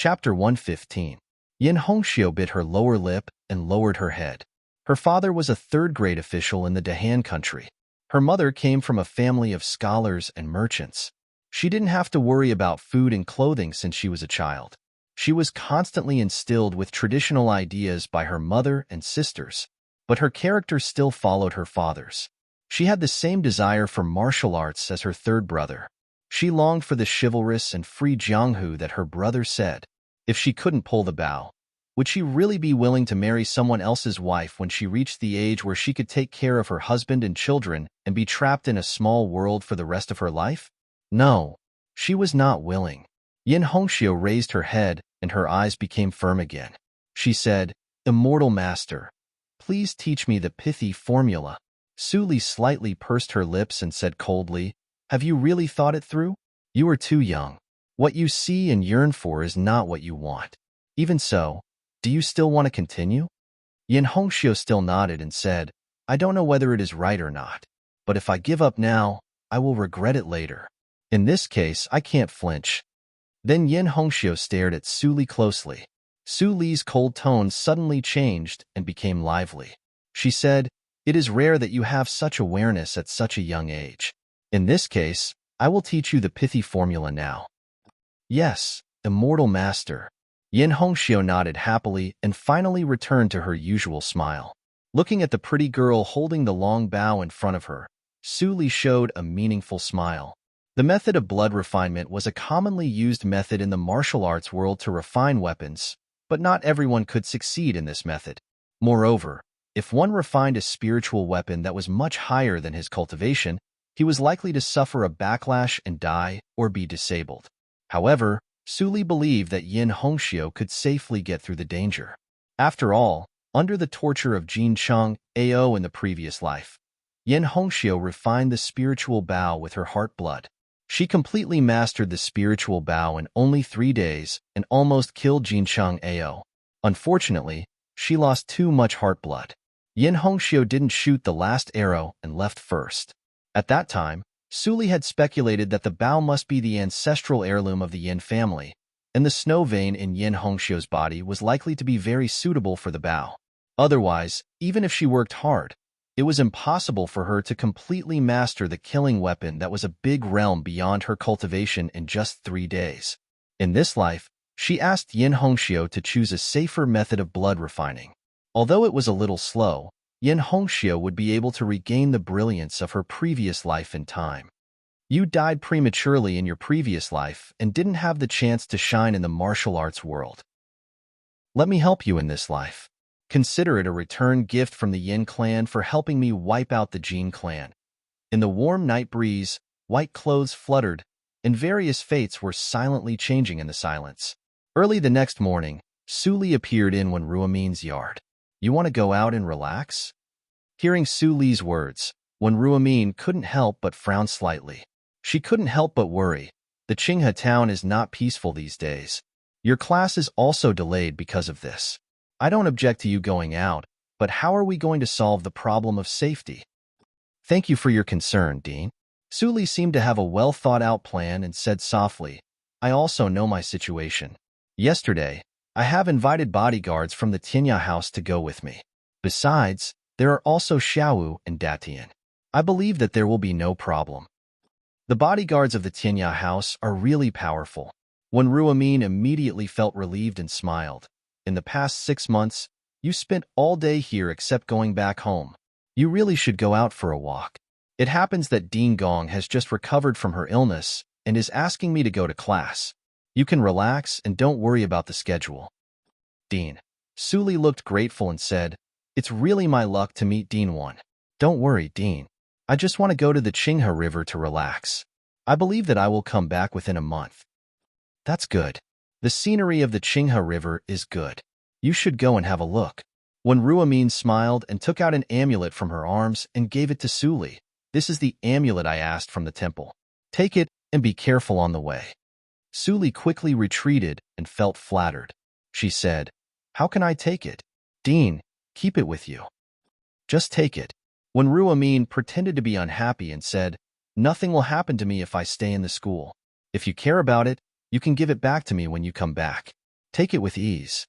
Chapter 115. Yin Hongxiu bit her lower lip and lowered her head. Her father was a third-grade official in the Dahan country. Her mother came from a family of scholars and merchants. She didn't have to worry about food and clothing since she was a child. She was constantly instilled with traditional ideas by her mother and sisters, but her character still followed her father's. She had the same desire for martial arts as her third brother. She longed for the chivalrous and free Jianghu that her brother said. If she couldn't pull the bow, would she really be willing to marry someone else's wife when she reached the age where she could take care of her husband and children and be trapped in a small world for the rest of her life? No, she was not willing. Yin Hongxiu raised her head and her eyes became firm again. She said, "Immortal Master, please teach me the pithy formula." Su Li slightly pursed her lips and said coldly, "Have you really thought it through? You are too young. What you see and yearn for is not what you want. Even so, do you still want to continue?" Yin Hongxiu still nodded and said, "I don't know whether it is right or not, but if I give up now, I will regret it later. In this case, I can't flinch." Then Yin Hongxiu stared at Su Li closely. Su Li's cold tone suddenly changed and became lively. She said, "It is rare that you have such awareness at such a young age. In this case, I will teach you the pithy formula now." "Yes, Immortal Master." Yin Hongxiu nodded happily and finally returned to her usual smile. Looking at the pretty girl holding the long bow in front of her, Su Li showed a meaningful smile. The method of blood refinement was a commonly used method in the martial arts world to refine weapons, but not everyone could succeed in this method. Moreover, if one refined a spiritual weapon that was much higher than his cultivation, he was likely to suffer a backlash and die or be disabled. However, Su Li believed that Yin Hongxiu could safely get through the danger. After all, under the torture of Jin Cheng Ao in the previous life, Yin Hongxiu refined the spiritual bow with her heart blood. She completely mastered the spiritual bow in only 3 days and almost killed Jin Cheng Ao. Unfortunately, she lost too much heart blood. Yin Hongxiu didn't shoot the last arrow and left first. At that time, Su Li had speculated that the bow must be the ancestral heirloom of the Yin family, and the snow vein in Yin Hongxiu's body was likely to be very suitable for the bow. Otherwise, even if she worked hard, it was impossible for her to completely master the killing weapon that was a big realm beyond her cultivation in just 3 days. In this life, she asked Yin Hongxiu to choose a safer method of blood refining. Although it was a little slow, Yin Hongxiu would be able to regain the brilliance of her previous life in time. You died prematurely in your previous life and didn't have the chance to shine in the martial arts world. Let me help you in this life. Consider it a return gift from the Yin clan for helping me wipe out the Jin clan. In the warm night breeze, white clothes fluttered, and various fates were silently changing in the silence. Early the next morning, Su Li appeared in Wen Ruomin's yard. "You want to go out and relax?" Hearing Su Li's words, Wen Ruomin couldn't help but frown slightly. She couldn't help but worry. The Qinghe town is not peaceful these days. Your class is also delayed because of this. I don't object to you going out, but how are we going to solve the problem of safety? Thank you for your concern, Dean. Su Li seemed to have a well-thought-out plan and said softly, "I also know my situation. Yesterday, I have invited bodyguards from the Tinya house to go with me. Besides, there are also Xiaowu and Datian. I believe that there will be no problem." The bodyguards of the Tinya house are really powerful. When Ruomin immediately felt relieved and smiled. "In the past 6 months, you spent all day here except going back home. You really should go out for a walk. It happens that Dean Gong has just recovered from her illness and is asking me to go to class. You can relax and don't worry about the schedule." Dean. Su Li looked grateful and said, "It's really my luck to meet Dean One. Don't worry, Dean. I just want to go to the Qinghe River to relax. I believe that I will come back within a month." "That's good. The scenery of the Qinghe River is good. You should go and have a look." When Ruomin smiled and took out an amulet from her arms and gave it to Su Li. "This is the amulet I asked from the temple. Take it and be careful on the way." Su Li quickly retreated and felt flattered. She said, "How can I take it?" "Dean, keep it with you. Just take it." When Ruomin pretended to be unhappy and said, "Nothing will happen to me if I stay in the school. If you care about it, you can give it back to me when you come back." Take it with ease.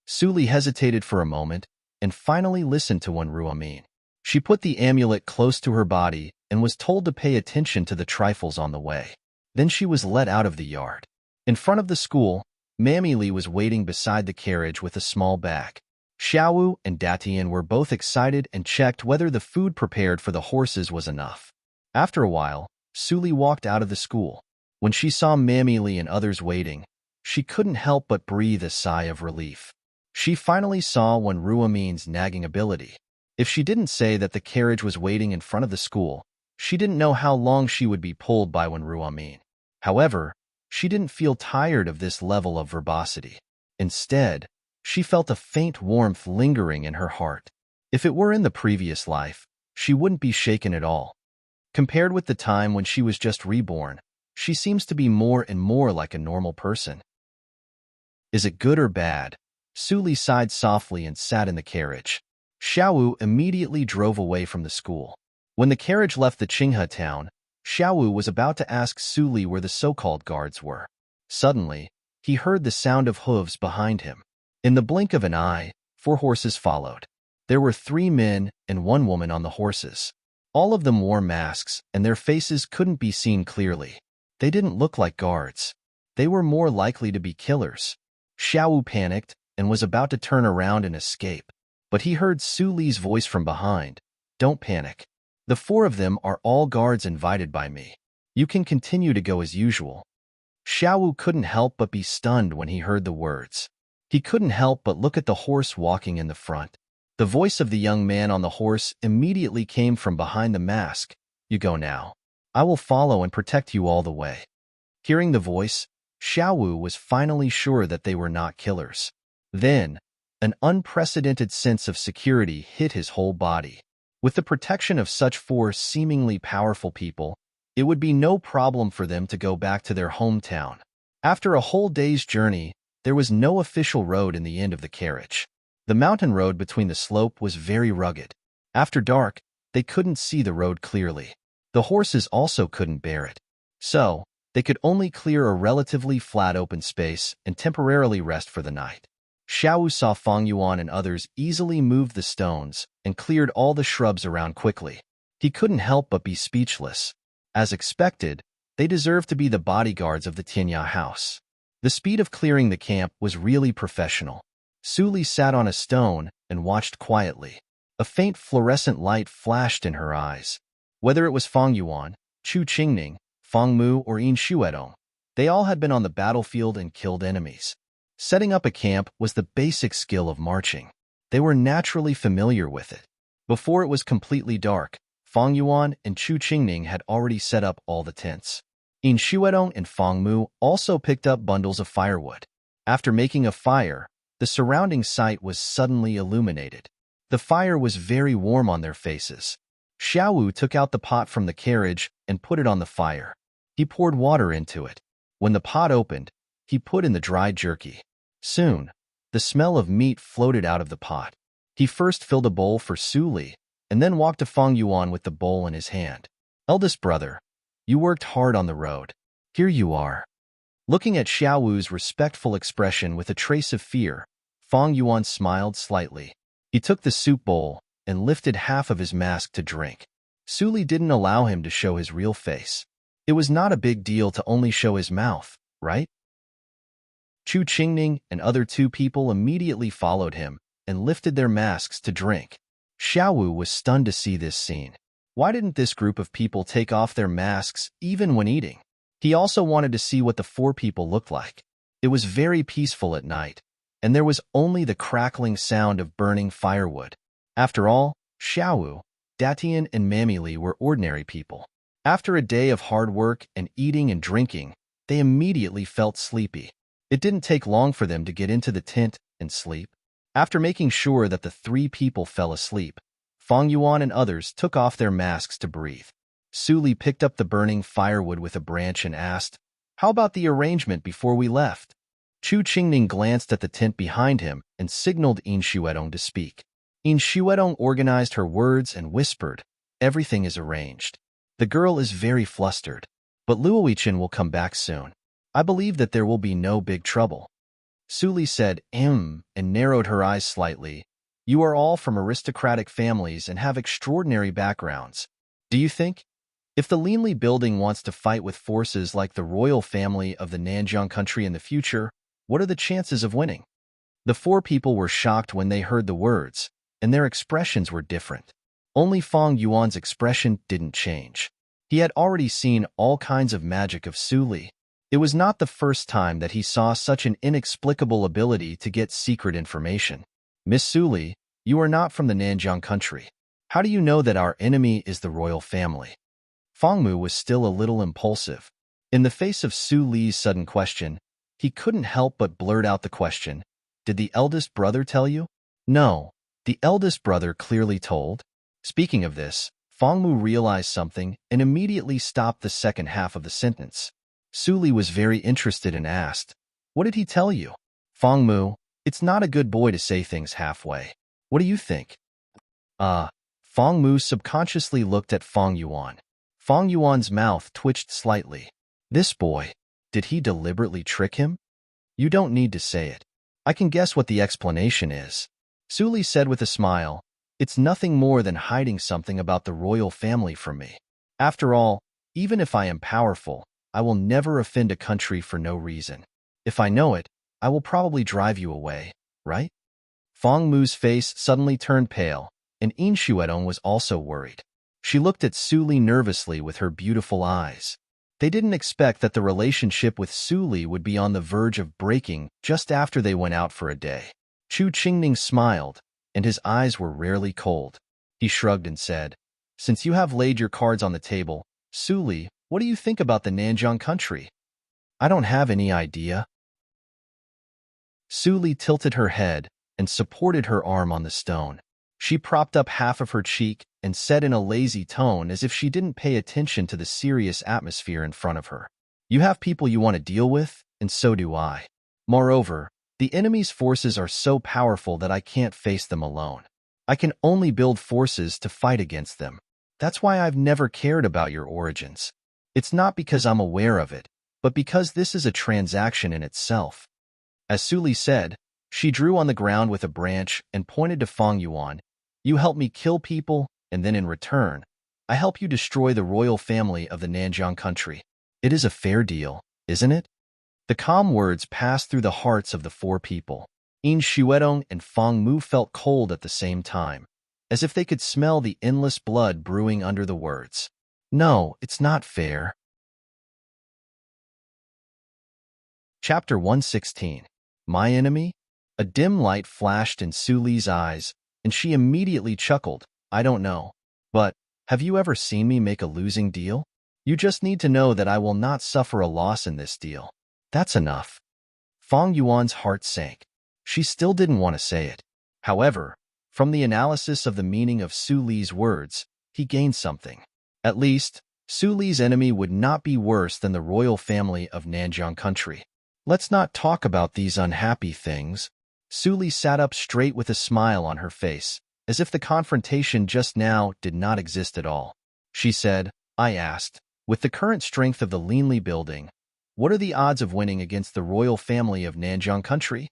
Suli hesitated for a moment and finally listened to Ruamin. She put the amulet close to her body and was told to pay attention to the trifles on the way. Then she was let out of the yard. In front of the school, Mammy Li was waiting beside the carriage with a small bag. Xiaowu and Datian were both excited and checked whether the food prepared for the horses was enough. After a while, Suli walked out of the school. When she saw Mammy Li and others waiting, she couldn't help but breathe a sigh of relief. She finally saw Ruamin's nagging ability. If she didn't say that the carriage was waiting in front of the school, she didn't know how long she would be pulled by Ruamin. However, she didn't feel tired of this level of verbosity. Instead, she felt a faint warmth lingering in her heart. If it were in the previous life, she wouldn't be shaken at all. Compared with the time when she was just reborn, she seems to be more and more like a normal person. Is it good or bad? Suli sighed softly and sat in the carriage. Xiaowu immediately drove away from the school. When the carriage left the Qinghe town, Xiaowu was about to ask Suli where the so-called guards were. Suddenly, he heard the sound of hooves behind him. In the blink of an eye, 4 horses followed. There were 3 men and 1 woman on the horses. All of them wore masks, and their faces couldn't be seen clearly. They didn't look like guards. They were more likely to be killers. Xiaowu panicked and was about to turn around and escape. But he heard Suli's voice from behind. Don't panic. The 4 of them are all guards invited by me. You can continue to go as usual. Xiaowu couldn't help but be stunned when he heard the words. He couldn't help but look at the horse walking in the front. The voice of the young man on the horse immediately came from behind the mask. You go now. I will follow and protect you all the way. Hearing the voice, Xiaowu was finally sure that they were not killers. Then, an unprecedented sense of security hit his whole body. With the protection of such 4 seemingly powerful people, it would be no problem for them to go back to their hometown. After a whole day's journey, there was no official road in the end of the carriage. The mountain road between the slope was very rugged. After dark, they couldn't see the road clearly. The horses also couldn't bear it. So, they could only clear a relatively flat open space and temporarily rest for the night. Xiaowu saw Feng Yuan and others easily move the stones and cleared all the shrubs around quickly. He couldn't help but be speechless. As expected, they deserved to be the bodyguards of the Tianya house. The speed of clearing the camp was really professional. Suli sat on a stone and watched quietly. A faint fluorescent light flashed in her eyes. Whether it was Feng Yuan, Chu Qingning, Feng Mu, or Yin Xuedong, they all had been on the battlefield and killed enemies. Setting up a camp was the basic skill of marching. They were naturally familiar with it. Before it was completely dark, Feng Yuan and Chu Qingning had already set up all the tents. Yin Xuedong and Feng Mu also picked up bundles of firewood. After making a fire, the surrounding site was suddenly illuminated. The fire was very warm on their faces. Xiaowu took out the pot from the carriage and put it on the fire. He poured water into it. When the pot opened, he put in the dried jerky. Soon, the smell of meat floated out of the pot. He first filled a bowl for Suli, and then walked to Feng Yuan with the bowl in his hand. Eldest brother, you worked hard on the road. Here you are. Looking at Xiaowu's respectful expression with a trace of fear, Feng Yuan smiled slightly. He took the soup bowl and lifted half of his mask to drink. Suli didn't allow him to show his real face. It was not a big deal to only show his mouth, right? Chu Qingning and other 2 people immediately followed him and lifted their masks to drink. Xiaowu was stunned to see this scene. Why didn't this group of people take off their masks even when eating? He also wanted to see what the 4 people looked like. It was very peaceful at night, and there was only the crackling sound of burning firewood. After all, Xiaowu, Datian, and Mammy Li were ordinary people. After a day of hard work and eating and drinking, they immediately felt sleepy. It didn't take long for them to get into the tent and sleep. After making sure that the 3 people fell asleep, Feng Yuan and others took off their masks to breathe. Suli picked up the burning firewood with a branch and asked, "How about the arrangement before we left?" Chu Qingning glanced at the tent behind him and signaled Yin Xuedong to speak. Yin Xuedong organized her words and whispered, "Everything is arranged. The girl is very flustered, but Luoichen will come back soon. I believe that there will be no big trouble." Su said, and narrowed her eyes slightly. You are all from aristocratic families and have extraordinary backgrounds. Do you think? If the Linli building wants to fight with forces like the royal family of the Nanjiang country in the future, what are the chances of winning? The four people were shocked when they heard the words, and their expressions were different. Only Feng Yuan's expression didn't change. He had already seen all kinds of magic of Su Li. It was not the first time that he saw such an inexplicable ability to get secret information. Miss Su Li, you are not from the Nanjiang country. How do you know that our enemy is the royal family? Feng Mu was still a little impulsive. In the face of Su Li's sudden question, he couldn't help but blurt out the question. Did the eldest brother tell you? No, the eldest brother clearly told. Speaking of this, Feng Mu realized something and immediately stopped the second half of the sentence. Su Li was very interested and asked, What did he tell you? Feng Mu, it's not a good boy to say things halfway. What do you think? Feng Mu subconsciously looked at Feng Yuan. Feng Yuan's mouth twitched slightly. This boy, did he deliberately trick him? You don't need to say it. I can guess what the explanation is. Su Li said with a smile, It's nothing more than hiding something about the royal family from me. After all, even if I am powerful, I will never offend a country for no reason. If I know it, I will probably drive you away, right? Feng Mu's face suddenly turned pale, and Yin Xuedong was also worried. She looked at Su Li nervously with her beautiful eyes. They didn't expect that the relationship with Su Li would be on the verge of breaking just after they went out for a day. Chu Qingning smiled, and his eyes were rarely cold. He shrugged and said, Since you have laid your cards on the table, Su Li, what do you think about the Nanjiang country? I don't have any idea. Su Li tilted her head and supported her arm on the stone. She propped up half of her cheek and said in a lazy tone as if she didn't pay attention to the serious atmosphere in front of her. You have people you want to deal with, and so do I. Moreover, the enemy's forces are so powerful that I can't face them alone. I can only build forces to fight against them. That's why I've never cared about your origins. It's not because I'm aware of it, but because this is a transaction in itself. As Su Li said, she drew on the ground with a branch and pointed to Feng Yuan. You help me kill people, and then in return, I help you destroy the royal family of the Nanjiang country. It is a fair deal, isn't it? The calm words passed through the hearts of the four people. Yin Xuedong and Feng Mu felt cold at the same time, as if they could smell the endless blood brewing under the words. No, it's not fair. Chapter 116. My enemy? A dim light flashed in Su Li's eyes, and she immediately chuckled. I don't know. But, have you ever seen me make a losing deal? You just need to know that I will not suffer a loss in this deal. That's enough. Feng Yuan's heart sank. She still didn't want to say it. However, from the analysis of the meaning of Su Li's words, he gained something. At least, Su Li's enemy would not be worse than the royal family of Nanjiang country. Let's not talk about these unhappy things. Su Li sat up straight with a smile on her face, as if the confrontation just now did not exist at all. She said, I asked, with the current strength of the Linli building, what are the odds of winning against the royal family of Nanjiang country?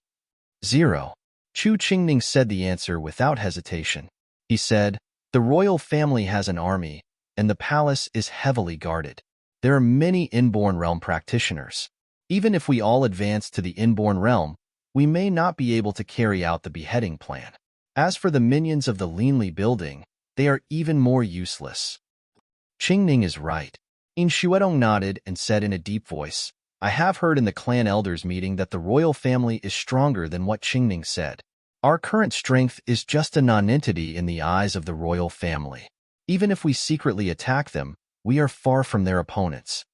0. Chu Qingning said the answer without hesitation. He said, the royal family has an army, and the palace is heavily guarded. There are many inborn realm practitioners. Even if we all advance to the inborn realm, we may not be able to carry out the beheading plan. As for the minions of the Linli building, they are even more useless. Qingning is right. Yin Xuedong nodded and said in a deep voice, I have heard in the clan elders meeting that the royal family is stronger than what Qingning said. Our current strength is just a nonentity in the eyes of the royal family. Even if we secretly attack them, we are far from their opponents.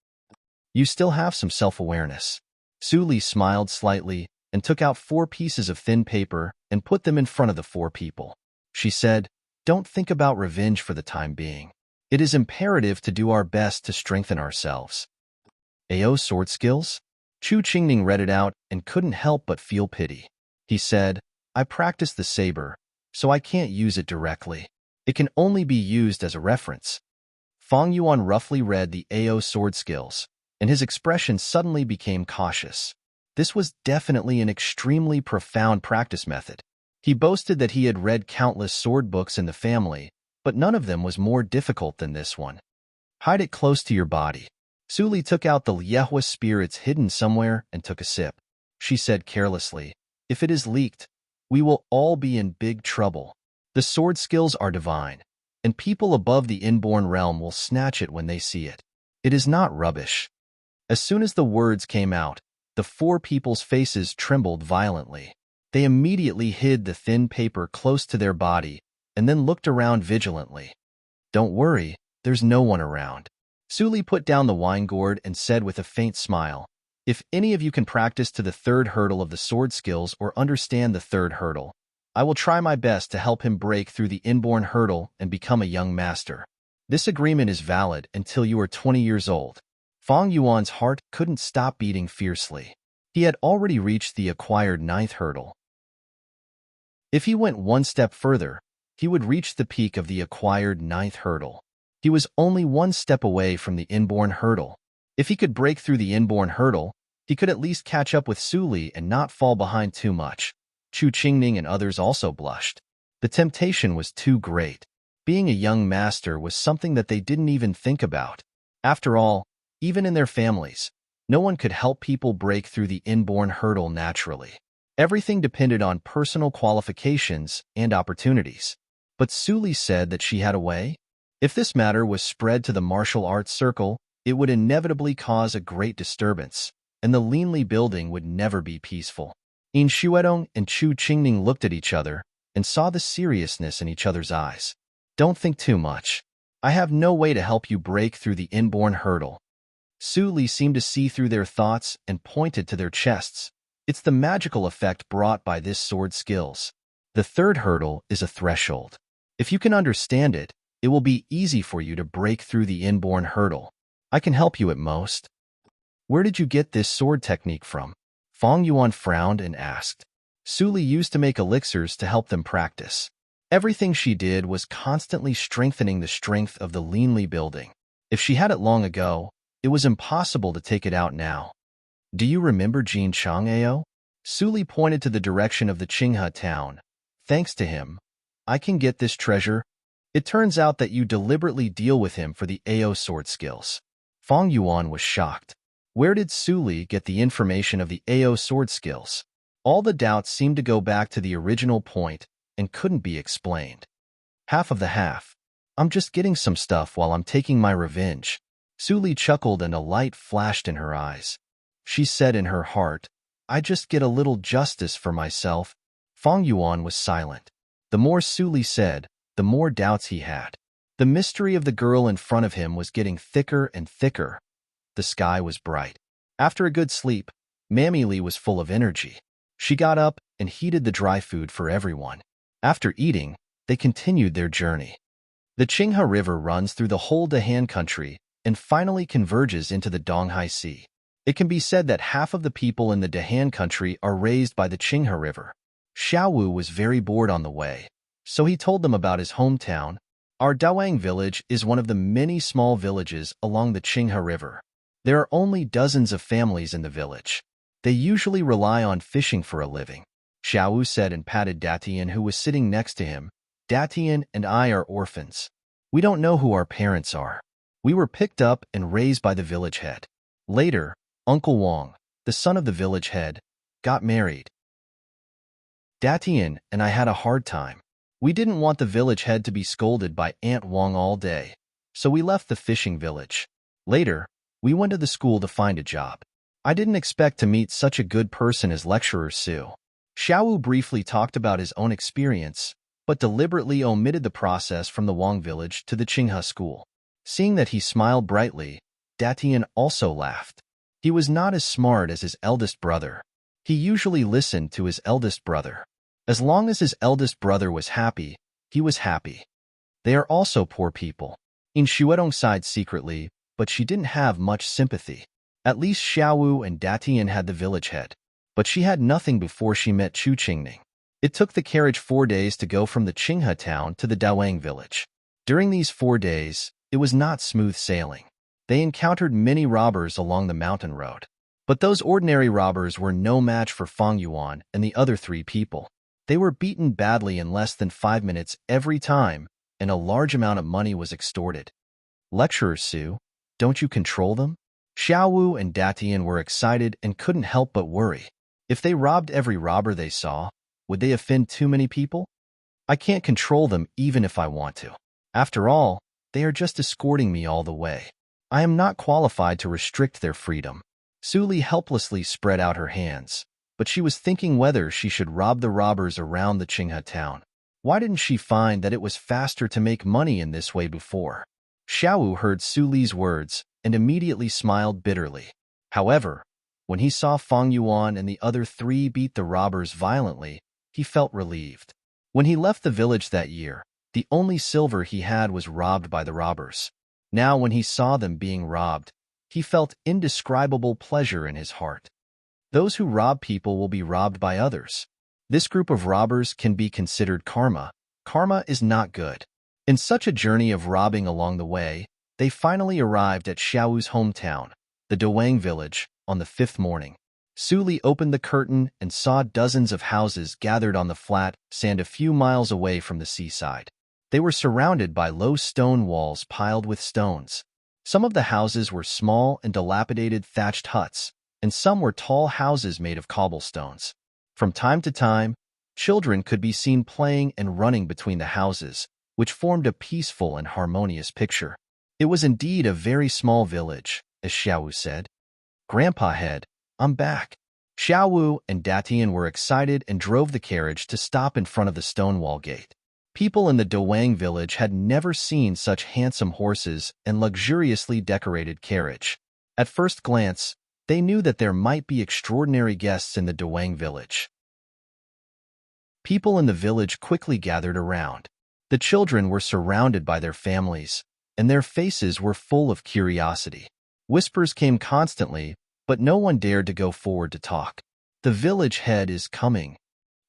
You still have some self-awareness. Su Li smiled slightly and took out 4 pieces of thin paper and put them in front of the 4 people. She said, Don't think about revenge for the time being. It is imperative to do our best to strengthen ourselves. AO sword skills? Chu Qingning read it out and couldn't help but feel pity. He said, I practice the saber, so I can't use it directly. It can only be used as a reference. Feng Yuan roughly read the AO sword skills, and his expression suddenly became cautious. This was definitely an extremely profound practice method. He boasted that he had read countless sword books in the family, but none of them was more difficult than this one. Hide it close to your body. Suli took out the Yehua spirits hidden somewhere and took a sip. She said carelessly, "If it is leaked, we will all be in big trouble. The sword skills are divine, and people above the inborn realm will snatch it when they see it. It is not rubbish." As soon as the words came out, the four people's faces trembled violently. They immediately hid the thin paper close to their body and then looked around vigilantly. "Don't worry, there's no one around." Suli put down the wine gourd and said with a faint smile, "If any of you can practice to the third hurdle of the sword skills or understand the third hurdle, I will try my best to help him break through the inborn hurdle and become a young master. This agreement is valid until you are 20 years old." Fang Yuan's heart couldn't stop beating fiercely. He had already reached the acquired ninth hurdle. If he went one step further, he would reach the peak of the acquired ninth hurdle. He was only one step away from the inborn hurdle. If he could break through the inborn hurdle, he could at least catch up with Suli and not fall behind too much. Chu Qingning and others also blushed. The temptation was too great. Being a young master was something that they didn't even think about. After all, even in their families, no one could help people break through the inborn hurdle naturally. Everything depended on personal qualifications and opportunities. But Suli said that she had a way. If this matter was spread to the martial arts circle, it would inevitably cause a great disturbance, and the Linli building would never be peaceful. In Xuedong and Chu Qingning looked at each other and saw the seriousness in each other's eyes. "Don't think too much. I have no way to help you break through the inborn hurdle." Suli seemed to see through their thoughts and pointed to their chests. "It's the magical effect brought by this sword skills. The third hurdle is a threshold. If you can understand it, it will be easy for you to break through the inborn hurdle. I can help you at most." "Where did you get this sword technique from?" Fang Yuan frowned and asked. Suli used to make elixirs to help them practice. Everything she did was constantly strengthening the strength of the Linli building. If she had it long ago, it was impossible to take it out now. "Do you remember Jin Chang'ao?" Suli pointed to the direction of the Qinghe town. "Thanks to him, I can get this treasure. It turns out that you deliberately deal with him for the AO sword skills." Fang Yuan was shocked. Where did Suli get the information of the AO sword skills? All the doubts seemed to go back to the original point and couldn't be explained. "Half of the half. I'm just getting some stuff while I'm taking my revenge." Suli chuckled and a light flashed in her eyes. She said in her heart, "I just get a little justice for myself." Fang Yuan was silent. The more Suli said, the more doubts he had. The mystery of the girl in front of him was getting thicker and thicker. The sky was bright. After a good sleep, Mammy Lee was full of energy. She got up and heated the dry food for everyone. After eating, they continued their journey. The Qinghe River runs through the whole Dahan country and finally converges into the Donghai Sea. It can be said that half of the people in the Dahan country are raised by the Qinghe River. Xiaowu was very bored on the way, so he told them about his hometown. "Our Dawang village is one of the many small villages along the Qinghe River. There are only dozens of families in the village. They usually rely on fishing for a living." Xiaowu said and patted Datian, who was sitting next to him. "Datian and I are orphans. We don't know who our parents are. We were picked up and raised by the village head. Later, Uncle Wang, the son of the village head, got married. Datian and I had a hard time. We didn't want the village head to be scolded by Aunt Wang all day, so we left the fishing village. Later, we went to the school to find a job. I didn't expect to meet such a good person as Lecturer Su." Xiaowu briefly talked about his own experience, but deliberately omitted the process from the Wang village to the Qinghe school. Seeing that he smiled brightly, Datian also laughed. He was not as smart as his eldest brother. He usually listened to his eldest brother. As long as his eldest brother was happy, he was happy. They are also poor people. In Xuedong sighed secretly, but she didn't have much sympathy. At least Xiaowu and Datian had the village head, but she had nothing before she met Chu Qingning. It took the carriage 4 days to go from the Qinghe town to the Dawang village. During these 4 days, it was not smooth sailing. They encountered many robbers along the mountain road. But those ordinary robbers were no match for Feng Yuan and the other three people. They were beaten badly in less than 5 minutes every time, and a large amount of money was extorted. Lecturer Su, don't you control them? Xiao Wu and Datian were excited and couldn't help but worry. If they robbed every robber they saw, would they offend too many people? I can't control them even if I want to. After all, they are just escorting me all the way. I am not qualified to restrict their freedom. Su Li helplessly spread out her hands, but she was thinking whether she should rob the robbers around the Qinghe town. Why didn't she find that it was faster to make money in this way before? Xiao Wu heard Su Li's words and immediately smiled bitterly. However, when he saw Feng Yuan and the other three beat the robbers violently, he felt relieved. When he left the village that year, the only silver he had was robbed by the robbers. Now when he saw them being robbed, he felt indescribable pleasure in his heart. Those who rob people will be robbed by others. This group of robbers can be considered karma. Karma is not good. In such a journey of robbing along the way, they finally arrived at Xiao's hometown, the Dawang village, on the 5th morning. Su Li opened the curtain and saw dozens of houses gathered on the flat sand a few miles away from the seaside. They were surrounded by low stone walls piled with stones. Some of the houses were small and dilapidated thatched huts, and some were tall houses made of cobblestones. From time to time, children could be seen playing and running between the houses, which formed a peaceful and harmonious picture. It was indeed a very small village, as Xiao Wu said. Grandpa Head, I'm back. Xiao Wu and Datian were excited and drove the carriage to stop in front of the Stonewall Gate. People in the Dawang village had never seen such handsome horses and luxuriously decorated carriage. At first glance, they knew that there might be extraordinary guests in the Dawang village. People in the village quickly gathered around. The children were surrounded by their families, and their faces were full of curiosity. Whispers came constantly, but no one dared to go forward to talk. The village head is coming.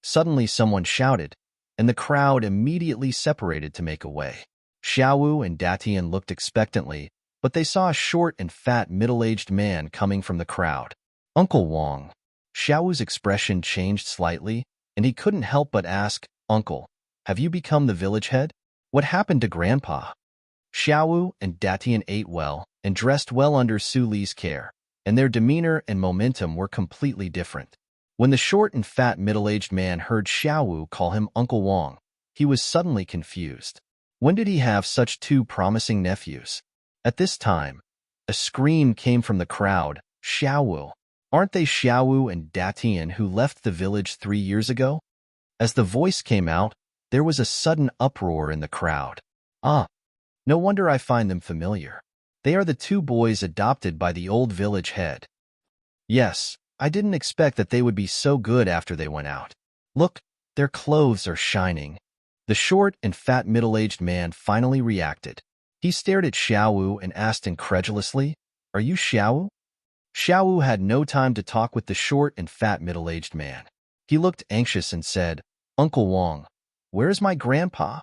Suddenly someone shouted, and the crowd immediately separated to make a way. Xiao Wu and Datian looked expectantly, but they saw a short and fat middle-aged man coming from the crowd. Uncle Wang. Xiao Wu's expression changed slightly, and he couldn't help but ask, Uncle, have you become the village head? What happened to Grandpa? Xiao Wu and Datian ate well and dressed well under Su Li's care, and their demeanor and momentum were completely different. When the short and fat middle-aged man heard Xiao Wu call him Uncle Wang, he was suddenly confused. When did he have such two promising nephews? At this time, a scream came from the crowd, Xiao Wu. Aren't they Xiao Wu and Datian who left the village 3 years ago? As the voice came out, there was a sudden uproar in the crowd. Ah, no wonder I find them familiar. They are the two boys adopted by the old village head. Yes, I didn't expect that they would be so good after they went out. Look, their clothes are shining. The short and fat middle-aged man finally reacted. He stared at Xiao Wu and asked incredulously, Are you Xiao Wu? Xiao Wu had no time to talk with the short and fat middle-aged man. He looked anxious and said, Uncle Wang, where is my grandpa?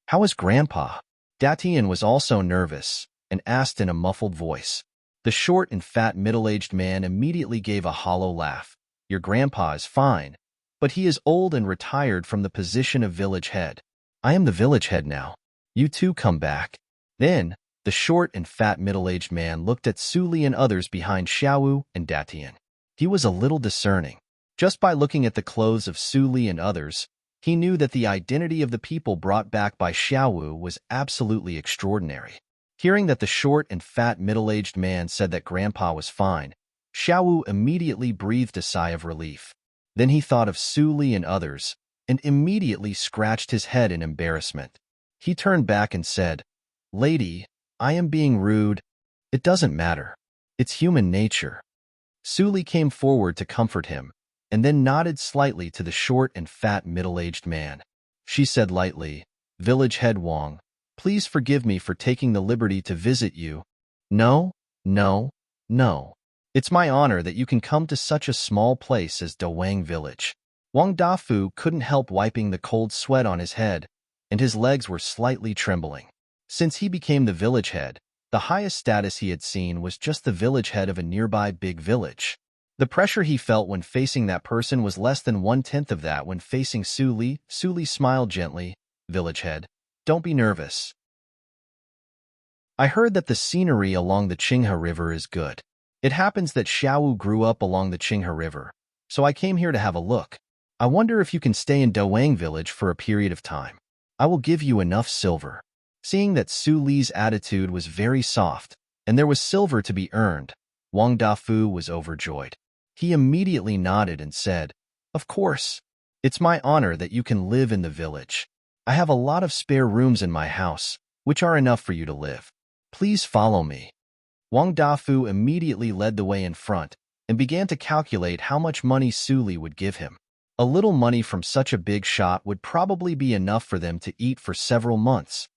How is Grandpa? Datian was also nervous and asked in a muffled voice. The short and fat middle-aged man immediately gave a hollow laugh. Your grandpa is fine, but he is old and retired from the position of village head. I am the village head now. You too come back. Then, the short and fat middle-aged man looked at Su Li and others behind Xiao Wu and Datian. He was a little discerning. Just by looking at the clothes of Su Li and others, he knew that the identity of the people brought back by Xiao Wu was absolutely extraordinary. Hearing that the short and fat middle-aged man said that Grandpa was fine, Xiao Wu immediately breathed a sigh of relief. Then he thought of Su Li and others, and immediately scratched his head in embarrassment. He turned back and said, Lady, I am being rude. It doesn't matter. It's human nature. Su Li came forward to comfort him, and then nodded slightly to the short and fat middle-aged man. She said lightly, Village head Wang, please forgive me for taking the liberty to visit you. No, no, no. It's my honor that you can come to such a small place as Dawang village. Wang Dafu couldn't help wiping the cold sweat on his head, and his legs were slightly trembling. Since he became the village head, the highest status he had seen was just the village head of a nearby big village. The pressure he felt when facing that person was less than one-tenth of that when facing Su Li. Su Li smiled gently. Village head, don't be nervous. I heard that the scenery along the Qinghe River is good. It happens that Xiaowu grew up along the Qinghe River, so I came here to have a look. I wonder if you can stay in Doang village for a period of time. I will give you enough silver. Seeing that Su Li's attitude was very soft, and there was silver to be earned, Wang Dafu was overjoyed. He immediately nodded and said, "Of course. It's my honor that you can live in the village. I have a lot of spare rooms in my house, which are enough for you to live. Please follow me." Wang Dafu immediately led the way in front and began to calculate how much money Su Li would give him. A little money from such a big shot would probably be enough for them to eat for several months.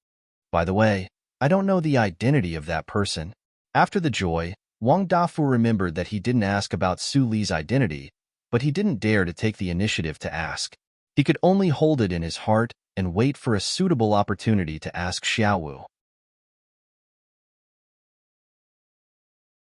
By the way, I don't know the identity of that person. After the joy, Wang Dafu remembered that he didn't ask about Su Li's identity, but he didn't dare to take the initiative to ask. He could only hold it in his heart and wait for a suitable opportunity to ask Xiaowu.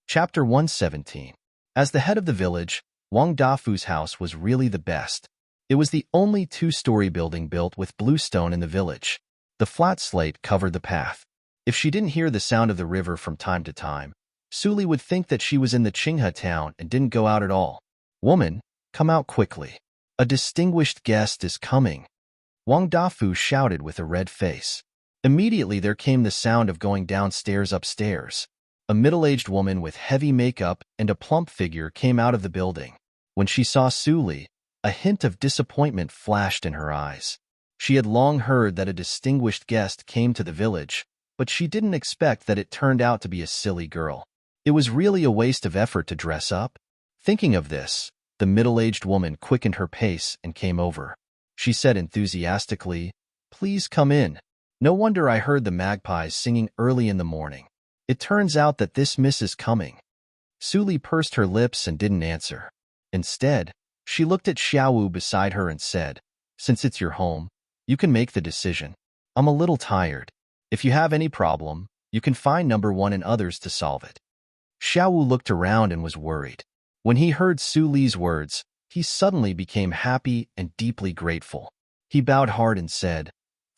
Chapter 117. As the head of the village, Wang Dafu's house was really the best. It was the only two-story building built with bluestone in the village. The flat slate covered the path. If she didn't hear the sound of the river from time to time, Su Li would think that she was in the Qinghe town and didn't go out at all. "Woman, come out quickly. A distinguished guest is coming." Wang Dafu shouted with a red face. Immediately there came the sound of going downstairs upstairs. A middle-aged woman with heavy makeup and a plump figure came out of the building. When she saw Su Li, a hint of disappointment flashed in her eyes. She had long heard that a distinguished guest came to the village, but she didn't expect that it turned out to be a silly girl. It was really a waste of effort to dress up. Thinking of this, the middle-aged woman quickened her pace and came over. She said enthusiastically, "Please come in. No wonder I heard the magpies singing early in the morning. It turns out that this miss is coming." Su Li pursed her lips and didn't answer. Instead, she looked at Xiaowu beside her and said, "Since it's your home, you can make the decision. I'm a little tired. If you have any problem, you can find number one and others to solve it." Xiaowu looked around and was worried. When he heard Su Li's words, he suddenly became happy and deeply grateful. He bowed hard and said,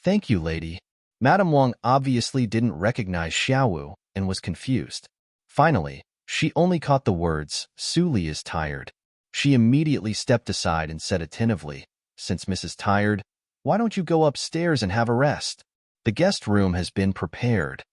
"Thank you, lady." Madame Wang obviously didn't recognize Xiaowu and was confused. Finally, she only caught the words, "Su Li is tired." She immediately stepped aside and said attentively, "Since Miss is tired, why don't you go upstairs and have a rest? The guest room has been prepared."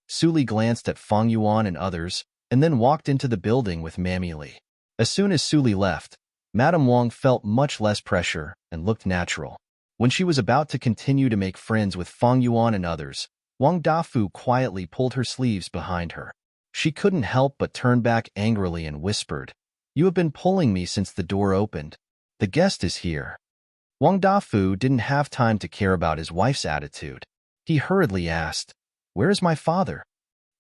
Su Li glanced at Feng Yuan and others, and then walked into the building with Mamie Li. As soon as Su Li left, Madame Wang felt much less pressure and looked natural. When she was about to continue to make friends with Feng Yuan and others, Wang Dafu quietly pulled her sleeves behind her. She couldn't help but turn back angrily and whispered, "You have been pulling me since the door opened. The guest is here." Wang Dafu didn't have time to care about his wife's attitude. He hurriedly asked, "Where is my father?"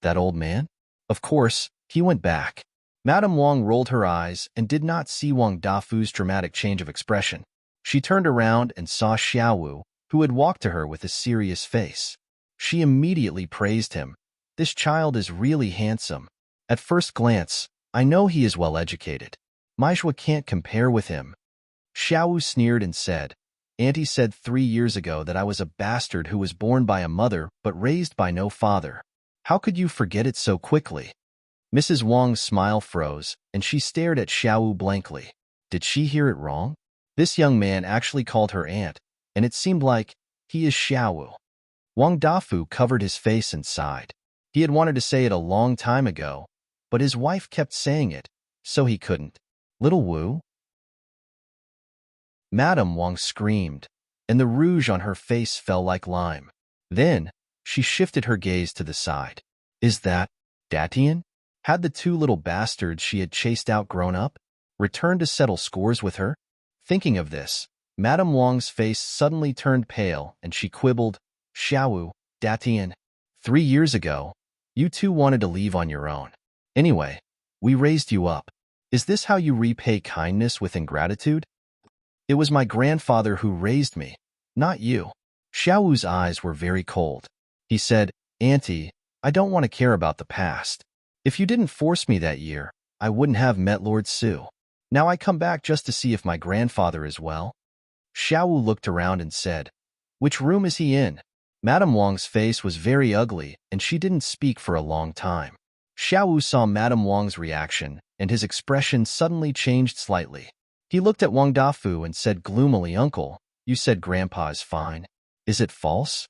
"That old man?" "Of course, he went back." Madame Wang rolled her eyes and did not see Wang Dafu's dramatic change of expression. She turned around and saw Xiaowu, who had walked to her with a serious face. She immediately praised him. "This child is really handsome. At first glance, I know he is well educated. Maishua can't compare with him." Xiaowu sneered and said, "Auntie said 3 years ago that I was a bastard who was born by a mother but raised by no father. How could you forget it so quickly?" Mrs. Wang's smile froze, and she stared at Xiaowu blankly. Did she hear it wrong? This young man actually called her aunt, and it seemed like he is Xiaowu. Wang Dafu covered his face and sighed. He had wanted to say it a long time ago, but his wife kept saying it, so he couldn't. "Little Wu?" Madame Wang screamed, and the rouge on her face fell like lime. Then, she shifted her gaze to the side. Is that Datian? Had the 2 little bastards she had chased out grown up? Returned to settle scores with her? Thinking of this, Madame Wang's face suddenly turned pale and she quibbled, "Xiaowu, Datian, 3 years ago, you 2 wanted to leave on your own. Anyway, we raised you up. Is this how you repay kindness with ingratitude? It was my grandfather who raised me, not you." Xiaowu's eyes were very cold. He said, "Auntie, I don't want to care about the past. If you didn't force me that year, I wouldn't have met Lord Su. Now I come back just to see if my grandfather is well." Xiaowu looked around and said, "Which room is he in?" Madame Wang's face was very ugly, and she didn't speak for a long time. Xiaowu saw Madame Wang's reaction, and his expression suddenly changed slightly. He looked at Wang Dafu and said gloomily, "Uncle, you said Grandpa is fine. Is it false?"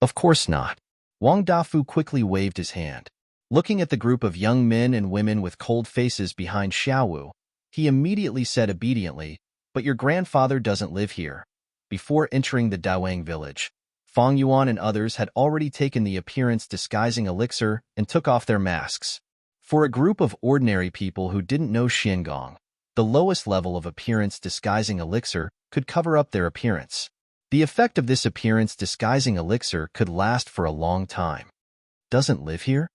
"Of course not." Wang Dafu quickly waved his hand. Looking at the group of young men and women with cold faces behind Xiaowu, he immediately said obediently, "But your grandfather doesn't live here." Before entering the Dawang village, Fang Yuan and others had already taken the appearance-disguising elixir and took off their masks. For a group of ordinary people who didn't know Xiangong, the lowest level of appearance-disguising elixir could cover up their appearance. The effect of this appearance-disguising elixir could last for a long time. "Doesn't live here?"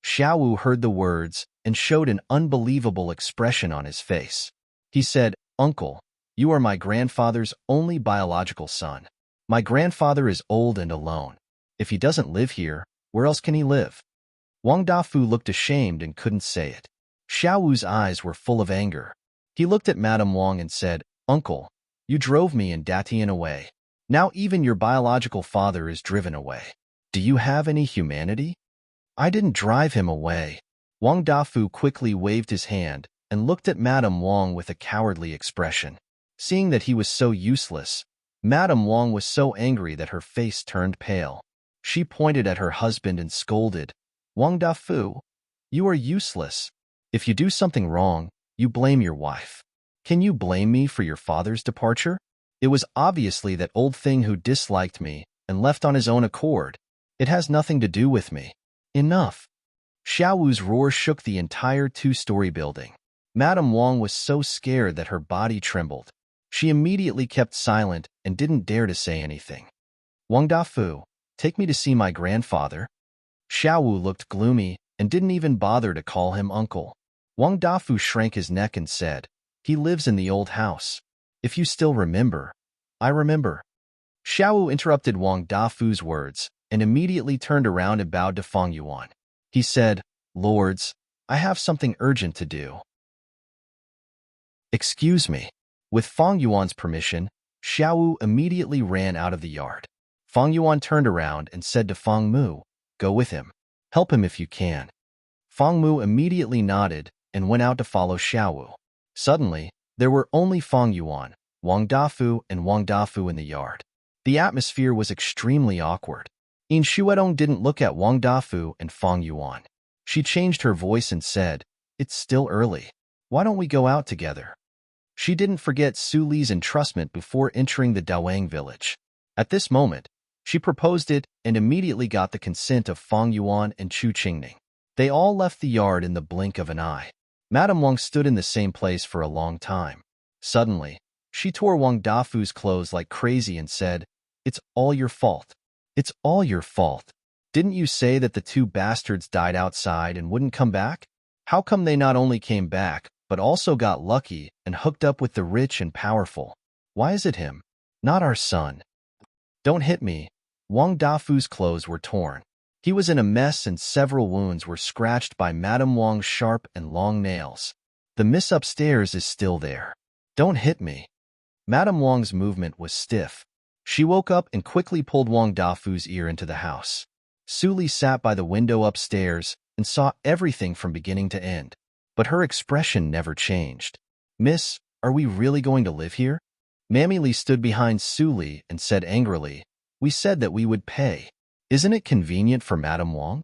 Xiaowu heard the words and showed an unbelievable expression on his face. He said, "Uncle, you are my grandfather's only biological son. My grandfather is old and alone. If he doesn't live here, where else can he live?" Wang Dafu looked ashamed and couldn't say it. Xiaowu's eyes were full of anger. He looked at Madame Wang and said, "Uncle, you drove me and Datian away. Now even your biological father is driven away. Do you have any humanity?" "I didn't drive him away." Wang Dafu quickly waved his hand and looked at Madame Wang with a cowardly expression. Seeing that he was so useless, Madame Wang was so angry that her face turned pale. She pointed at her husband and scolded, "Wang Dafu, you are useless. If you do something wrong, you blame your wife. Can you blame me for your father's departure? It was obviously that old thing who disliked me and left on his own accord. It has nothing to do with me. Enough." Xiaowu's roar shook the entire two-story building. Madame Wang was so scared that her body trembled. She immediately kept silent and didn't dare to say anything. "Wang Dafu, take me to see my grandfather." Xiaowu looked gloomy and didn't even bother to call him uncle. Wang Dafu shrank his neck and said, "He lives in the old house. If you still remember." "I remember." Xiaowu interrupted Wang Dafu's words and immediately turned around and bowed to Fang Yuan. He said, "Lords, I have something urgent to do." "Excuse me." With Fang Yuan's permission, Xiaowu immediately ran out of the yard. Fang Yuan turned around and said to Fang Mu, "Go with him. Help him if you can." Fang Mu immediately nodded and went out to follow Xiaowu. Suddenly, there were only Fang Yuan, Wang Dafu, and Wang Dafu in the yard. The atmosphere was extremely awkward. Yin Shuedong didn't look at Wang Dafu and Fang Yuan. She changed her voice and said, "It's still early. Why don't we go out together?" She didn't forget Su Li's entrustment before entering the Dawang village. At this moment, she proposed it and immediately got the consent of Fang Yuan and Chu Qingning. They all left the yard in the blink of an eye. Madame Wang stood in the same place for a long time. Suddenly, she tore Wang Dafu's clothes like crazy and said, "It's all your fault. It's all your fault. Didn't you say that the two bastards died outside and wouldn't come back? How come they not only came back, but also got lucky and hooked up with the rich and powerful? Why is it him? Not our son." "Don't hit me." Wang Dafu's clothes were torn. He was in a mess and several wounds were scratched by Madame Wang's sharp and long nails. "The miss upstairs is still there. Don't hit me." Madame Wang's movement was stiff. She woke up and quickly pulled Wang Dafu's ear into the house. Su Li sat by the window upstairs and saw everything from beginning to end. But her expression never changed. "Miss, are we really going to live here?" Mammy Li stood behind Su Li and said angrily, "We said that we would pay. Isn't it convenient for Madame Wang?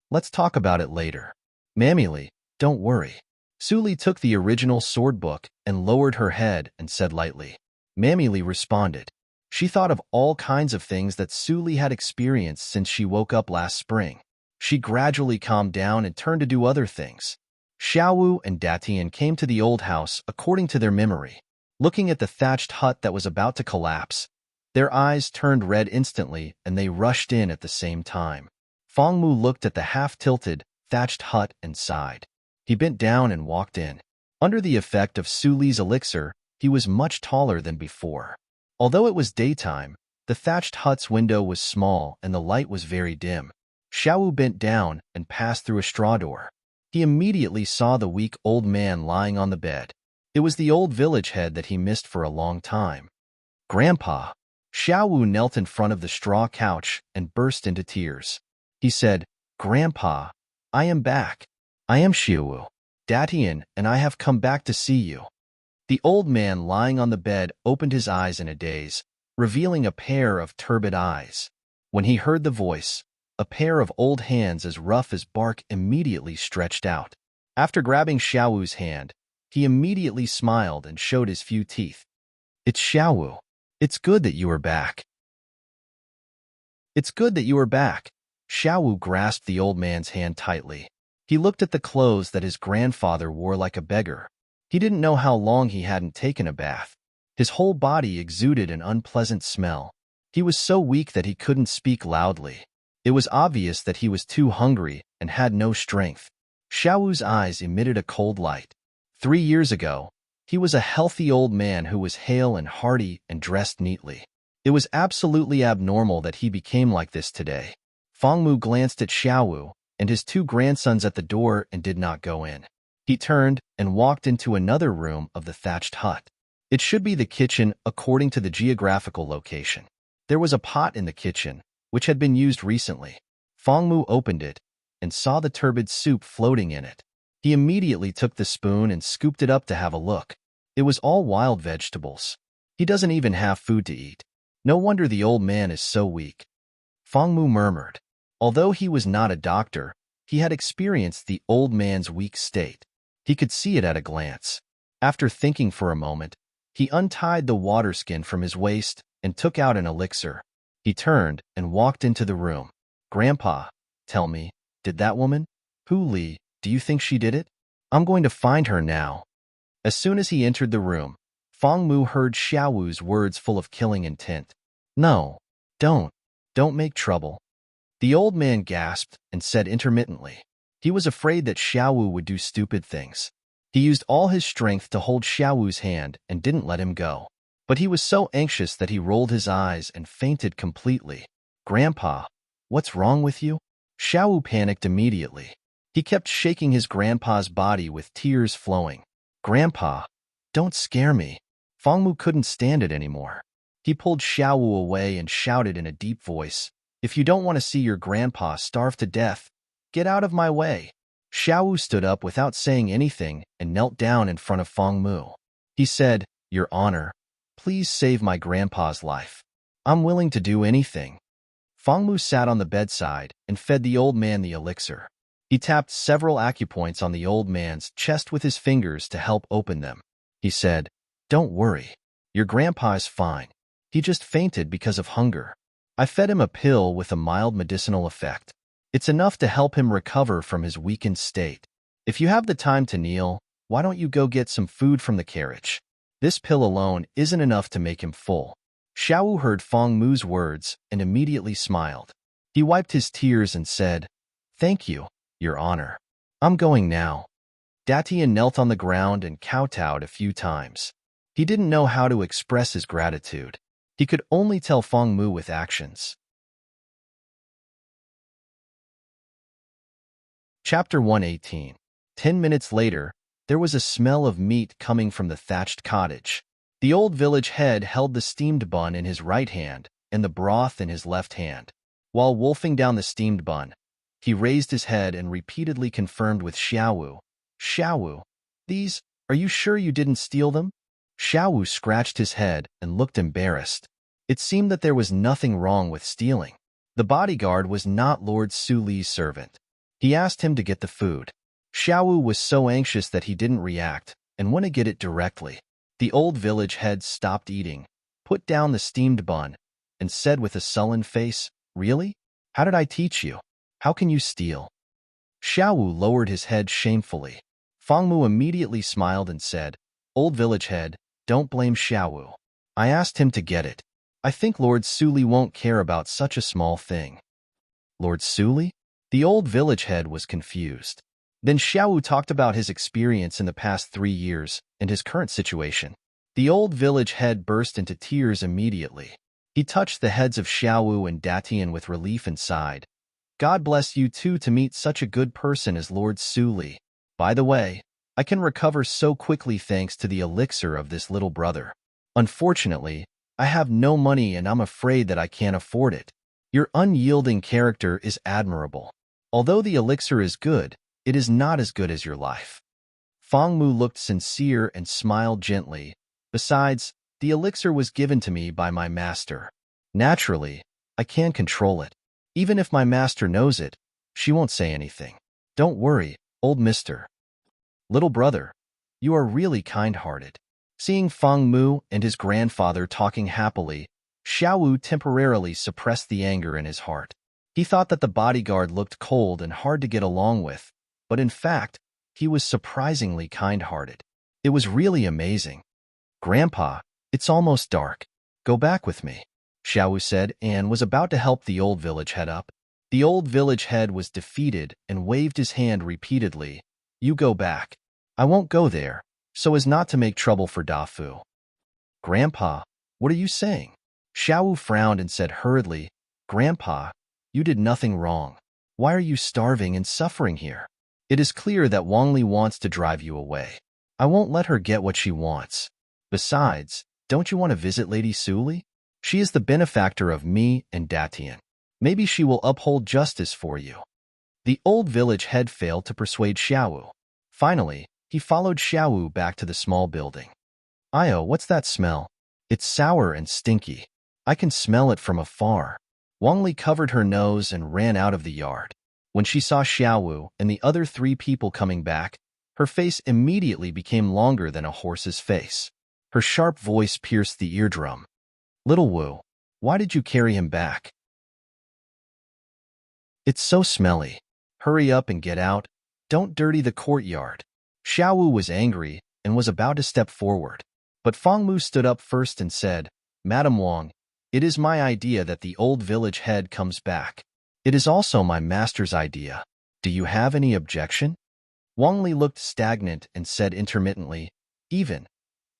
Let's talk about it later." "Mammy Li, don't worry." Su Li took the original sword book and lowered her head and said lightly. Mammy Li responded. She thought of all kinds of things that Su Li had experienced since she woke up last spring. She gradually calmed down and turned to do other things. Xiaowu and Datian came to the old house according to their memory. Looking at the thatched hut that was about to collapse, their eyes turned red instantly and they rushed in at the same time. Fang Mu looked at the half-tilted, thatched hut and sighed. He bent down and walked in. Under the effect of Su Li's elixir, he was much taller than before. Although it was daytime, the thatched hut's window was small and the light was very dim. Xiaowu bent down and passed through a straw door. He immediately saw the weak old man lying on the bed. It was the old village head that he missed for a long time. Grandpa. Xiaowu knelt in front of the straw couch and burst into tears. He said, Grandpa, I am back. I am Xiaowu. Datian and I have come back to see you. The old man lying on the bed opened his eyes in a daze, revealing a pair of turbid eyes. When he heard the voice, a pair of old hands as rough as bark immediately stretched out. After grabbing Xiaowu's hand, he immediately smiled and showed his few teeth. It's Xiaowu. It's good that you are back. It's good that you are back. Xiaowu grasped the old man's hand tightly. He looked at the clothes that his grandfather wore like a beggar. He didn't know how long he hadn't taken a bath. His whole body exuded an unpleasant smell. He was so weak that he couldn't speak loudly. It was obvious that he was too hungry and had no strength. Xiaowu's eyes emitted a cold light. 3 years ago, he was a healthy old man who was hale and hearty and dressed neatly. It was absolutely abnormal that he became like this today. Fangmu glanced at Xiaowu and his 2 grandsons at the door and did not go in. He turned and walked into another room of the thatched hut. It should be the kitchen according to the geographical location. There was a pot in the kitchen, which had been used recently. Fangmu opened it and saw the turbid soup floating in it. He immediately took the spoon and scooped it up to have a look. It was all wild vegetables. He doesn't even have food to eat. No wonder the old man is so weak. Fangmu murmured. Although he was not a doctor, he had experienced the old man's weak state. He could see it at a glance. After thinking for a moment, he untied the water skin from his waist and took out an elixir. He turned and walked into the room. Grandpa, tell me, did that woman? Hu Li, do you think she did it? I'm going to find her now. As soon as he entered the room, Fangmu heard Xiaowu's words full of killing intent. No, don't make trouble. The old man gasped and said intermittently. He was afraid that Xiaowu would do stupid things. He used all his strength to hold Xiaowu's hand and didn't let him go. But he was so anxious that he rolled his eyes and fainted completely. Grandpa, what's wrong with you? Xiaowu panicked immediately. He kept shaking his grandpa's body with tears flowing. Grandpa, don't scare me. Fangmu couldn't stand it anymore. He pulled Xiaowu away and shouted in a deep voice, If you don't want to see your grandpa starve to death, get out of my way. Xiaowu stood up without saying anything and knelt down in front of Fangmu. He said, Your Honor, please save my grandpa's life. I'm willing to do anything. Fangmu sat on the bedside and fed the old man the elixir. He tapped several acupoints on the old man's chest with his fingers to help open them. He said, Don't worry. Your grandpa is fine. He just fainted because of hunger. I fed him a pill with a mild medicinal effect. It's enough to help him recover from his weakened state. If you have the time to kneel, why don't you go get some food from the carriage? This pill alone isn't enough to make him full. Xiaowu heard Fangmu's words and immediately smiled. He wiped his tears and said, Thank you, Your Honor. I'm going now. Datian knelt on the ground and kowtowed a few times. He didn't know how to express his gratitude. He could only tell Fangmu with actions. Chapter 118. 10 minutes later, there was a smell of meat coming from the thatched cottage. The old village head held the steamed bun in his right hand and the broth in his left hand. While wolfing down the steamed bun, he raised his head and repeatedly confirmed with Xiaowu, Xiaowu, are you sure you didn't steal them? Xiaowu scratched his head and looked embarrassed. It seemed that there was nothing wrong with stealing. The bodyguard was not Lord Su Li's servant. He asked him to get the food. Xiaowu was so anxious that he didn't react and went to get it directly. The old village head stopped eating, put down the steamed bun, and said with a sullen face, Really? How did I teach you? How can you steal? Xiaowu lowered his head shamefully. Fangmu immediately smiled and said, Old village head, don't blame Xiaowu. I asked him to get it. I think Lord Su Li won't care about such a small thing. Lord Su Li? The old village head was confused. Then Xiaowu talked about his experience in the past 3 years and his current situation. The old village head burst into tears immediately. He touched the heads of Xiaowu and Datian with relief and sighed. God bless you two to meet such a good person as Lord Su Li. By the way, I can recover so quickly thanks to the elixir of this little brother. Unfortunately, I have no money and I'm afraid that I can't afford it. Your unyielding character is admirable. Although the elixir is good, it is not as good as your life. Fang Mu looked sincere and smiled gently. Besides, the elixir was given to me by my master. Naturally, I can control it. Even if my master knows it, she won't say anything. Don't worry, old mister. Little brother, you are really kind-hearted. Seeing Fang Mu and his grandfather talking happily, Xiaowu temporarily suppressed the anger in his heart. He thought that the bodyguard looked cold and hard to get along with, but in fact, he was surprisingly kind-hearted. It was really amazing. Grandpa, it's almost dark. Go back with me, Xiaowu said and was about to help the old village head up. The old village head was defeated and waved his hand repeatedly. You go back. I won't go there, so as not to make trouble for Dafu. Grandpa, what are you saying? Xiaowu frowned and said hurriedly, Grandpa, you did nothing wrong. Why are you starving and suffering here? It is clear that Wangli wants to drive you away. I won't let her get what she wants. Besides, don't you want to visit Lady Suli? She is the benefactor of me and Datian. Maybe she will uphold justice for you. The old village head failed to persuade Xiaowu. Finally, he followed Xiaowu back to the small building. Io, what's that smell? It's sour and stinky. I can smell it from afar. Wangli covered her nose and ran out of the yard. When she saw Xiaowu and the other 3 people coming back, her face immediately became longer than a horse's face. Her sharp voice pierced the eardrum. Little Wu, why did you carry him back? It's so smelly. Hurry up and get out. Don't dirty the courtyard. Xiaowu was angry and was about to step forward. But Fang Mu stood up first and said, Madam Wang, it is my idea that the old village head comes back. It is also my master's idea. Do you have any objection? Wang Li looked stagnant and said intermittently, Even.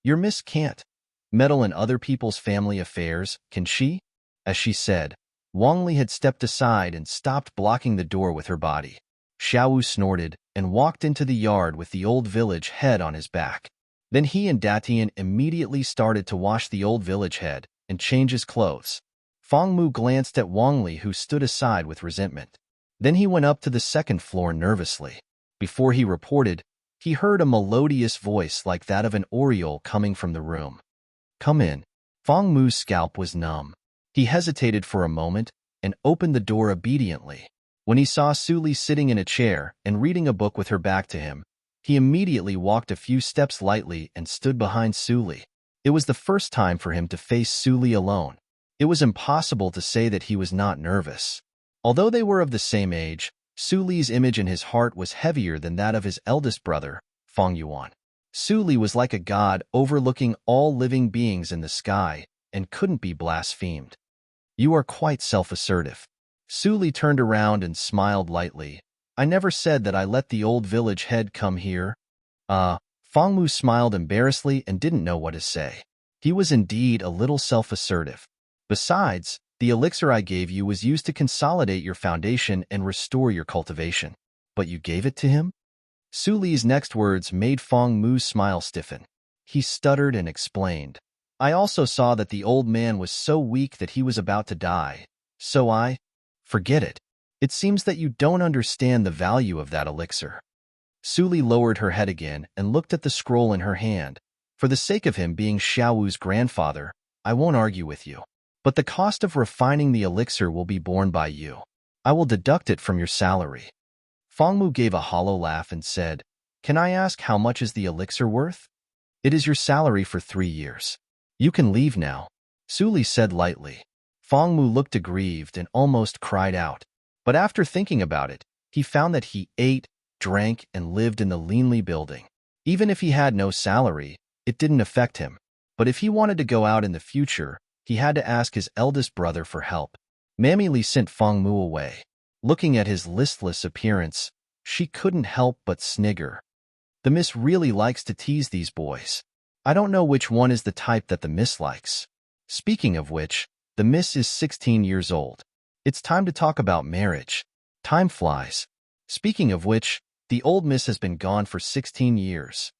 Your miss can't meddle in other people's family affairs, can she? As she said, Wang Li had stepped aside and stopped blocking the door with her body. Xiaowu snorted and walked into the yard with the old village head on his back. Then he and Datian immediately started to wash the old village head and change his clothes. Fang Mu glanced at Wang Li, who stood aside with resentment. Then he went up to the second floor nervously. Before he reported, he heard a melodious voice like that of an oriole coming from the room. Come in. Fang Mu's scalp was numb. He hesitated for a moment and opened the door obediently. When he saw Suli sitting in a chair and reading a book with her back to him, he immediately walked a few steps lightly and stood behind Suli. It was the first time for him to face Suli alone. It was impossible to say that he was not nervous. Although they were of the same age, Suli's image in his heart was heavier than that of his eldest brother, Fang Yuan. Suli was like a god overlooking all living beings in the sky and couldn't be blasphemed. You are quite self-assertive. Suli turned around and smiled lightly. I never said that I let the old village head come here. Fang Mu smiled embarrassedly and didn't know what to say. He was indeed a little self-assertive. Besides, the elixir I gave you was used to consolidate your foundation and restore your cultivation. But you gave it to him? Suli's next words made Fang Mu's smile stiffen. He stuttered and explained. I also saw that the old man was so weak that he was about to die. So forget it. It seems that you don't understand the value of that elixir. Suli lowered her head again and looked at the scroll in her hand. For the sake of him being Xiaowu's grandfather, I won't argue with you. But the cost of refining the elixir will be borne by you. I will deduct it from your salary. Fang Mu gave a hollow laugh and said, Can I ask how much is the elixir worth? It is your salary for 3 years. You can leave now, Suli said lightly. Fang Mu looked aggrieved and almost cried out. But after thinking about it, he found that he ate, drank, and lived in the Linli building. Even if he had no salary, it didn't affect him. But if he wanted to go out in the future, he had to ask his eldest brother for help. Mammy Li sent Fang Mu away. Looking at his listless appearance, she couldn't help but snigger. The miss really likes to tease these boys. I don't know which one is the type that the miss likes. Speaking of which, the miss is 16 years old. It's time to talk about marriage. Time flies. Speaking of which, The old miss has been gone for 16 years.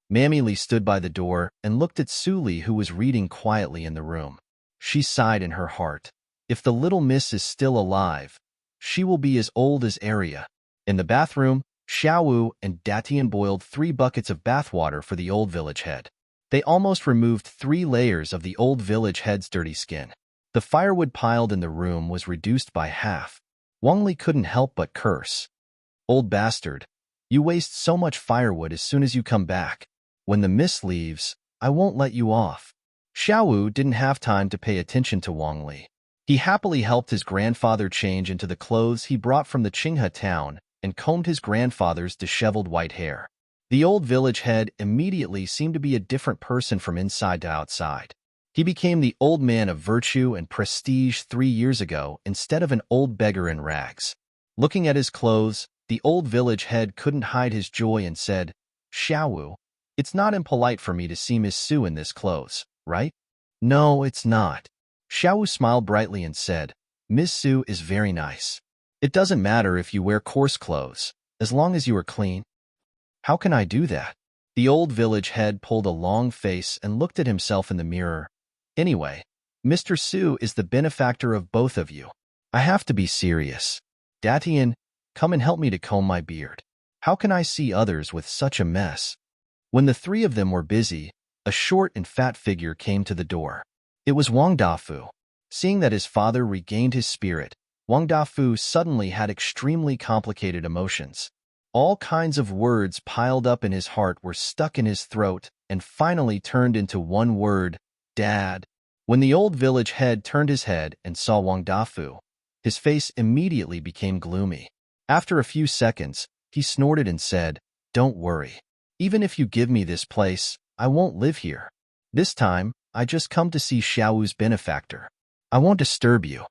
Mammy Lee stood by the door and looked at Su Li, who was reading quietly in the room. She sighed in her heart. If the little miss is still alive, she will be as old as Arya. In the bathroom, Xiaowu and Datian boiled 3 buckets of bathwater for the old village head. They almost removed 3 layers of the old village head's dirty skin. The firewood piled in the room was reduced by half. Wang Li couldn't help but curse. Old bastard, you waste so much firewood as soon as you come back. When the mist leaves, I won't let you off. Xiaowu didn't have time to pay attention to Wang Li. He happily helped his grandfather change into the clothes he brought from the Qinghe town and combed his grandfather's disheveled white hair. The old village head immediately seemed to be a different person from inside to outside. He became the old man of virtue and prestige 3 years ago instead of an old beggar in rags. Looking at his clothes, the old village head couldn't hide his joy and said, Xiaowu, it's not impolite for me to see Miss Su in this clothes, right? No, it's not. Xiaowu smiled brightly and said, Miss Su is very nice. It doesn't matter if you wear coarse clothes, as long as you are clean. How can I do that? The old village head pulled a long face and looked at himself in the mirror. Anyway, Mr. Su is the benefactor of both of you. I have to be serious. Datian, come and help me to comb my beard. How can I see others with such a mess? When the 3 of them were busy, a short and fat figure came to the door. It was Wang Dafu. Seeing that his father regained his spirit, Wang Dafu suddenly had extremely complicated emotions. All kinds of words piled up in his heart were stuck in his throat and finally turned into one word, Dad. When the old village head turned his head and saw Wang Dafu, his face immediately became gloomy. After a few seconds, he snorted and said, Don't worry. Even if you give me this place, I won't live here. This time, I just come to see Xiaowu's benefactor. I won't disturb you.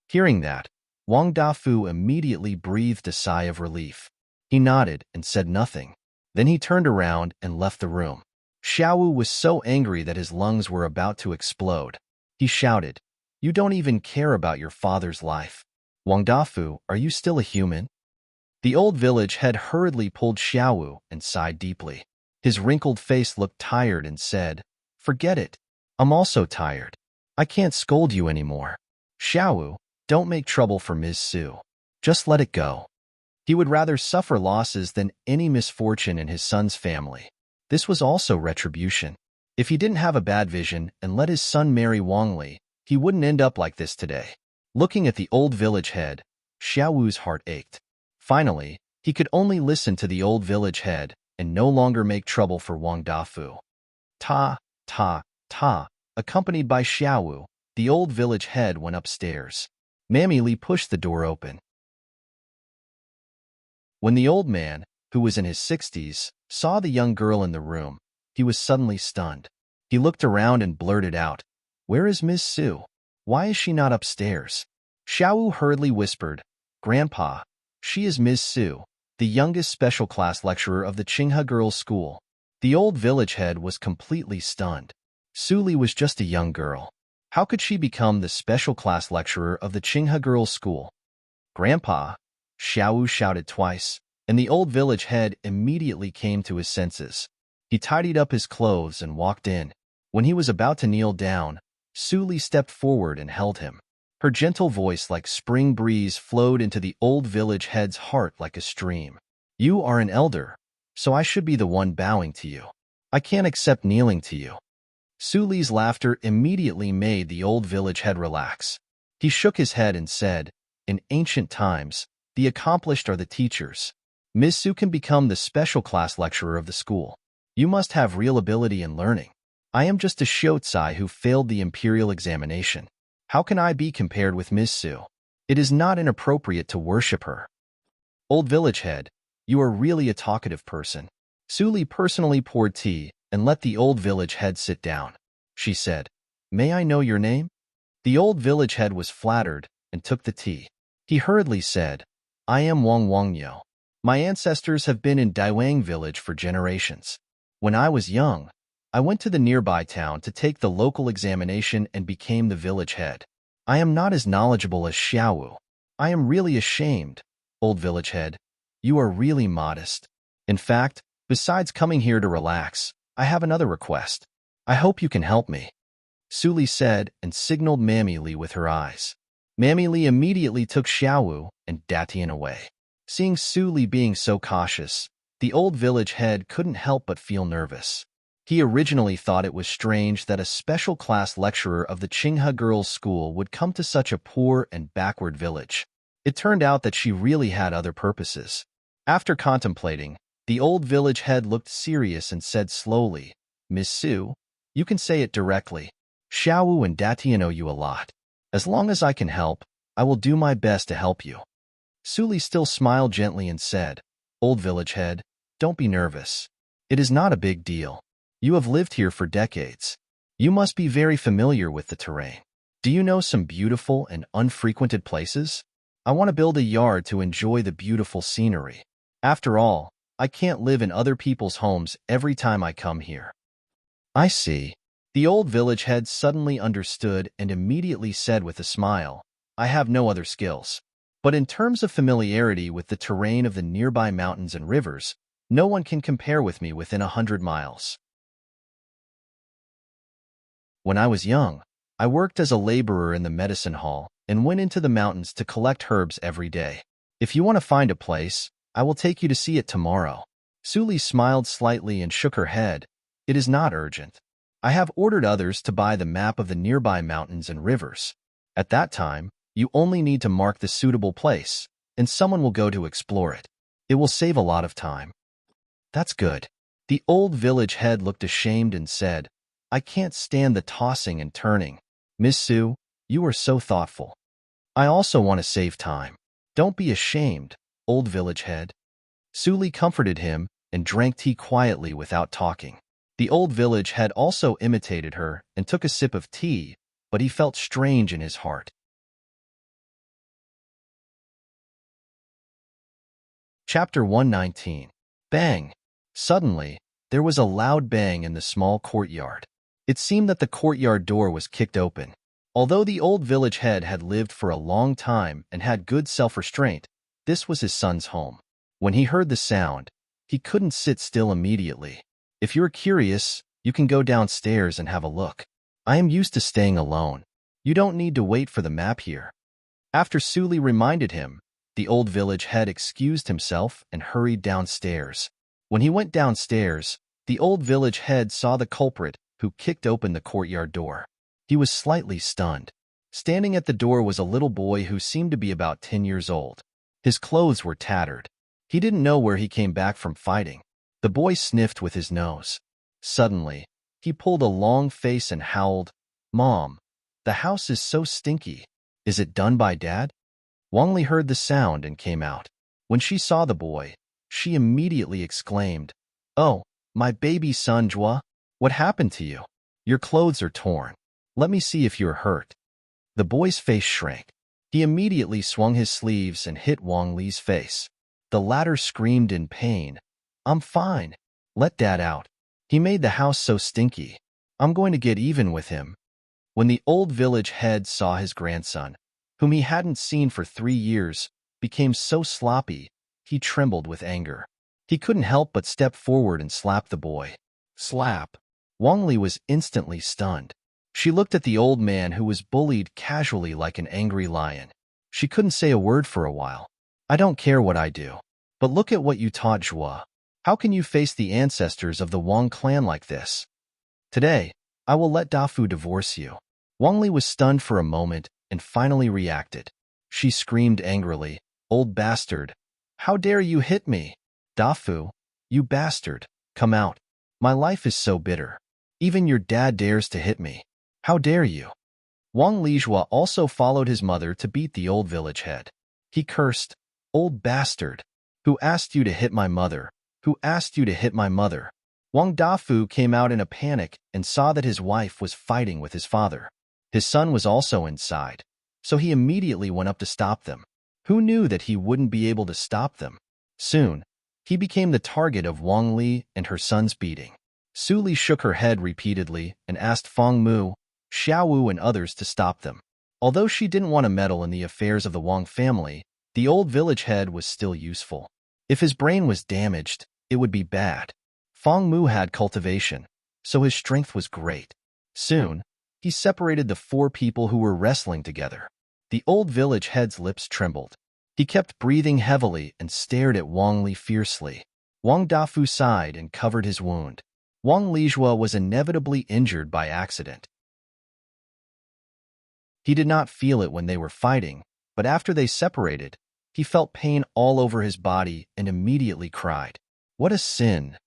Hearing that, Wang Dafu immediately breathed a sigh of relief. He nodded and said nothing. Then he turned around and left the room. Xiaowu was so angry that his lungs were about to explode. He shouted, You don't even care about your father's life. Wang Dafu, are you still a human? The old village head hurriedly pulled Xiaowu and sighed deeply. His wrinkled face looked tired and said, Forget it. I'm also tired. I can't scold you anymore. Xiaowu, don't make trouble for Ms. Su. Just let it go. He would rather suffer losses than any misfortune in his son's family. This was also retribution. If he didn't have a bad vision and let his son marry Wang Li, he wouldn't end up like this today. Looking at the old village head, Xiaowu's heart ached. Finally, he could only listen to the old village head and no longer make trouble for Wang Dafu. Ta, ta, ta. Accompanied by Xiaowu, the old village head went upstairs. Mammy Lee pushed the door open. When the old man, who was in his 60s, saw the young girl in the room, he was suddenly stunned. He looked around and blurted out, Where is Miss Su? Why is she not upstairs? Xiaowu hurriedly whispered, Grandpa, she is Miss Su, the youngest special class lecturer of the Qinghe Girls' School. The old village head was completely stunned. Su Li was just a young girl. How could she become the special class lecturer of the Qinghe Girls' School? Grandpa, Xiaowu shouted twice, and the old village head immediately came to his senses. He tidied up his clothes and walked in. When he was about to kneel down, Su Li stepped forward and held him. Her gentle voice like spring breeze flowed into the old village head's heart like a stream. You are an elder, so I should be the one bowing to you. I can't accept kneeling to you. Su Li's laughter immediately made the old village head relax. He shook his head and said, In ancient times, the accomplished are the teachers. Ms. Su can become the special class lecturer of the school. You must have real ability in learning. I am just a Shotsai who failed the imperial examination. How can I be compared with Ms. Su? It is not inappropriate to worship her. Old village head, you are really a talkative person. Su Li personally poured tea and let the old village head sit down. She said, May I know your name? The old village head was flattered and took the tea. He hurriedly said, I am Wang Wangyo. My ancestors have been in Daiwang village for generations. When I was young, I went to the nearby town to take the local examination and became the village head. I am not as knowledgeable as Xiaowu. I am really ashamed, old village head. You are really modest. In fact, besides coming here to relax, I have another request. I hope you can help me. Suli said and signaled Mammy Li with her eyes. Mammy Li immediately took Xiaowu and Datian away. Seeing Suli being so cautious, the old village head couldn't help but feel nervous. He originally thought it was strange that a special class lecturer of the Qinghe girls' school would come to such a poor and backward village. It turned out that she really had other purposes. After contemplating, the old village head looked serious and said slowly, Miss Su, you can say it directly. Xiaowu and Datian owe you a lot. As long as I can help, I will do my best to help you. Suli still smiled gently and said, Old village head, don't be nervous. It is not a big deal. You have lived here for decades. You must be very familiar with the terrain. Do you know some beautiful and unfrequented places? I want to build a yard to enjoy the beautiful scenery. After all, I can't live in other people's homes every time I come here. I see. The old village head suddenly understood and immediately said with a smile, I have no other skills. But in terms of familiarity with the terrain of the nearby mountains and rivers, no one can compare with me within 100 miles. When I was young, I worked as a laborer in the medicine hall and went into the mountains to collect herbs every day. If you want to find a place, I will take you to see it tomorrow. Suli smiled slightly and shook her head. It is not urgent. I have ordered others to buy the map of the nearby mountains and rivers. At that time, you only need to mark the suitable place, and someone will go to explore it. It will save a lot of time. That's good. The old village head looked ashamed and said, I can't stand the tossing and turning. Miss Su, you are so thoughtful. I also want to save time. Don't be ashamed, old village head. Suli comforted him and drank tea quietly without talking. The old village head also imitated her and took a sip of tea, but he felt strange in his heart. Chapter 119. Bang! Suddenly, there was a loud bang in the small courtyard. It seemed that the courtyard door was kicked open. Although the old village head had lived for a long time and had good self-restraint, this was his son's home. When he heard the sound, he couldn't sit still immediately. If you're curious, you can go downstairs and have a look. I am used to staying alone. You don't need to wait for the map here. After Suli reminded him, the old village head excused himself and hurried downstairs. When he went downstairs, the old village head saw the culprit who kicked open the courtyard door. He was slightly stunned. Standing at the door was a little boy who seemed to be about 10 years old. His clothes were tattered. He didn't know where he came back from fighting. The boy sniffed with his nose. Suddenly, he pulled a long face and howled, Mom, the house is so stinky. Is it done by Dad? Wang Li heard the sound and came out. When she saw the boy, she immediately exclaimed, Oh, my baby son Jua, what happened to you? Your clothes are torn. Let me see if you're hurt. The boy's face shrank. He immediately swung his sleeves and hit Wang Li's face. The latter screamed in pain. I'm fine. Let Dad out. He made the house so stinky. I'm going to get even with him. When the old village head saw his grandson, whom he hadn't seen for 3 years, became so sloppy, he trembled with anger. He couldn't help but step forward and slap the boy. Slap! Wang Li was instantly stunned. She looked at the old man who was bullied casually like an angry lion. She couldn't say a word for a while. I don't care what I do. But look at what you taught Jua. How can you face the ancestors of the Wang clan like this? Today, I will let Dafu divorce you. Wang Li was stunned for a moment and finally reacted. She screamed angrily, Old bastard! How dare you hit me? Dafu, you bastard, come out. My life is so bitter. Even your dad dares to hit me. How dare you? Wang Lijua also followed his mother to beat the old village head. He cursed, Old bastard! Who asked you to hit my mother? Who asked you to hit my mother? Wang Dafu came out in a panic and saw that his wife was fighting with his father. His son was also inside, so he immediately went up to stop them. Who knew that he wouldn't be able to stop them? Soon, he became the target of Wang Li and her son's beating. Su Li shook her head repeatedly and asked Feng Mu, Xiao Wu and others to stop them. Although she didn't want to meddle in the affairs of the Wang family, the old village head was still useful. If his brain was damaged, it would be bad. Fong Mu had cultivation, so his strength was great. Soon, he separated the 4 people who were wrestling together. The old village head's lips trembled. He kept breathing heavily and stared at Wang Li fiercely. Wang Dafu sighed and covered his wound. Wang Lijua was inevitably injured by accident. He did not feel it when they were fighting, but after they separated, he felt pain all over his body and immediately cried. What a sin!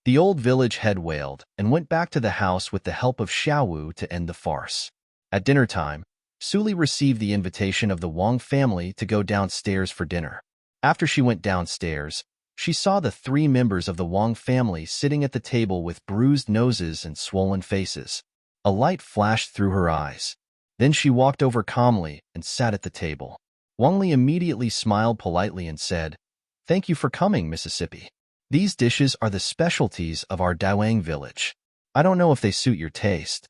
The old village head wailed and went back to the house with the help of Xiaowu to end the farce. At dinner time, Suli received the invitation of the Wang family to go downstairs for dinner. After she went downstairs, she saw the 3 members of the Wang family sitting at the table with bruised noses and swollen faces. A light flashed through her eyes. Then she walked over calmly and sat at the table. Wang Li immediately smiled politely and said, "Thank you for coming, Mississippi. These dishes are the specialties of our Dawang village. I don't know if they suit your taste."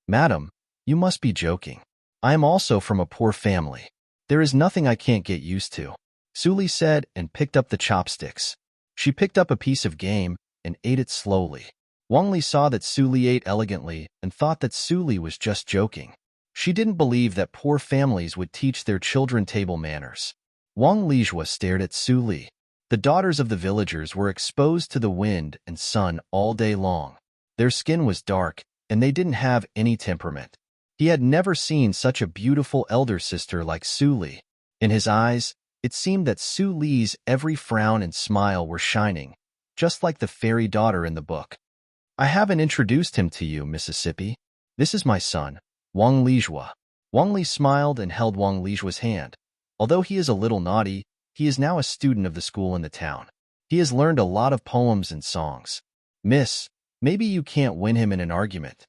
"Madam, you must be joking. I am also from a poor family. There is nothing I can't get used to," Suli said and picked up the chopsticks. She picked up a piece of game and ate it slowly. Wang Li saw that Suli ate elegantly and thought that Suli was just joking. She didn't believe that poor families would teach their children table manners. Wang Lijua stared at Suli. The daughters of the villagers were exposed to the wind and sun all day long. Their skin was dark, and they didn't have any temperament. He had never seen such a beautiful elder sister like Suli. In his eyes, it seemed that Suli's every frown and smile were shining, just like the fairy daughter in the book. "I haven't introduced him to you, Mississippi. This is my son, Wang Lijua." Wang Li smiled and held Wang Lijua's hand. Although he is a little naughty, he is now a student of the school in the town. He has learned a lot of poems and songs. "Miss, maybe you can't win him in an argument."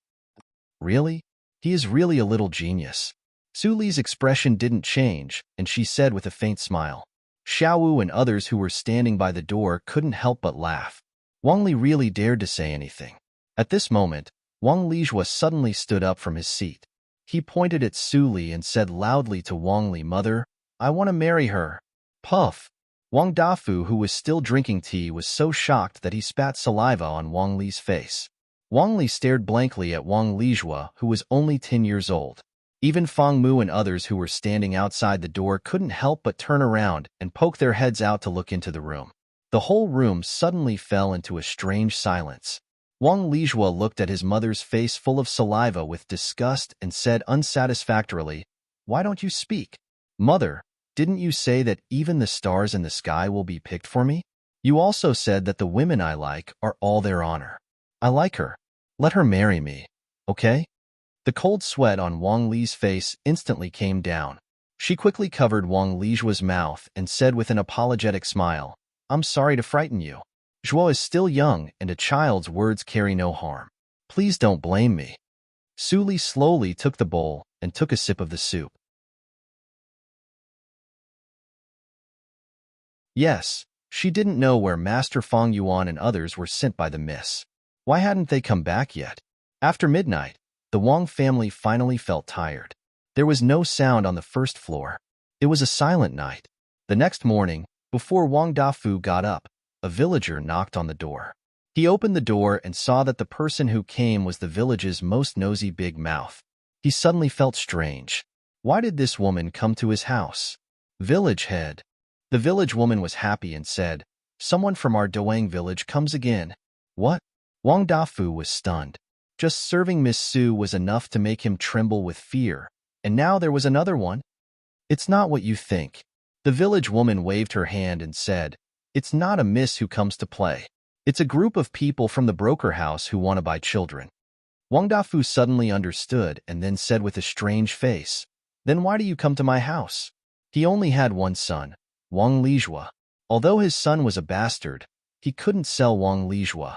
"Really? He is really a little genius." Suli's expression didn't change, and she said with a faint smile. Xiaowu and others who were standing by the door couldn't help but laugh. Wang Li really dared to say anything. At this moment, Wang Lijua suddenly stood up from his seat. He pointed at Suli and said loudly to Wang Li, "Mother, I want to marry her." Puff! Wang Dafu, who was still drinking tea, was so shocked that he spat saliva on Wang Li's face. Wang Li stared blankly at Wang Lijua, who was only 10 years old. Even Fang Mu and others who were standing outside the door couldn't help but turn around and poke their heads out to look into the room. The whole room suddenly fell into a strange silence. Wang Lijua looked at his mother's face full of saliva with disgust and said unsatisfactorily, "Why don't you speak? Mother, didn't you say that even the stars in the sky will be picked for me? You also said that the women I like are all their honor. I like her. Let her marry me, okay?" The cold sweat on Wang Li's face instantly came down. She quickly covered Wang Lijua's mouth and said with an apologetic smile, "I'm sorry to frighten you. Zhuo is still young and a child's words carry no harm. Please don't blame me." Suli slowly took the bowl and took a sip of the soup. Yes, she didn't know where Master Feng Yuan and others were sent by the miss. Why hadn't they come back yet? After midnight, the Wang family finally felt tired. There was no sound on the first floor. It was a silent night. The next morning, before Wang Dafu got up, a villager knocked on the door. He opened the door and saw that the person who came was the village's most nosy big mouth. He suddenly felt strange. Why did this woman come to his house? Village head. The village woman was happy and said, "Someone from our Doang village comes again." What? Wang Dafu was stunned. Just serving Miss Su was enough to make him tremble with fear, and now there was another one? "It's not what you think." The village woman waved her hand and said, "It's not a miss who comes to play. It's a group of people from the broker house who want to buy children." Wang Dafu suddenly understood and then said with a strange face, "Then why do you come to my house?" He only had one son, Wang Lijua. Although his son was a bastard, he couldn't sell Wang Lijua.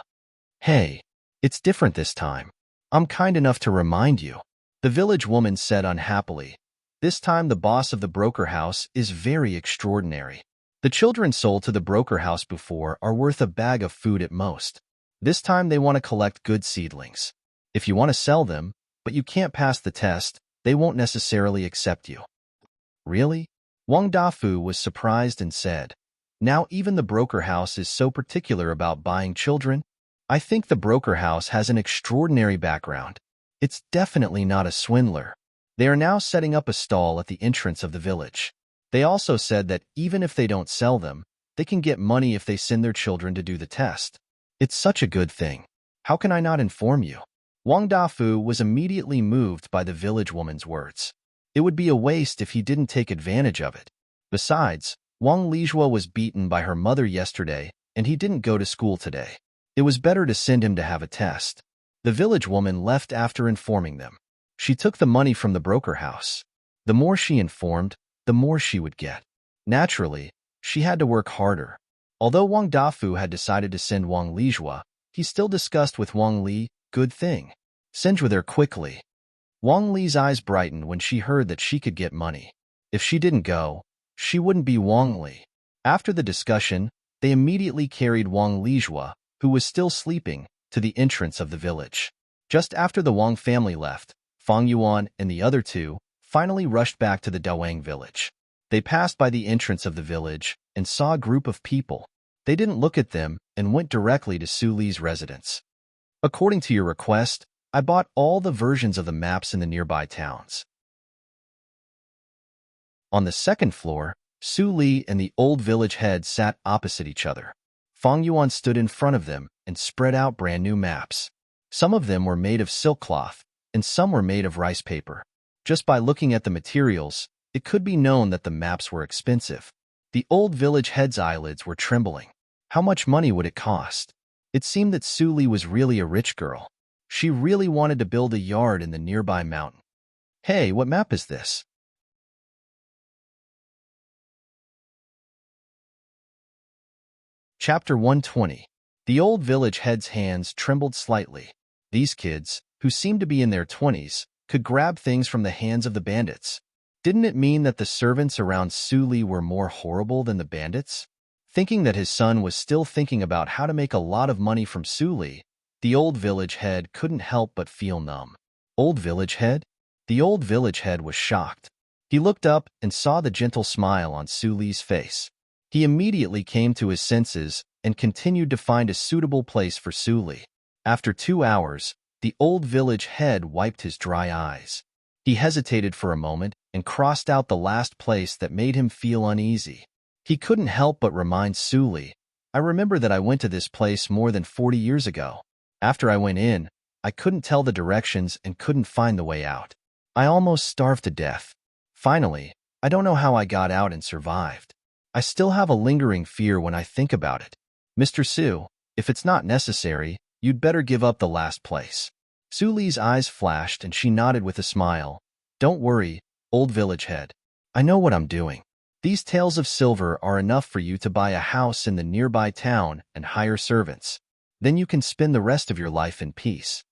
"Hey, it's different this time. I'm kind enough to remind you," the village woman said unhappily. "This time the boss of the broker house is very extraordinary. The children sold to the broker house before are worth a bag of food at most. This time they want to collect good seedlings. If you want to sell them, but you can't pass the test, they won't necessarily accept you." "Really?" Wang Dafu was surprised and said, Now even the broker house is so particular about buying children. I think the broker house has an extraordinary background. It's definitely not a swindler. They are now setting up a stall at the entrance of the village. They also said that even if they don't sell them, they can get money if they send their children to do the test. It's such a good thing. How can I not inform you? Wang Dafu was immediately moved by the village woman's words. It would be a waste if he didn't take advantage of it. Besides, Wang Lijua was beaten by her mother yesterday, and he didn't go to school today. It was better to send him to have a test. The village woman left after informing them. She took the money from the broker house. The more she informed, the more she would get. Naturally, she had to work harder. Although Wang Dafu had decided to send Wang Lijua, he still discussed with Wang Li, good thing. Send her there quickly. Wang Li's eyes brightened when she heard that she could get money. If she didn't go, she wouldn't be Wang Li. After the discussion, they immediately carried Wang Lijua, who was still sleeping, to the entrance of the village. Just after the Wang family left, Fang Yuan and the other two finally rushed back to the Dawang village. They passed by the entrance of the village and saw a group of people. They didn't look at them and went directly to Su Li's residence. According to your request, I bought all the versions of the maps in the nearby towns. On the second floor, Su Li and the old village head sat opposite each other. Fang Yuan stood in front of them and spread out brand new maps. Some of them were made of silk cloth, and some were made of rice paper. Just by looking at the materials, it could be known that the maps were expensive. The old village head's eyelids were trembling. How much money would it cost? It seemed that Su Li was really a rich girl. She really wanted to build a yard in the nearby mountain. Hey, what map is this? Chapter 120. The old village head's hands trembled slightly. These kids, who seemed to be in their 20s, could grab things from the hands of the bandits. Didn't it mean that the servants around Su Li were more horrible than the bandits? Thinking that his son was still thinking about how to make a lot of money from Su Li, the old village head couldn't help but feel numb. Old village head? The old village head was shocked. He looked up and saw the gentle smile on Su Li's face. He immediately came to his senses and continued to find a suitable place for Su Li. After 2 hours, the old village head wiped his dry eyes. He hesitated for a moment and crossed out the last place that made him feel uneasy. He couldn't help but remind Su Li, I remember that I went to this place more than 40 years ago. After I went in, I couldn't tell the directions and couldn't find the way out. I almost starved to death. Finally, I don't know how I got out and survived. I still have a lingering fear when I think about it. Mr. Su, if it's not necessary, you'd better give up the last place. Su Li's eyes flashed and she nodded with a smile. Don't worry, old village head. I know what I'm doing. These taels of silver are enough for you to buy a house in the nearby town and hire servants. Then you can spend the rest of your life in peace.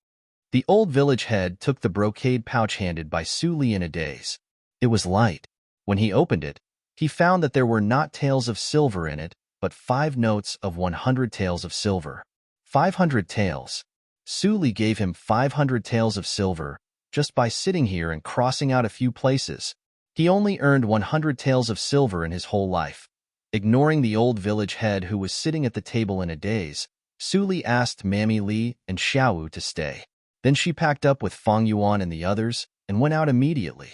The old village head took the brocade pouch handed by Su Li in a daze. It was light. When he opened it, he found that there were not taels of silver in it, but 5 notes of 100 taels of silver. 500 taels. Su Li gave him 500 taels of silver just by sitting here and crossing out a few places. He only earned 100 taels of silver in his whole life. Ignoring the old village head who was sitting at the table in a daze, Su Li asked Mammy Li and Xiaowu to stay. Then she packed up with Fang Yuan and the others and went out immediately.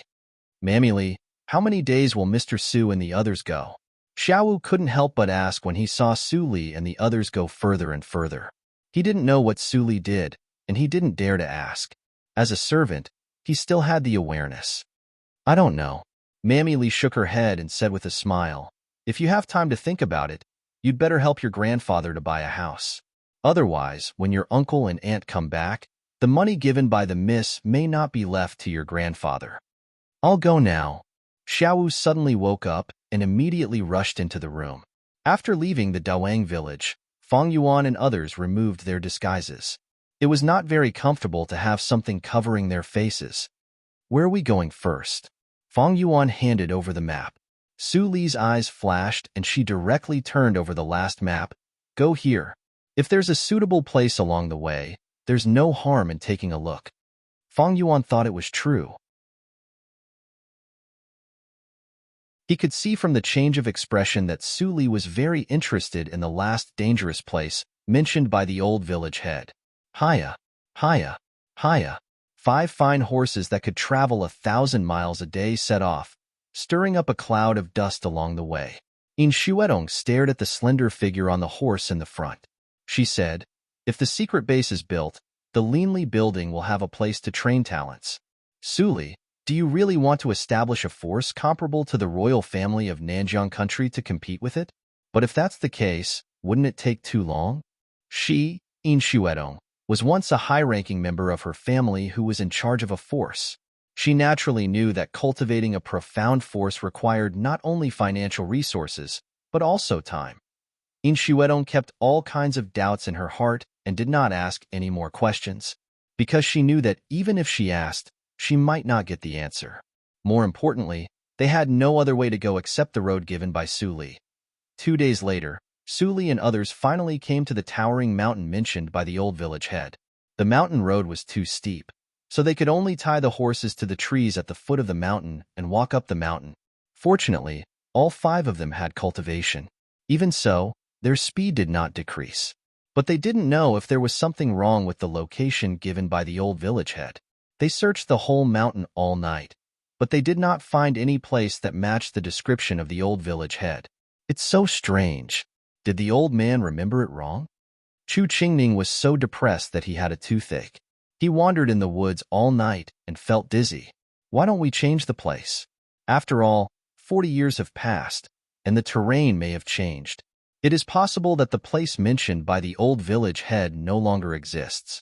Mammy Li, how many days will Mr. Su and the others go? Xiaowu couldn't help but ask when he saw Su Li and the others go further and further. He didn't know what Su Li did, and he didn't dare to ask. As a servant, he still had the awareness. I don't know. Mammy Li shook her head and said with a smile, if you have time to think about it, you'd better help your grandfather to buy a house. Otherwise, when your uncle and aunt come back, the money given by the miss may not be left to your grandfather. I'll go now. Xiaowu suddenly woke up and immediately rushed into the room. After leaving the Dawang village, Fang Yuan and others removed their disguises. It was not very comfortable to have something covering their faces. Where are we going first? Fang Yuan handed over the map. Su Li's eyes flashed and she directly turned over the last map. Go here. If there's a suitable place along the way, there's no harm in taking a look. Fang Yuan thought it was true. He could see from the change of expression that Su Li was very interested in the last dangerous place mentioned by the old village head. Hiya, hiya, hiya. 5 fine horses that could travel 1,000 miles a day set off, stirring up a cloud of dust along the way. In Shuedong stared at the slender figure on the horse in the front. She said, "If the secret base is built, the Leanly building will have a place to train talents. Suli, do you really want to establish a force comparable to the royal family of Nanjiang country to compete with it? But if that's the case, wouldn't it take too long?" She, In Shuedong, was once a high-ranking member of her family who was in charge of a force. She naturally knew that cultivating a profound force required not only financial resources, but also time. In Shuedong kept all kinds of doubts in her heart and did not ask any more questions, because she knew that even if she asked, she might not get the answer. More importantly, they had no other way to go except the road given by Su Li. 2 days later, Su Li and others finally came to the towering mountain mentioned by the old village head. The mountain road was too steep, so they could only tie the horses to the trees at the foot of the mountain and walk up the mountain. Fortunately, all 5 of them had cultivation. Even so, their speed did not decrease. But they didn't know if there was something wrong with the location given by the old village head. They searched the whole mountain all night, but they did not find any place that matched the description of the old village head. It's so strange. Did the old man remember it wrong? Chu Qingning was so depressed that he had a toothache. He wandered in the woods all night and felt dizzy. Why don't we change the place? After all, 40 years have passed, and the terrain may have changed. It is possible that the place mentioned by the old village head no longer exists.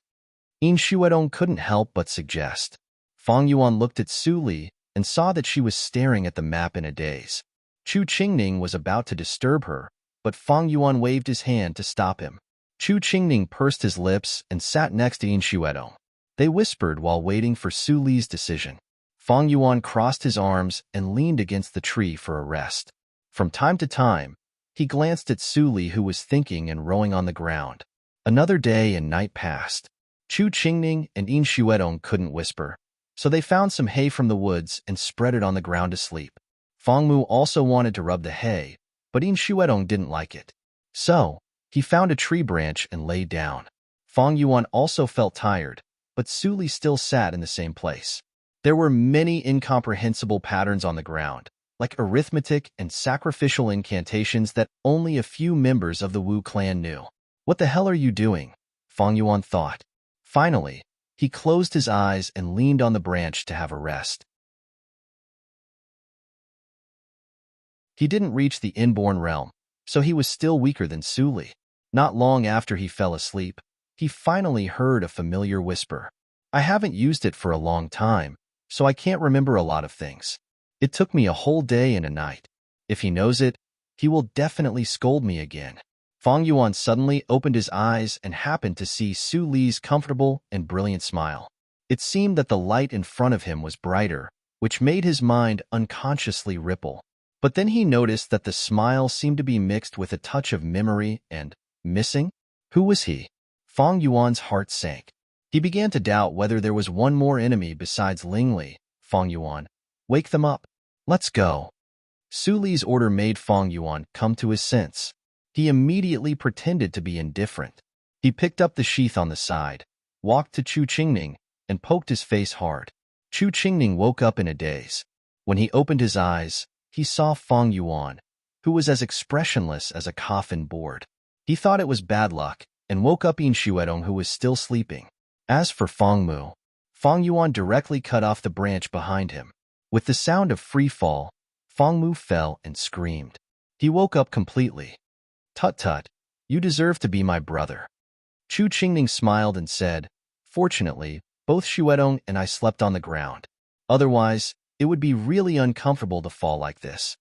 In Shuedong couldn't help but suggest. Fang Yuan looked at Su Li and saw that she was staring at the map in a daze. Chu Qingning was about to disturb her, but Fang Yuan waved his hand to stop him. Chu Qingning pursed his lips and sat next to In Shuedong. They whispered while waiting for Su Li's decision. Fang Yuan crossed his arms and leaned against the tree for a rest. From time to time, he glanced at Su Li, who was thinking and rowing on the ground. Another day and night passed. Chu Qingning and In Shuedong couldn't whisper, so they found some hay from the woods and spread it on the ground to sleep. Fang Mu also wanted to rub the hay, but In Shuedong didn't like it. So, he found a tree branch and lay down. Fang Yuan also felt tired, but Su Li still sat in the same place. There were many incomprehensible patterns on the ground, like arithmetic and sacrificial incantations that only a few members of the Wu clan knew. What the hell are you doing? Fang Yuan thought. Finally, he closed his eyes and leaned on the branch to have a rest. He didn't reach the inborn realm, so he was still weaker than Su Li. Not long after he fell asleep, he finally heard a familiar whisper. I haven't used it for a long time, so I can't remember a lot of things. It took me a whole day and a night. If he knows it, he will definitely scold me again. Fang Yuan suddenly opened his eyes and happened to see Su Li's comfortable and brilliant smile. It seemed that the light in front of him was brighter, which made his mind unconsciously ripple. But then he noticed that the smile seemed to be mixed with a touch of memory and missing. Who was he? Fang Yuan's heart sank. He began to doubt whether there was one more enemy besides Lingli. Fang Yuan, wake them up. Let's go. Su Li's order made Fang Yuan come to his sense. He immediately pretended to be indifferent. He picked up the sheath on the side, walked to Chu Qingning, and poked his face hard. Chu Qingning woke up in a daze. When he opened his eyes, he saw Fang Yuan, who was as expressionless as a coffin board. He thought it was bad luck and woke up In Shuedong, who was still sleeping. As for Fang Mu, Fang Yuan directly cut off the branch behind him. With the sound of free fall, Fang Mu fell and screamed. He woke up completely. Tut-tut, you deserve to be my brother. Chu Qingning smiled and said, fortunately, both Shuedong and I slept on the ground. Otherwise, it would be really uncomfortable to fall like this.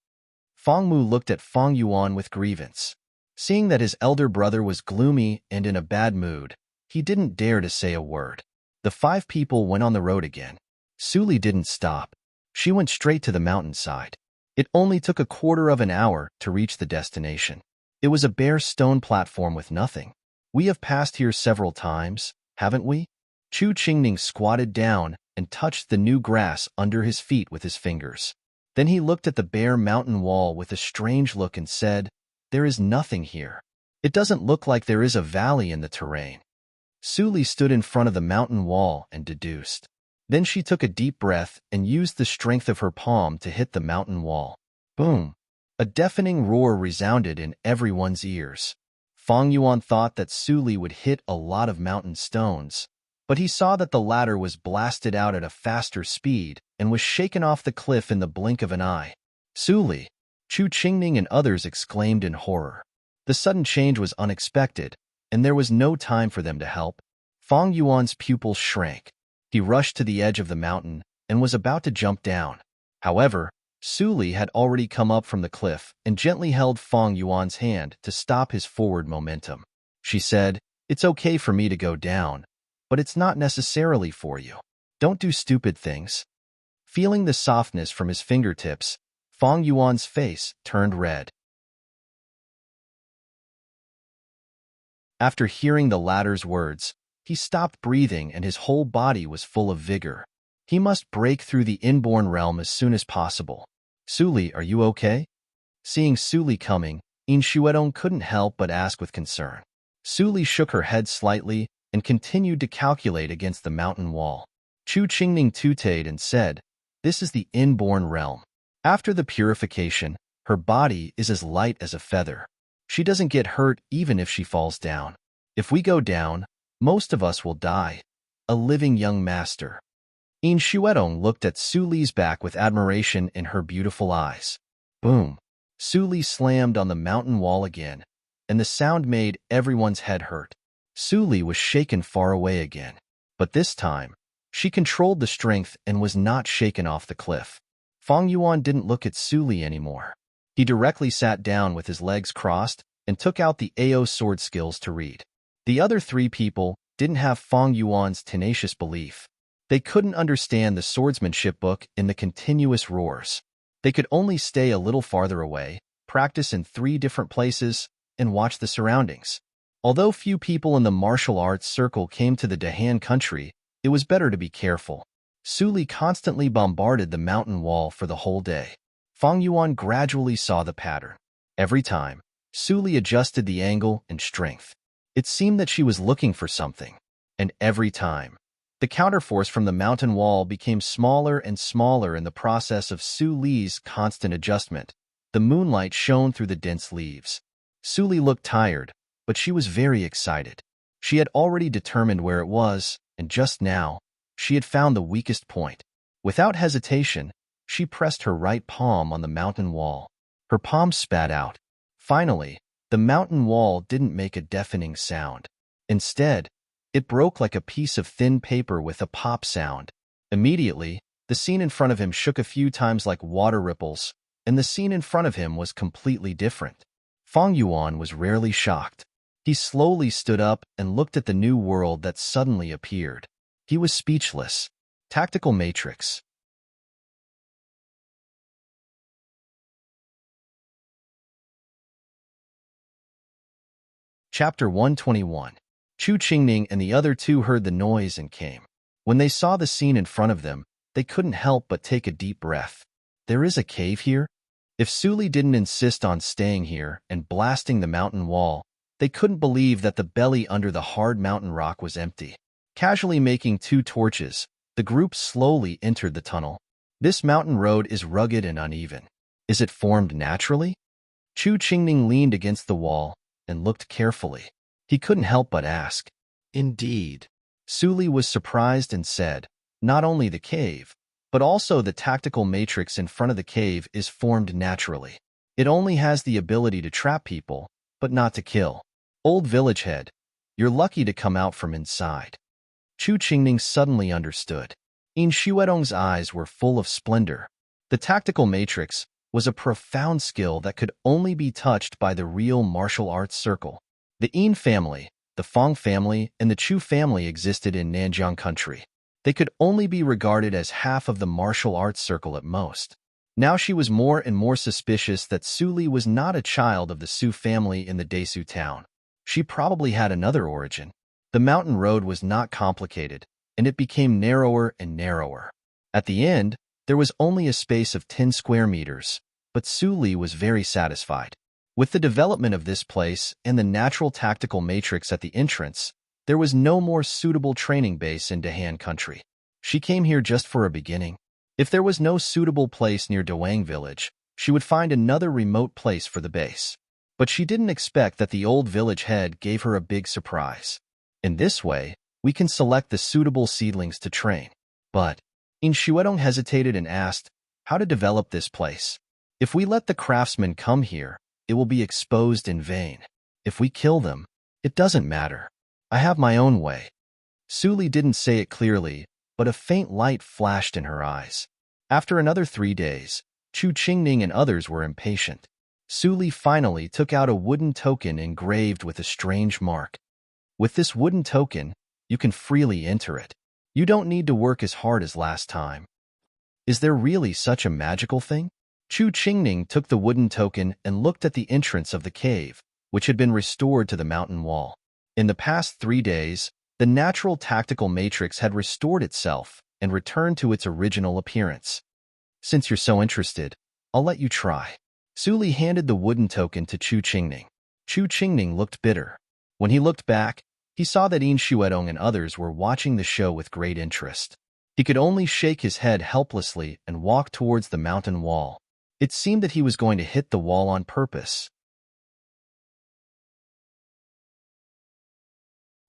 Fang Mu looked at Fang Yuan with grievance. Seeing that his elder brother was gloomy and in a bad mood, he didn't dare to say a word. The 5 people went on the road again. Su Li didn't stop. She went straight to the mountainside. It only took a quarter of an hour to reach the destination. It was a bare stone platform with nothing. We have passed here several times, haven't we? Chu Qingning squatted down and touched the new grass under his feet with his fingers. Then he looked at the bare mountain wall with a strange look and said, "There is nothing here. It doesn't look like there is a valley in the terrain." Suli stood in front of the mountain wall and deduced. Then she took a deep breath and used the strength of her palm to hit the mountain wall. Boom! A deafening roar resounded in everyone's ears. Fang Yuan thought that Suli would hit a lot of mountain stones, but he saw that the latter was blasted out at a faster speed and was shaken off the cliff in the blink of an eye. Suli! Chu Qingning and others exclaimed in horror. The sudden change was unexpected, and there was no time for them to help. Fang Yuan's pupils shrank. He rushed to the edge of the mountain and was about to jump down. However, Suli had already come up from the cliff and gently held Fang Yuan's hand to stop his forward momentum. She said, "It's okay for me to go down, but it's not necessarily for you. Don't do stupid things." Feeling the softness from his fingertips, Fang Yuan's face turned red. After hearing the latter's words, he stopped breathing and his whole body was full of vigor. He must break through the inborn realm as soon as possible. "Suli, are you okay?" Seeing Suli coming, In Shuedong couldn't help but ask with concern. Suli shook her head slightly and continued to calculate against the mountain wall. Chu Qingning tutade and said, "This is the inborn realm. After the purification, her body is as light as a feather. She doesn't get hurt even if she falls down. If we go down, most of us will die. A living young master." In Shuedong looked at Suli's back with admiration in her beautiful eyes. Boom! Suli slammed on the mountain wall again, and the sound made everyone's head hurt. Suli was shaken far away again, but this time, she controlled the strength and was not shaken off the cliff. Fang Yuan didn't look at Suli anymore. He directly sat down with his legs crossed and took out the AO sword skills to read. The other three people didn't have Fang Yuan's tenacious belief. They couldn't understand the swordsmanship book in the continuous roars. They could only stay a little farther away, practice in 3 different places, and watch the surroundings. Although few people in the martial arts circle came to the Dahan country, it was better to be careful. Suli constantly bombarded the mountain wall for the whole day. Fang Yuan gradually saw the pattern. Every time, Suli adjusted the angle and strength. It seemed that she was looking for something. And every time, the counterforce from the mountain wall became smaller and smaller in the process of Suli's constant adjustment. The moonlight shone through the dense leaves. Suli looked tired, but she was very excited. She had already determined where it was, and just now, she had found the weakest point. Without hesitation, she pressed her right palm on the mountain wall. Her palm spat out. Finally, the mountain wall didn't make a deafening sound. Instead, it broke like a piece of thin paper with a pop sound. Immediately, the scene in front of him shook a few times like water ripples, and the scene in front of him was completely different. Fang Yuan was rarely shocked. He slowly stood up and looked at the new world that suddenly appeared. He was speechless. Tactical Matrix. Chapter 121. Chu Qingning and the other 2 heard the noise and came. When they saw the scene in front of them, they couldn't help but take a deep breath. There is a cave here? If Suli didn't insist on staying here and blasting the mountain wall, they couldn't believe that the belly under the hard mountain rock was empty. Casually making 2 torches, the group slowly entered the tunnel. This mountain road is rugged and uneven. Is it formed naturally? Chu Qingning leaned against the wall and looked carefully. He couldn't help but ask. Indeed. Suli was surprised and said, not only the cave, but also the tactical matrix in front of the cave is formed naturally. It only has the ability to trap people, but not to kill. Old village head, you're lucky to come out from inside. Chu Qingning suddenly understood. In Shuedong's eyes were full of splendor. The tactical matrix was a profound skill that could only be touched by the real martial arts circle. The Yin family, the Fang family, and the Chu family existed in Nanjiang country. They could only be regarded as half of the martial arts circle at most. Now she was more and more suspicious that Suli was not a child of the Su family in the Desu town. She probably had another origin. The mountain road was not complicated, and it became narrower and narrower. At the end, There was only a space of 10 square meters, but Su Li was very satisfied. With the development of this place and the natural tactical matrix at the entrance, there was no more suitable training base in Dahan country. She came here just for a beginning. If there was no suitable place near Dawang village, she would find another remote place for the base. But she didn't expect that the old village head gave her a big surprise. In this way, we can select the suitable seedlings to train. But In Shuedong hesitated and asked how to develop this place. If we let the craftsmen come here, it will be exposed in vain. If we kill them, it doesn't matter. I have my own way. Su Li didn't say it clearly, but a faint light flashed in her eyes. After another 3 days, Chu Qingning and others were impatient. Su Li finally took out a wooden token engraved with a strange mark. With this wooden token, you can freely enter it. You don't need to work as hard as last time. Is there really such a magical thing? Chu Qingning took the wooden token and looked at the entrance of the cave, which had been restored to the mountain wall. In the past 3 days, the natural tactical matrix had restored itself and returned to its original appearance. Since you're so interested, I'll let you try. Su Li handed the wooden token to Chu Qingning. Chu Qingning looked bitter. When he looked back, he saw that Yin Shuedong and others were watching the show with great interest. He could only shake his head helplessly and walk towards the mountain wall. It seemed that he was going to hit the wall on purpose.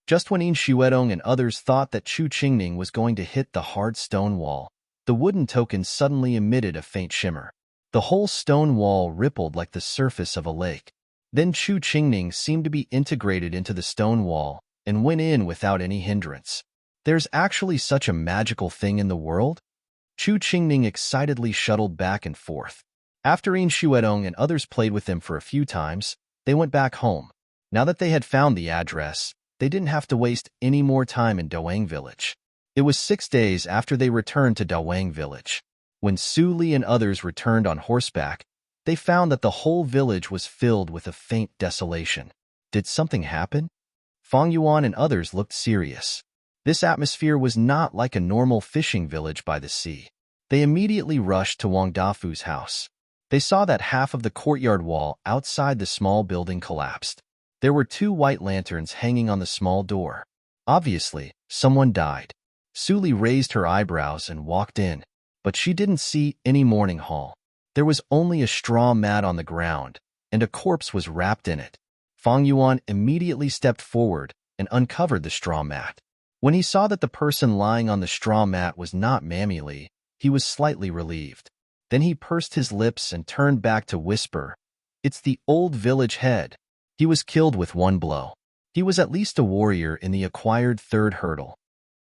Just when Yin Shuedong and others thought that Chu Qingning was going to hit the hard stone wall, the wooden token suddenly emitted a faint shimmer. The whole stone wall rippled like the surface of a lake. Then Chu Qingning seemed to be integrated into the stone wall and went in without any hindrance. There's actually such a magical thing in the world? Chu Qingning excitedly shuttled back and forth. After Yin Shuedong and others played with them for a few times, they went back home. Now that they had found the address, they didn't have to waste any more time in Dawang village. It was 6 days after they returned to Dawang village. When Su Li and others returned on horseback, they found that the whole village was filled with a faint desolation. Did something happen? Fang Yuan and others looked serious. This atmosphere was not like a normal fishing village by the sea. They immediately rushed to Wang Dafu's house. They saw that half of the courtyard wall outside the small building collapsed. There were 2 white lanterns hanging on the small door. Obviously, someone died. Su Li raised her eyebrows and walked in, but she didn't see any mourning hall. There was only a straw mat on the ground, and a corpse was wrapped in it. Fang Yuan immediately stepped forward and uncovered the straw mat. When he saw that the person lying on the straw mat was not Mammy Li, he was slightly relieved. Then he pursed his lips and turned back to whisper, "It's the old village head." He was killed with 1 blow. He was at least a warrior in the acquired 3rd hurdle.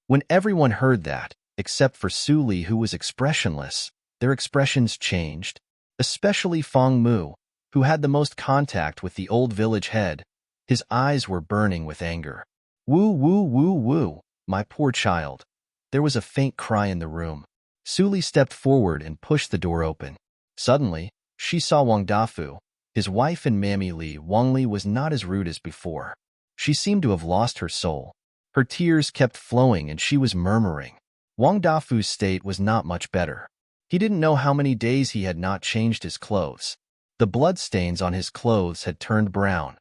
When everyone heard that, except for Su Li who was expressionless, their expressions changed, especially Fang Mu, who had the most contact with the old village head. His eyes were burning with anger. "Woo, woo, woo, woo, my poor child." There was a faint cry in the room. Su Li stepped forward and pushed the door open. Suddenly, she saw Wang Dafu. His wife and Mammy Li. Wang Li was not as rude as before. She seemed to have lost her soul. Her tears kept flowing and she was murmuring. Wang Dafu's state was not much better. He didn't know how many days he had not changed his clothes. The bloodstains on his clothes had turned brown.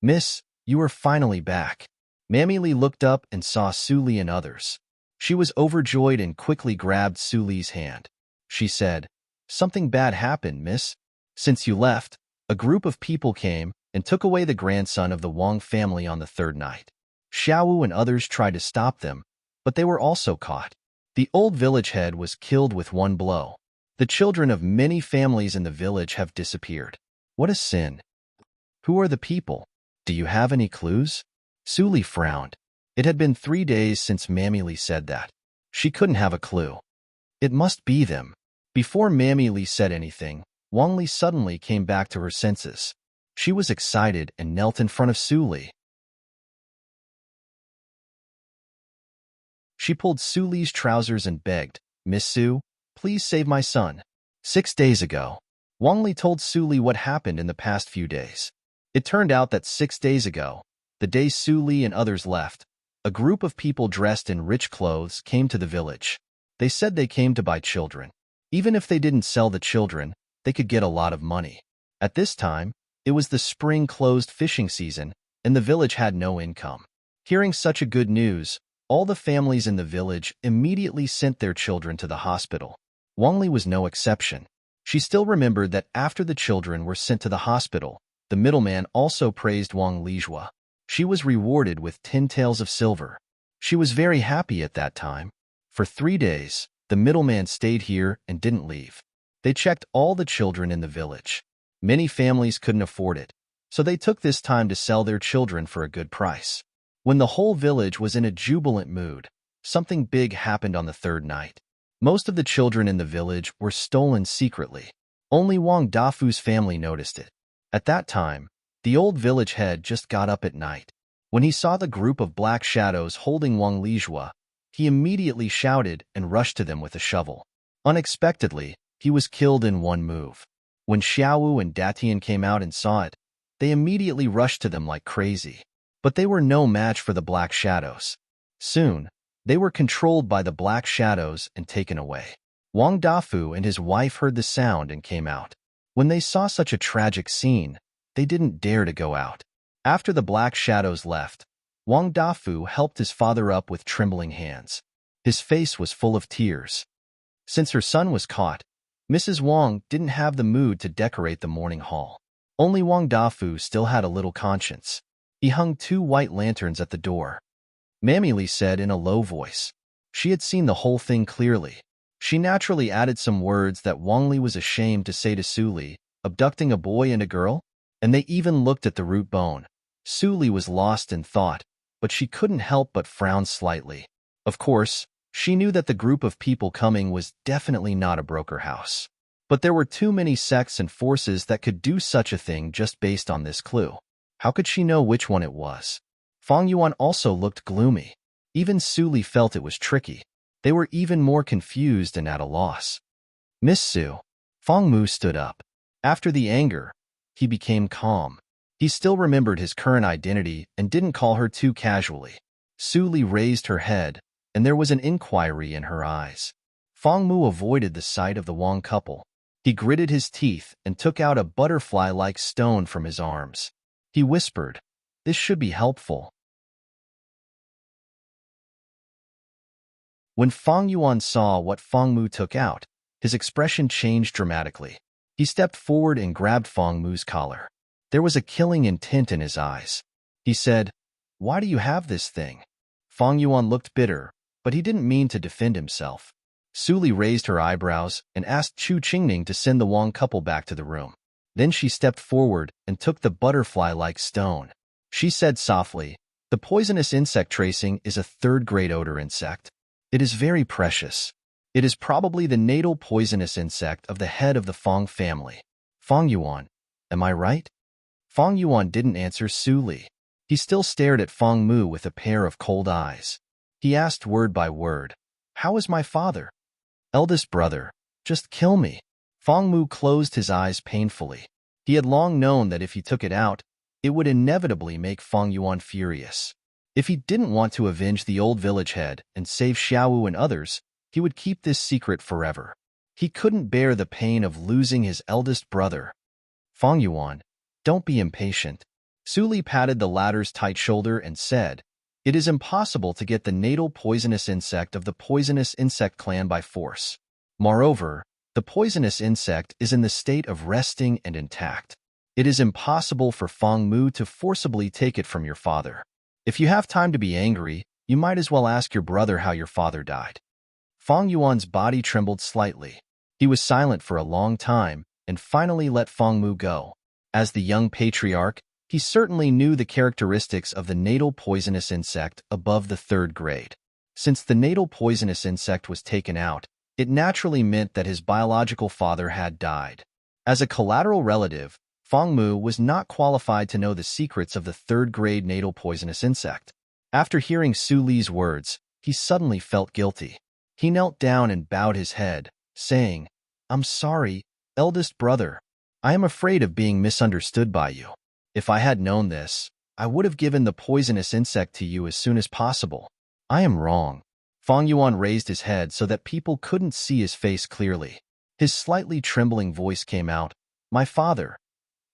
"Miss, you are finally back." Mammy Li looked up and saw Su Li and others. She was overjoyed and quickly grabbed Su Li's hand. She said, "Something bad happened, miss. Since you left, a group of people came and took away the grandson of the Wang family on the 3rd night. Xiaowu and others tried to stop them, but they were also caught. The old village head was killed with 1 blow. The children of many families in the village have disappeared. What a sin. Who are the people? Do you have any clues?" Su Li frowned. It had been 3 days since Mammy Li said that. She couldn't have a clue. It must be them. Before Mammy Li said anything, Wang Li suddenly came back to her senses. She was excited and knelt in front of Su Li. She pulled Su Li's trousers and begged, "Miss Su, please save my son." 6 days ago, Wang Li told Su Li what happened in the past few days. It turned out that 6 days ago, the day Su Li and others left, a group of people dressed in rich clothes came to the village. They said they came to buy children. Even if they didn't sell the children, they could get a lot of money. At this time, it was the spring closed fishing season, and the village had no income. Hearing such a good news, all the families in the village immediately sent their children to the hospital. Wang Li was no exception. She still remembered that after the children were sent to the hospital, the middleman also praised Wang Lijua. She was rewarded with 10 taels of silver. She was very happy at that time. For 3 days, the middleman stayed here and didn't leave. They checked all the children in the village. Many families couldn't afford it, so they took this time to sell their children for a good price. When the whole village was in a jubilant mood, something big happened on the 3rd night. Most of the children in the village were stolen secretly. Only Wang Dafu's family noticed it. At that time, the old village head just got up at night. When he saw the group of black shadows holding Wang Lijua, he immediately shouted and rushed to them with a shovel. Unexpectedly, he was killed in one move. When Xiaowu and Datian came out and saw it, they immediately rushed to them like crazy. But they were no match for the black shadows. Soon, they were controlled by the black shadows and taken away. Wang Dafu and his wife heard the sound and came out. When they saw such a tragic scene, they didn't dare to go out. After the black shadows left, Wang Dafu helped his father up with trembling hands. His face was full of tears. Since her son was caught, Mrs. Wang didn't have the mood to decorate the morning hall. Only Wang Dafu still had a little conscience. He hung 2 white lanterns at the door. Mammy Li said in a low voice. She had seen the whole thing clearly. She naturally added some words that Wang Li was ashamed to say to Su Li, abducting a boy and a girl, and they even looked at the root bone. Su Li was lost in thought, but she couldn't help but frown slightly. Of course, she knew that the group of people coming was definitely not a broker house. But there were too many sects and forces that could do such a thing just based on this clue. How could she know which one it was? Fang Yuan also looked gloomy. Even Su Li felt it was tricky. They were even more confused and at a loss. Miss Su. Fang Mu stood up. After the anger, he became calm. He still remembered his current identity and didn't call her too casually. Su Li raised her head, and there was an inquiry in her eyes. Fang Mu avoided the sight of the Wang couple. He gritted his teeth and took out a butterfly-like stone from his arms. He whispered, "This should be helpful." When Fang Yuan saw what Fang Mu took out, his expression changed dramatically. He stepped forward and grabbed Fang Mu's collar. There was a killing intent in his eyes. He said, "Why do you have this thing?" Fang Yuan looked bitter, but he didn't mean to defend himself. Su Li raised her eyebrows and asked Chu Qingning to send the Wang couple back to the room. Then she stepped forward and took the butterfly-like stone. She said softly, "The poisonous insect tracing is a 3rd-grade odor insect. It is very precious. It is probably the natal poisonous insect of the head of the Fang family. Fang Yuan, am I right?" Fang Yuan didn't answer Su Li. He still stared at Fang Mu with a pair of cold eyes. He asked word by word, "How is my father?" "Eldest brother, just kill me." Fang Mu closed his eyes painfully. He had long known that if he took it out, it would inevitably make Fang Yuan furious. If he didn't want to avenge the old village head and save Xiaowu and others, he would keep this secret forever. He couldn't bear the pain of losing his eldest brother. "Fang Yuan, don't be impatient." Su Li patted the latter's tight shoulder and said, "It is impossible to get the natal poisonous insect of the poisonous insect clan by force. Moreover, the poisonous insect is in the state of resting and intact. It is impossible for Fang Mu to forcibly take it from your father. If you have time to be angry, you might as well ask your brother how your father died." Fang Yuan's body trembled slightly. He was silent for a long time and finally let Fang Mu go. As the young patriarch, he certainly knew the characteristics of the natal poisonous insect above the 3rd grade. Since the natal poisonous insect was taken out, it naturally meant that his biological father had died. As a collateral relative, Fang Mu was not qualified to know the secrets of the 3rd-grade natal poisonous insect. After hearing Su Li's words, he suddenly felt guilty. He knelt down and bowed his head, saying, "I'm sorry, eldest brother. I am afraid of being misunderstood by you. If I had known this, I would have given the poisonous insect to you as soon as possible. I am wrong." Fang Yuan raised his head so that people couldn't see his face clearly. His slightly trembling voice came out, "My father.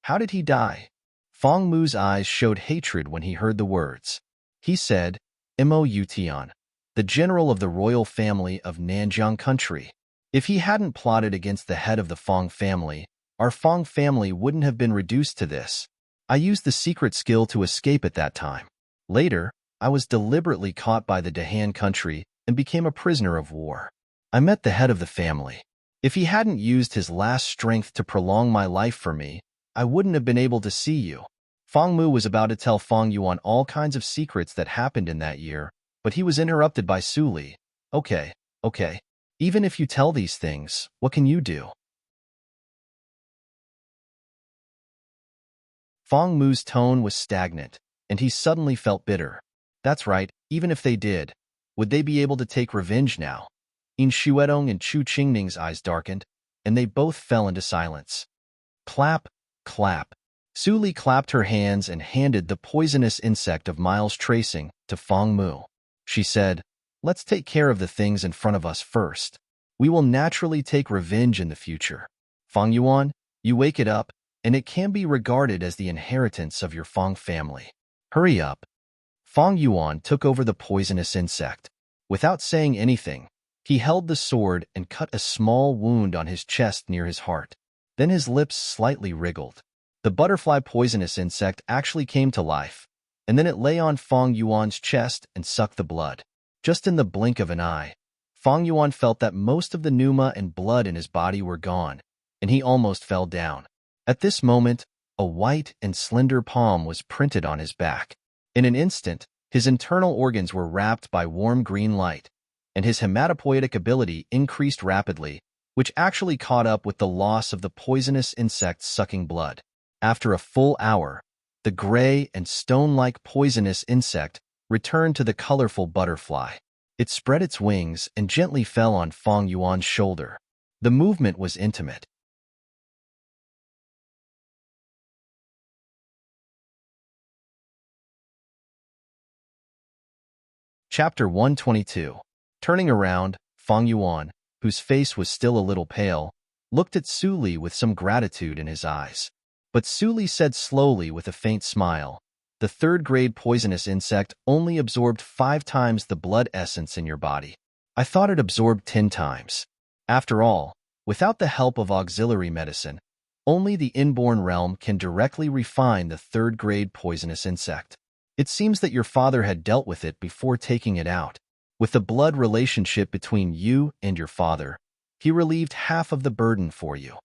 How did he die?" Fong Mu's eyes showed hatred when he heard the words. He said, "Mo Yutian, the general of the royal family of Nanjiang country. If he hadn't plotted against the head of the Fong family, our Fong family wouldn't have been reduced to this. I used the secret skill to escape at that time. Later, I was deliberately caught by the Dahan country and became a prisoner of war. I met the head of the family. If he hadn't used his last strength to prolong my life for me, I wouldn't have been able to see you." Fong Mu was about to tell Fong Yuan all kinds of secrets that happened in that year, but he was interrupted by Su Li. Okay. Even if you tell these things, what can you do?" Fong Mu's tone was stagnant, and he suddenly felt bitter. That's right, even if they did, would they be able to take revenge now? In Shuedong and Chu Qingning's eyes darkened, and they both fell into silence. Clap, clap. Su Li clapped her hands and handed the poisonous insect of Miles' tracing to Fong Mu. She said, "Let's take care of the things in front of us first. We will naturally take revenge in the future. Fong Yuan, you wake it up, and it can be regarded as the inheritance of your Fong family. Hurry up." Fong Yuan took over the poisonous insect. Without saying anything, he held the sword and cut a small wound on his chest near his heart. Then his lips slightly wriggled. The butterfly poisonous insect actually came to life, and then it lay on Fong Yuan's chest and sucked the blood. Just in the blink of an eye, Fong Yuan felt that most of the pneuma and blood in his body were gone, and he almost fell down. At this moment, a white and slender palm was printed on his back. In an instant, his internal organs were wrapped by warm green light, and his hematopoietic ability increased rapidly, which actually caught up with the loss of the poisonous insect sucking blood. After a full hour, the gray and stone-like poisonous insect returned to the colorful butterfly. It spread its wings and gently fell on Fong Yuan's shoulder. The movement was intimate. Chapter 122. Turning around, Fong Yuan, whose face was still a little pale, looked at Su Li with some gratitude in his eyes. But Su Li said slowly with a faint smile, "The third-grade poisonous insect only absorbed 5 times the blood essence in your body. I thought it absorbed 10 times. After all, without the help of auxiliary medicine, only the inborn realm can directly refine the third-grade poisonous insect. It seems that your father had dealt with it before taking it out. With the blood relationship between you and your father, he relieved half of the burden for you."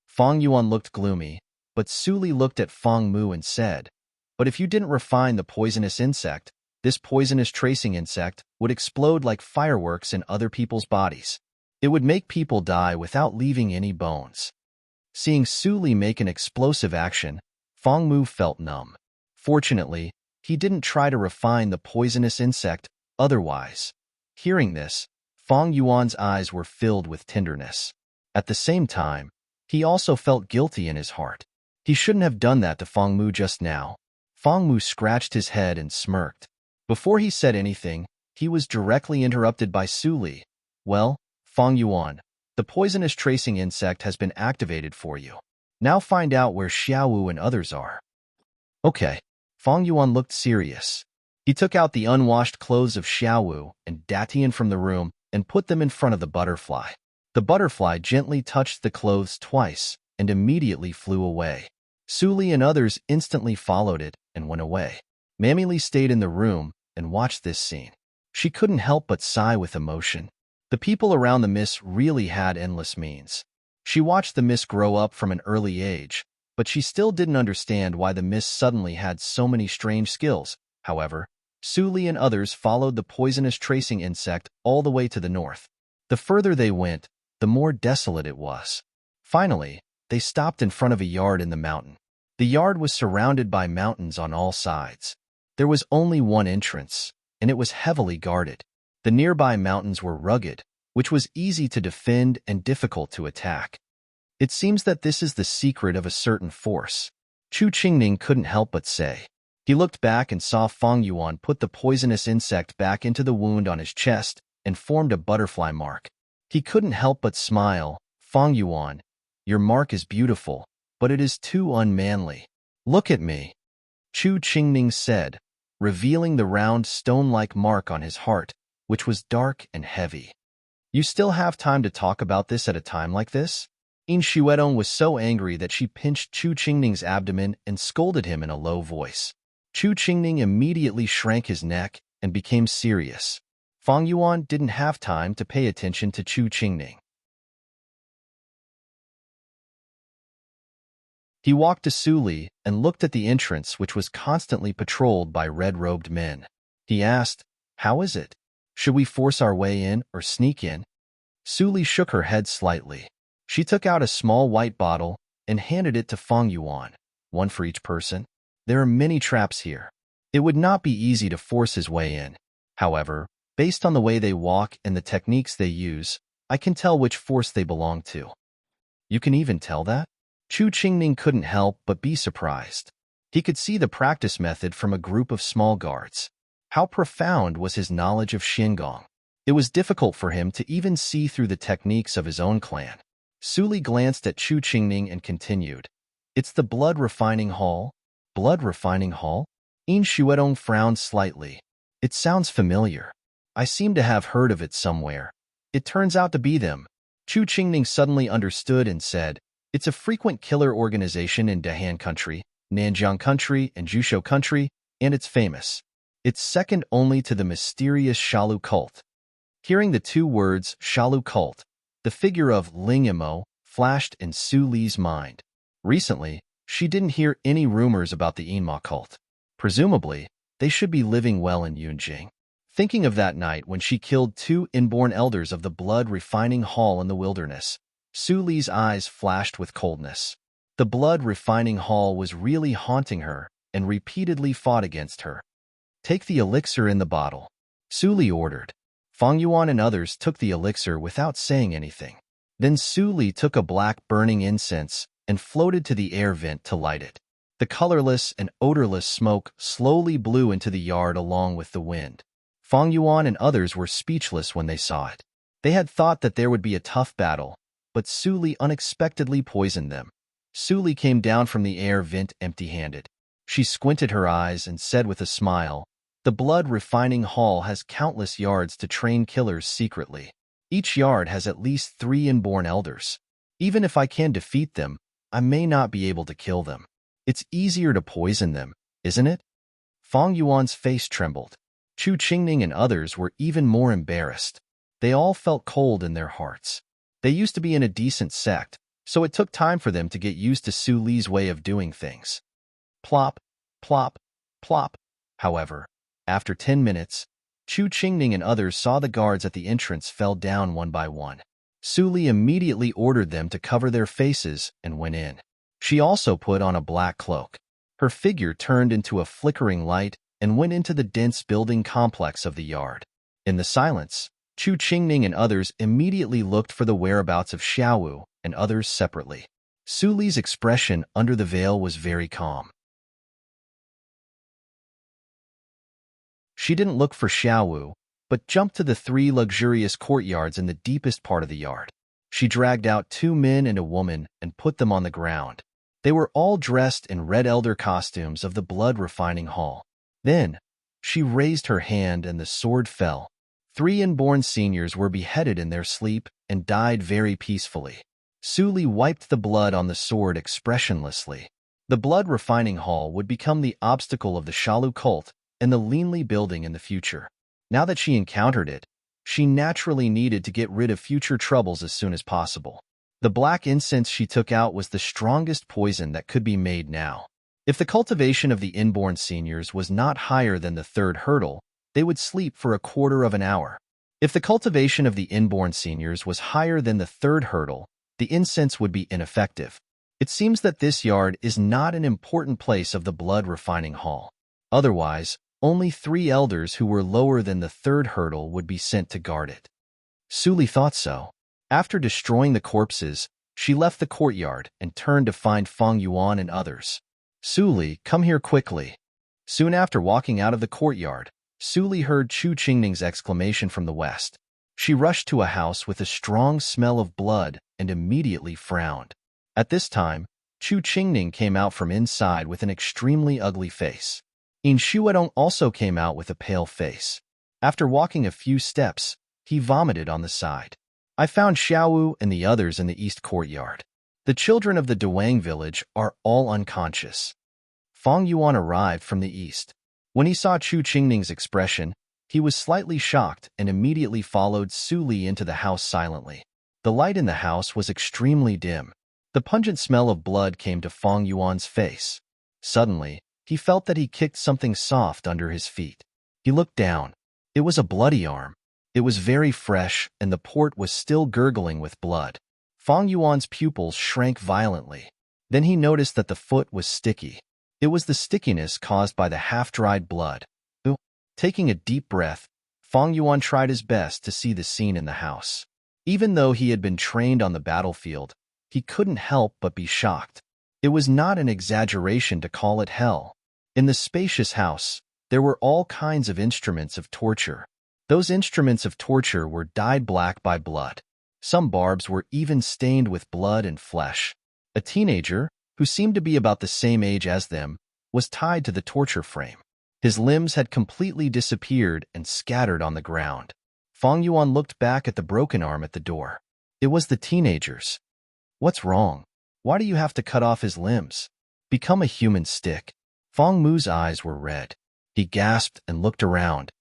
Fong Yuan looked gloomy, but Su Li looked at Fong Mu and said, "But if you didn't refine the poisonous insect, this poisonous tracing insect would explode like fireworks in other people's bodies. It would make people die without leaving any bones." Seeing Su Li make an explosive action, Fong Mu felt numb. Fortunately, he didn't try to refine the poisonous insect otherwise. Hearing this, Fong Yuan's eyes were filled with tenderness. At the same time, he also felt guilty in his heart. He shouldn't have done that to Fong Mu just now. Fong Mu scratched his head and smirked. Before he said anything, he was directly interrupted by Su Li. "Well, Fong Yuan, the poisonous tracing insect has been activated for you. Now find out where Xiaowu and others are." "Okay." Fong Yuan looked serious. He took out the unwashed clothes of Xiaowu and Datian from the room and put them in front of the butterfly. The butterfly gently touched the clothes twice and immediately flew away. Su Li and others instantly followed it and went away. Mammy Li stayed in the room and watched this scene. She couldn't help but sigh with emotion. The people around the miss really had endless means. She watched the miss grow up from an early age, but she still didn't understand why the miss suddenly had so many strange skills. However, Su Li and others followed the poisonous tracing insect all the way to the north. The further they went, the more desolate it was. Finally, they stopped in front of a yard in the mountain. The yard was surrounded by mountains on all sides. There was only one entrance, and it was heavily guarded. The nearby mountains were rugged, which was easy to defend and difficult to attack. "It seems that this is the secret of a certain force," Chu Qingning couldn't help but say. He looked back and saw Fong Yuan put the poisonous insect back into the wound on his chest and formed a butterfly mark. He couldn't help but smile. Fang Yuan, your mark is beautiful, but it is too unmanly. Look at me, Chu Qingning said, revealing the round stone-like mark on his heart, which was dark and heavy. You still have time to talk about this at a time like this? In Shuedong was so angry that she pinched Chu Qingning's abdomen and scolded him in a low voice. Chu Qingning immediately shrank his neck and became serious. Fang Yuan didn't have time to pay attention to Chu Qingning. He walked to Su Li and looked at the entrance, which was constantly patrolled by red-robed men. He asked, "How is it? Should we force our way in or sneak in?" Su Li shook her head slightly. She took out a small white bottle and handed it to Fang Yuan, one for each person. There are many traps here. It would not be easy to force his way in. However, based on the way they walk and the techniques they use, I can tell which force they belong to. You can even tell that? Chu Qingning couldn't help but be surprised. He could see the practice method from a group of small guards. How profound was his knowledge of Xingong? It was difficult for him to even see through the techniques of his own clan. Su Li glanced at Chu Qingning and continued, "It's the blood refining hall." Blood refining hall? In Shuedong frowned slightly. It sounds familiar. I seem to have heard of it somewhere. It turns out to be them. Chu Qingning suddenly understood and said, "It's a frequent killer organization in Dahan country, Nanjiang country, and Jusho country, and it's famous. It's second only to the mysterious Shalu cult." Hearing the two words, Shalu cult, the figure of Ling Imo flashed in Su Li's mind. Recently, she didn't hear any rumors about the Yinma cult. Presumably, they should be living well in Yunjing. Thinking of that night when she killed 2 inborn elders of the blood refining hall in the wilderness, Su Li's eyes flashed with coldness. The blood refining hall was really haunting her and repeatedly fought against her. "Take the elixir in the bottle," Su Li ordered. Fang Yuan and others took the elixir without saying anything. Then Su Li took a black burning incense and floated to the air vent to light it. The colorless and odorless smoke slowly blew into the yard along with the wind. Fang Yuan and others were speechless when they saw it. They had thought that there would be a tough battle, but Su Li unexpectedly poisoned them. Su Li came down from the air vent empty-handed. She squinted her eyes and said with a smile, "The blood refining hall has countless yards to train killers secretly. Each yard has at least 3 inborn elders. Even if I can defeat them, I may not be able to kill them. It's easier to poison them, isn't it?" Fang Yuan's face trembled. Chu Qingning and others were even more embarrassed. They all felt cold in their hearts. They used to be in a decent sect, so it took time for them to get used to Su Li's way of doing things. Plop, plop, plop. However, after 10 minutes, Chu Qingning and others saw the guards at the entrance fell down one by one. Su Li immediately ordered them to cover their faces and went in. She also put on a black cloak. Her figure turned into a flickering light and went into the dense building complex of the yard. In the silence, Chu Qingning and others immediately looked for the whereabouts of Xiaowu and others separately. Su Li's expression under the veil was very calm. She didn't look for Xiaowu, but jumped to the 3 luxurious courtyards in the deepest part of the yard. She dragged out 2 men and a woman and put them on the ground. They were all dressed in red elder costumes of the blood refining hall. Then, she raised her hand and the sword fell. 3 inborn seniors were beheaded in their sleep and died very peacefully. Su Li wiped the blood on the sword expressionlessly. The blood refining hall would become the obstacle of the Shalu cult and the Linli building in the future. Now that she encountered it, she naturally needed to get rid of future troubles as soon as possible. The black incense she took out was the strongest poison that could be made now. If the cultivation of the inborn seniors was not higher than the 3rd hurdle, they would sleep for a quarter of an hour. If the cultivation of the inborn seniors was higher than the 3rd hurdle, the incense would be ineffective. It seems that this yard is not an important place of the blood refining hall. Otherwise, only 3 elders who were lower than the 3rd hurdle would be sent to guard it. Su Li thought so. After destroying the corpses, she left the courtyard and turned to find Fang Yuan and others. "Su Li, come here quickly." Soon after walking out of the courtyard, Su Li heard Chu Qingning's exclamation from the west. She rushed to a house with a strong smell of blood and immediately frowned. At this time, Chu Qingning came out from inside with an extremely ugly face. In Shuedong also came out with a pale face. After walking a few steps, he vomited on the side. I found Xiaowu and the others in the east courtyard. The children of the Duang village are all unconscious. Fang Yuan arrived from the east. When he saw Chu Qingning's expression, he was slightly shocked and immediately followed Su Li into the house silently. The light in the house was extremely dim. The pungent smell of blood came to Fang Yuan's face. Suddenly, he felt that he kicked something soft under his feet. He looked down. It was a bloody arm. It was very fresh, and the port was still gurgling with blood. Fang Yuan's pupils shrank violently. Then he noticed that the foot was sticky. It was the stickiness caused by the half-dried blood. Taking a deep breath, Fang Yuan tried his best to see the scene in the house. Even though he had been trained on the battlefield, he couldn't help but be shocked. It was not an exaggeration to call it hell. In the spacious house, there were all kinds of instruments of torture. Those instruments of torture were dyed black by blood. Some barbs were even stained with blood and flesh. A teenager, who seemed to be about the same age as them, was tied to the torture frame. His limbs had completely disappeared and scattered on the ground. Fang Yuan looked back at the broken arm at the door. It was the teenager's. What's wrong? Why do you have to cut off his limbs? Become a human stick. Fang Mu's eyes were red. He gasped and looked around.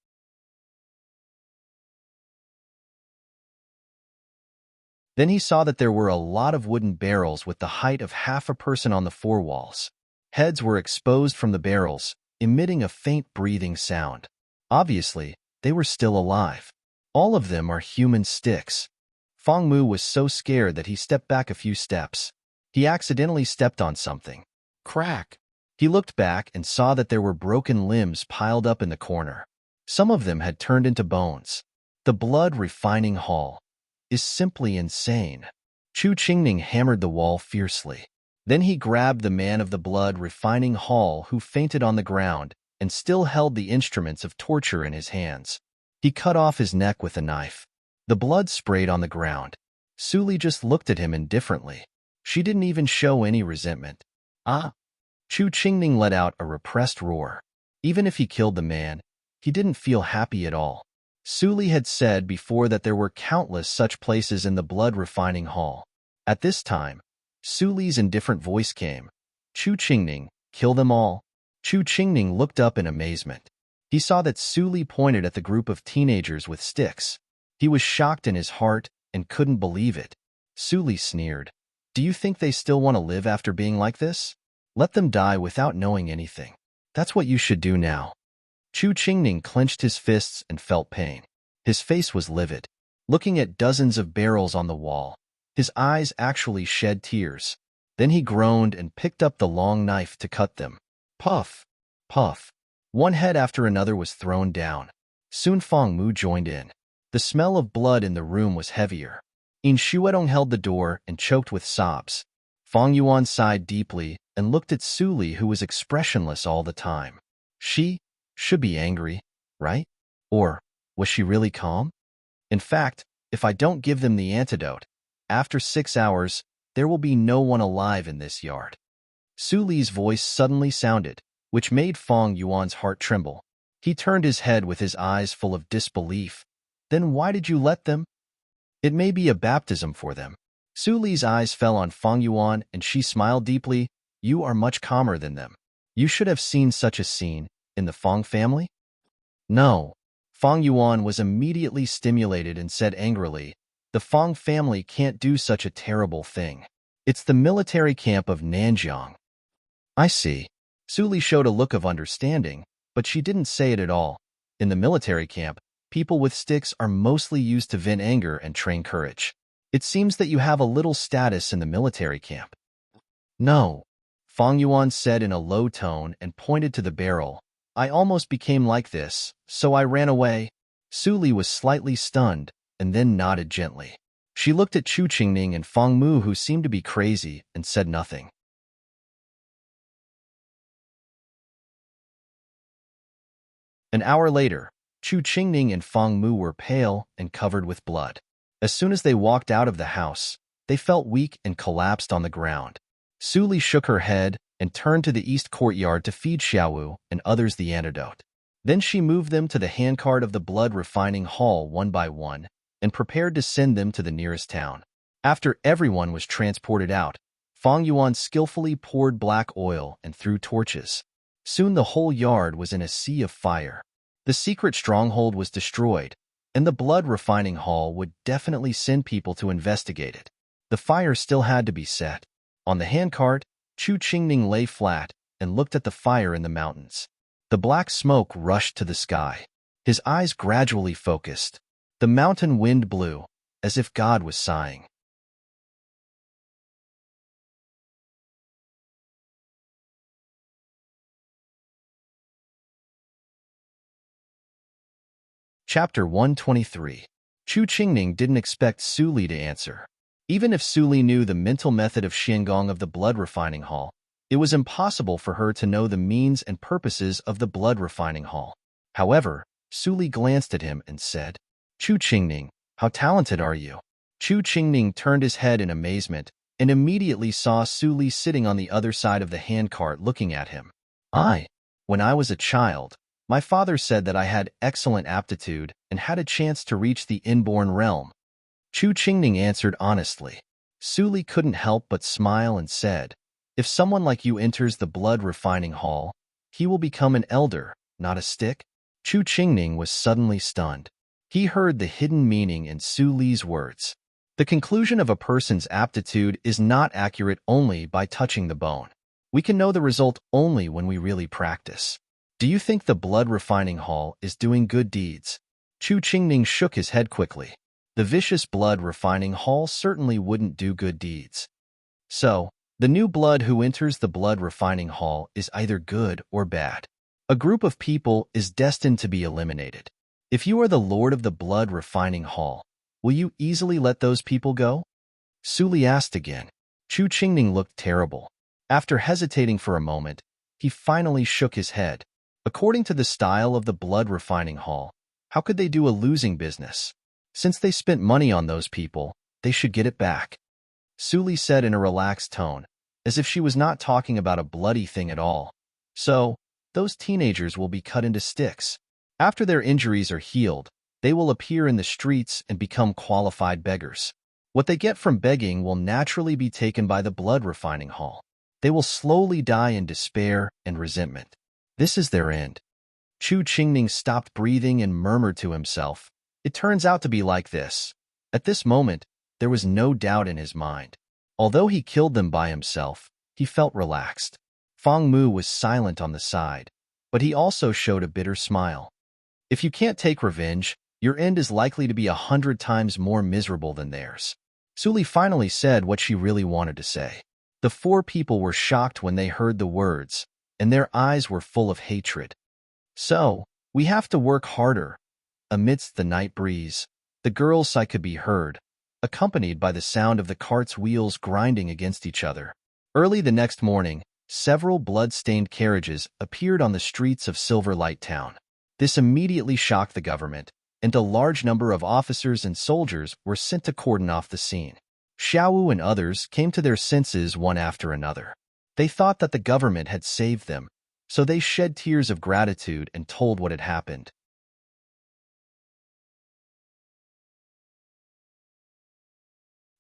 Then he saw that there were a lot of wooden barrels with the height of half a person on the four walls. Heads were exposed from the barrels, emitting a faint breathing sound. Obviously, they were still alive. All of them are human sticks. Fang Mu was so scared that he stepped back a few steps. He accidentally stepped on something. Crack! He looked back and saw that there were broken limbs piled up in the corner. Some of them had turned into bones. The blood refining hall is simply insane. Chu Qingning hammered the wall fiercely. Then he grabbed the man of the blood refining hall who fainted on the ground and still held the instruments of torture in his hands. He cut off his neck with a knife. The blood sprayed on the ground. Su Li just looked at him indifferently. She didn't even show any resentment. Ah! Chu Qingning let out a repressed roar. Even if he killed the man, he didn't feel happy at all. Su Li had said before that there were countless such places in the blood refining hall. At this time, Su Li's indifferent voice came. Chu Qingning, kill them all. Chu Qingning looked up in amazement. He saw that Su Li pointed at the group of teenagers with sticks. He was shocked in his heart and couldn't believe it. Su Li sneered. Do you think they still want to live after being like this? Let them die without knowing anything. That's what you should do now. Chu Qingning clenched his fists and felt pain. His face was livid. Looking at dozens of barrels on the wall, his eyes actually shed tears. Then he groaned and picked up the long knife to cut them. Puff! Puff! One head after another was thrown down. Soon Fang Mu joined in. The smell of blood in the room was heavier. In Shuedong held the door and choked with sobs. Fang Yuan sighed deeply and looked at Su Li, who was expressionless all the time. She should be angry, right? Or was she really calm? In fact, if I don't give them the antidote, after 6 hours, there will be no one alive in this yard. Su Li's voice suddenly sounded, which made Fang Yuan's heart tremble. He turned his head with his eyes full of disbelief. Then why did you let them? It may be a baptism for them. Su Li's eyes fell on Fang Yuan and she smiled deeply. You are much calmer than them. You should have seen such a scene in the Fang family? No. Fang Yuan was immediately stimulated and said angrily, the Fang family can't do such a terrible thing. It's the military camp of Nanjiang. I see. Su Li showed a look of understanding, but she didn't say it at all. In the military camp, people with sticks are mostly used to vent anger and train courage. It seems that you have a little status in the military camp. No. Fang Yuan said in a low tone and pointed to the barrel. I almost became like this, so I ran away. Su Li was slightly stunned, and then nodded gently. She looked at Chu Qingning and Fang Mu, who seemed to be crazy, and said nothing. An hour later, Chu Qingning and Fang Mu were pale and covered with blood. As soon as they walked out of the house, they felt weak and collapsed on the ground. Su Li shook her head and turned to the east courtyard to feed Xiaowu and others the antidote. Then she moved them to the handcart of the blood refining hall one by one and prepared to send them to the nearest town. After everyone was transported out, Fang Yuan skillfully poured black oil and threw torches. Soon the whole yard was in a sea of fire. The secret stronghold was destroyed, and the blood refining hall would definitely send people to investigate it. The fire still had to be set. On the handcart, Chu Qingning lay flat and looked at the fire in the mountains. The black smoke rushed to the sky. His eyes gradually focused. The mountain wind blew, as if God was sighing. Chapter 123. Chu Qingning didn't expect Su Li to answer. Even if Su Li knew the mental method of Xiangong of the blood refining hall, it was impossible for her to know the means and purposes of the blood refining hall. However, Su Li glanced at him and said, "Chu Qingning, how talented are you?" Chu Qingning turned his head in amazement and immediately saw Su Li sitting on the other side of the handcart looking at him. When I was a child, my father said that I had excellent aptitude and had a chance to reach the inborn realm." Chu Qingning answered honestly. Su Li couldn't help but smile and said, "If someone like you enters the blood refining hall, he will become an elder, not a stick." Chu Qingning was suddenly stunned. He heard the hidden meaning in Su Li's words. The conclusion of a person's aptitude is not accurate only by touching the bone. We can know the result only when we really practice. Do you think the blood refining hall is doing good deeds? Chu Qingning shook his head quickly. The vicious blood refining hall certainly wouldn't do good deeds. So, the new blood who enters the blood refining hall is either good or bad. A group of people is destined to be eliminated. If you are the lord of the blood refining hall, will you easily let those people go? Su Li asked again. Chu Qingning looked terrible. After hesitating for a moment, he finally shook his head. According to the style of the blood refining hall, how could they do a losing business? Since they spent money on those people, they should get it back. Su Li said in a relaxed tone, as if she was not talking about a bloody thing at all. So, those teenagers will be cut into sticks. After their injuries are healed, they will appear in the streets and become qualified beggars. What they get from begging will naturally be taken by the blood refining hall. They will slowly die in despair and resentment. This is their end. Chu Qingning stopped breathing and murmured to himself, "It turns out to be like this." At this moment, there was no doubt in his mind. Although he killed them by himself, he felt relaxed. Fang Mu was silent on the side, but he also showed a bitter smile. If you can't take revenge, your end is likely to be 100 times more miserable than theirs. Su Li finally said what she really wanted to say. The four people were shocked when they heard the words, and their eyes were full of hatred. "So, we have to work harder." Amidst the night breeze, the girl's sigh could be heard, accompanied by the sound of the cart's wheels grinding against each other. Early the next morning, several blood-stained carriages appeared on the streets of Silver Light Town. This immediately shocked the government, and a large number of officers and soldiers were sent to cordon off the scene. Xiaowu and others came to their senses one after another. They thought that the government had saved them, so they shed tears of gratitude and told what had happened.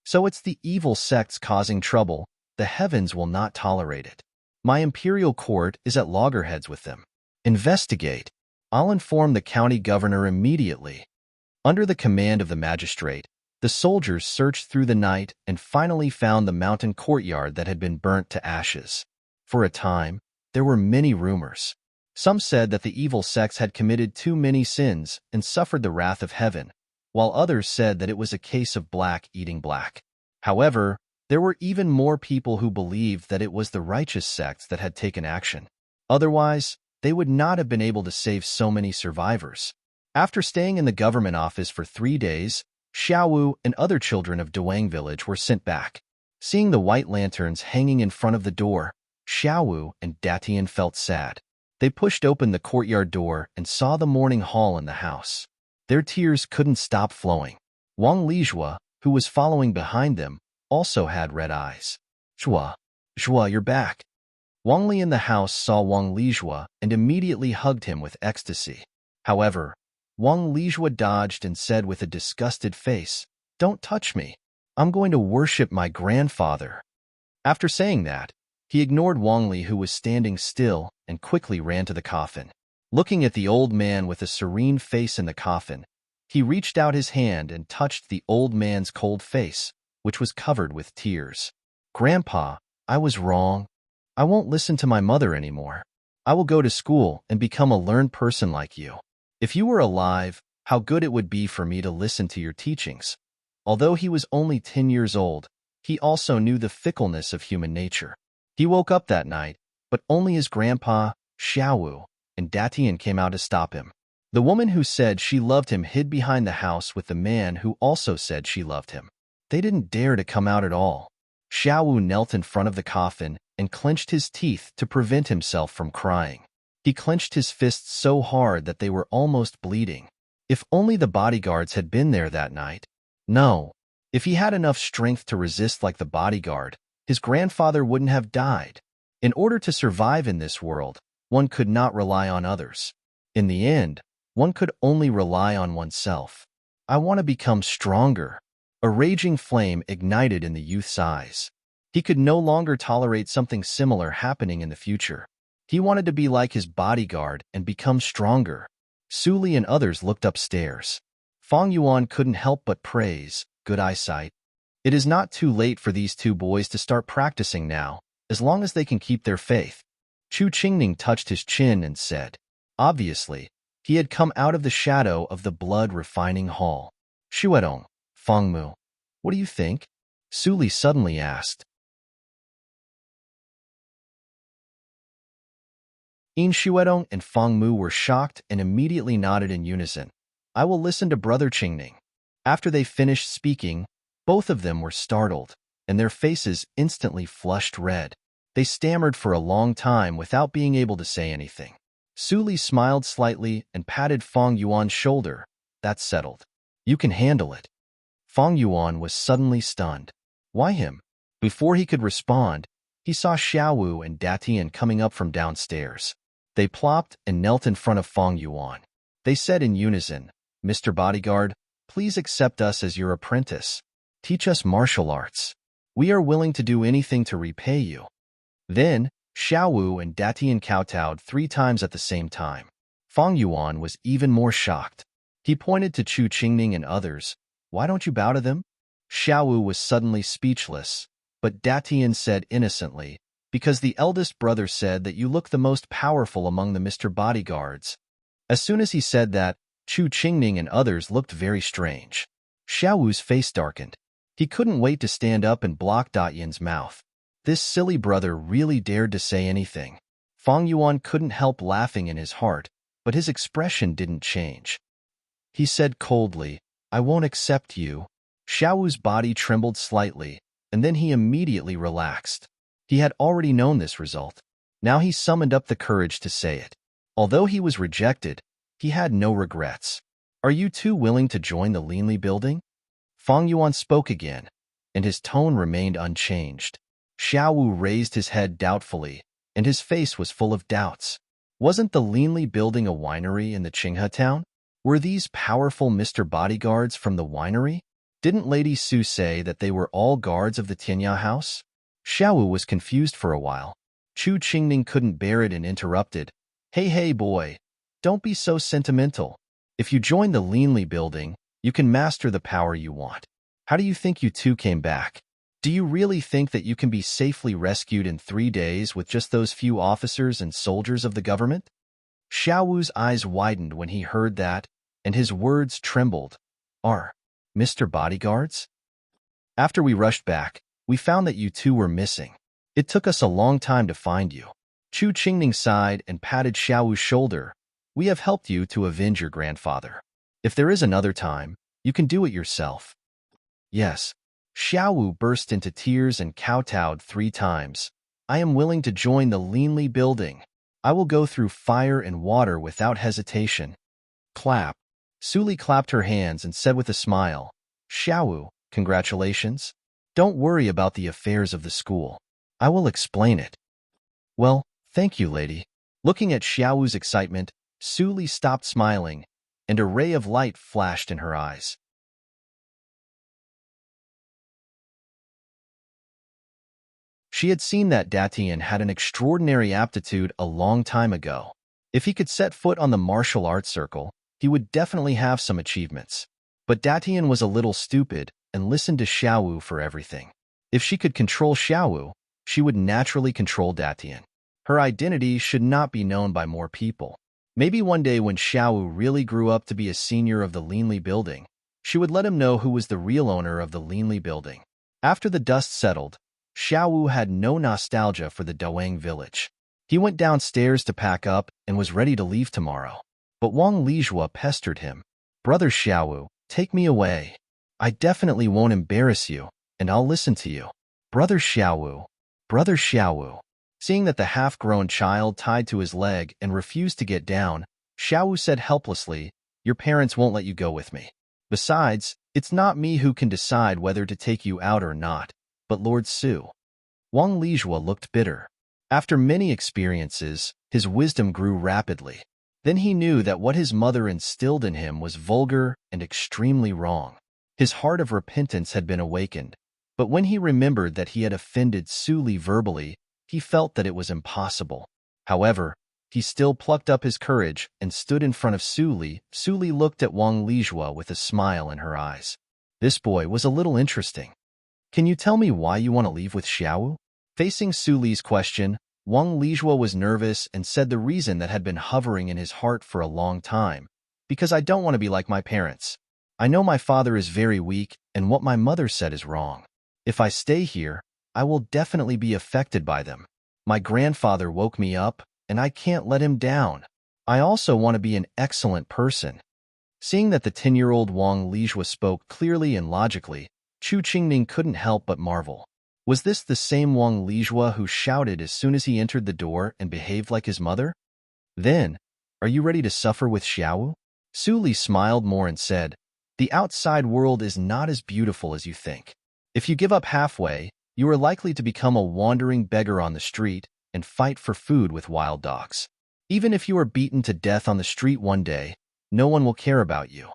"So it's the evil sects causing trouble. The heavens will not tolerate it. My imperial court is at loggerheads with them. Investigate. I'll inform the county governor immediately." Under the command of the magistrate, the soldiers searched through the night and finally found the mountain courtyard that had been burnt to ashes. For a time, there were many rumors. Some said that the evil sects had committed too many sins and suffered the wrath of heaven, while others said that it was a case of black eating black. However, there were even more people who believed that it was the righteous sects that had taken action. Otherwise, they would not have been able to save so many survivors. After staying in the government office for 3 days, Xiaowu and other children of Duang village were sent back. Seeing the white lanterns hanging in front of the door, Xiaowu and Datian felt sad. They pushed open the courtyard door and saw the morning hall in the house. Their tears couldn't stop flowing. Wang Lijua, who was following behind them, also had red eyes. Zhua, you're back. Wang Li in the house saw Wang Lijua and immediately hugged him with ecstasy. However, Wang Lijua dodged and said with a disgusted face, "Don't touch me. I'm going to worship my grandfather." After saying that, he ignored Wang Li, who was standing still, and quickly ran to the coffin. Looking at the old man with a serene face in the coffin, he reached out his hand and touched the old man's cold face, which was covered with tears. "Grandpa, I was wrong. I won't listen to my mother anymore. I will go to school and become a learned person like you. If you were alive, how good it would be for me to listen to your teachings." Although he was only 10 years old, he also knew the fickleness of human nature. He woke up that night, but only his grandpa, Xiaowu, and Datian came out to stop him. The woman who said she loved him hid behind the house with the man who also said she loved him. They didn't dare to come out at all. Xiaowu knelt in front of the coffin and clenched his teeth to prevent himself from crying. He clenched his fists so hard that they were almost bleeding. If only the bodyguards had been there that night. No. If he had enough strength to resist like the bodyguard, his grandfather wouldn't have died. In order to survive in this world, one could not rely on others. In the end, one could only rely on oneself. "I want to become stronger." A raging flame ignited in the youth's eyes. He could no longer tolerate something similar happening in the future. He wanted to be like his bodyguard and become stronger. Su Li and others looked upstairs. Fang Yuan couldn't help but praise good eyesight. It is not too late for these two boys to start practicing now, as long as they can keep their faith. Chu Qingning touched his chin and said, obviously, he had come out of the shadow of the blood-refining hall. "Xuedong, Fangmu, what do you think?" Su Li suddenly asked. In Xuedong and Fangmu were shocked and immediately nodded in unison. "I will listen to Brother Qingning." After they finished speaking, both of them were startled, and their faces instantly flushed red. They stammered for a long time without being able to say anything. Su Li smiled slightly and patted Fang Yuan's shoulder. "That's settled. You can handle it." Fang Yuan was suddenly stunned. "Why him?" Before he could respond, he saw Xiaowu and Datian coming up from downstairs. They plopped and knelt in front of Fang Yuan. They said in unison, "Mr. Bodyguard, please accept us as your apprentice. Teach us martial arts. We are willing to do anything to repay you." Then, Xiaowu and Datian kowtowed 3 times at the same time. Fang Yuan was even more shocked. He pointed to Chu Qingning and others. "Why don't you bow to them?" Xiaowu was suddenly speechless, but Datian said innocently, "Because the eldest brother said that you look the most powerful among the Mr. Bodyguards." As soon as he said that, Chu Qingning and others looked very strange. Xiaowu's face darkened. He couldn't wait to stand up and block Datian's mouth. This silly brother really dared to say anything. Fang Yuan couldn't help laughing in his heart, but his expression didn't change. He said coldly, "I won't accept you." Xiaowu's body trembled slightly, and then he immediately relaxed. He had already known this result. Now he summoned up the courage to say it. Although he was rejected, he had no regrets. "Are you two willing to join the Linli building?" Fang Yuan spoke again, and his tone remained unchanged. Xiaowu raised his head doubtfully, and his face was full of doubts. Wasn't the Linli building a winery in the Qinghe town? Were these powerful Mr. Bodyguards from the winery? Didn't Lady Su say that they were all guards of the Tianya house? Xiaowu was confused for a while. Chu Qingning couldn't bear it and interrupted. Hey boy, don't be so sentimental. If you join the Linli building, you can master the power you want. How do you think you two came back? Do you really think that you can be safely rescued in 3 days with just those few officers and soldiers of the government?" Xiaowu's eyes widened when he heard that, and his words trembled. "Are Mr. Bodyguards?" "After we rushed back, we found that you two were missing. It took us a long time to find you." Chu Qingning sighed and patted Xiaowu's shoulder. "We have helped you to avenge your grandfather. If there is another time, you can do it yourself." "Yes." Xiaowu burst into tears and kowtowed 3 times. "I am willing to join the Linli building. I will go through fire and water without hesitation. Clap. Suli clapped her hands and said with a smile, Xiaowu, congratulations. Don't worry about the affairs of the school. I will explain it. Well, thank you, lady. Looking at Xiaowu's excitement, Suli stopped smiling, and a ray of light flashed in her eyes. She had seen that Datian had an extraordinary aptitude a long time ago. If he could set foot on the martial arts circle, he would definitely have some achievements. But Datian was a little stupid and listened to Xiaowu for everything. If she could control Xiaowu, she would naturally control Datian. Her identity should not be known by more people. Maybe one day when Xiaowu really grew up to be a senior of the Linli building, she would let him know who was the real owner of the Linli building. After the dust settled, Xiaowu had no nostalgia for the Dawang village. He went downstairs to pack up and was ready to leave tomorrow. But Wang Lijua pestered him. Brother Xiaowu, take me away. I definitely won't embarrass you, and I'll listen to you. Brother Xiaowu. Brother Xiaowu. Seeing that the half-grown child tied to his leg and refused to get down, Xiaowu said helplessly, Your parents won't let you go with me. Besides, it's not me who can decide whether to take you out or not, but Lord Su. Wang Lijua looked bitter. After many experiences, his wisdom grew rapidly. Then he knew that what his mother instilled in him was vulgar and extremely wrong. His heart of repentance had been awakened, but when he remembered that he had offended Suli verbally, he felt that it was impossible. However, he still plucked up his courage and stood in front of Suli. Suli looked at Wang Lijua with a smile in her eyes. This boy was a little interesting. Can you tell me why you want to leave with Xiaowu? Facing Suli's question, Wang Lijua was nervous and said the reason that had been hovering in his heart for a long time. Because I don't want to be like my parents. I know my father is very weak, and what my mother said is wrong. If I stay here, I will definitely be affected by them. My grandfather woke me up, and I can't let him down. I also want to be an excellent person. Seeing that the 10-year-old Wang Lijua spoke clearly and logically, Chu Qingning couldn't help but marvel. Was this the same Wang Lijua who shouted as soon as he entered the door and behaved like his mother? Then, are you ready to suffer with Xiaowu? Suli smiled more and said, The outside world is not as beautiful as you think. If you give up halfway, you are likely to become a wandering beggar on the street and fight for food with wild dogs. Even if you are beaten to death on the street one day, no one will care about you.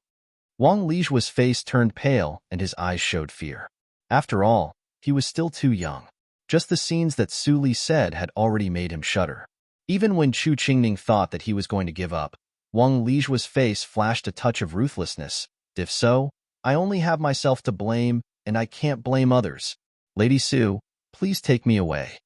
Wang Lijua's face turned pale and his eyes showed fear. After all, he was still too young. Just the scenes that Suli said had already made him shudder. Even when Chu Qingning thought that he was going to give up, Wang Lijua's face flashed a touch of ruthlessness. If so, I only have myself to blame, and I can't blame others. Lady Su, please take me away.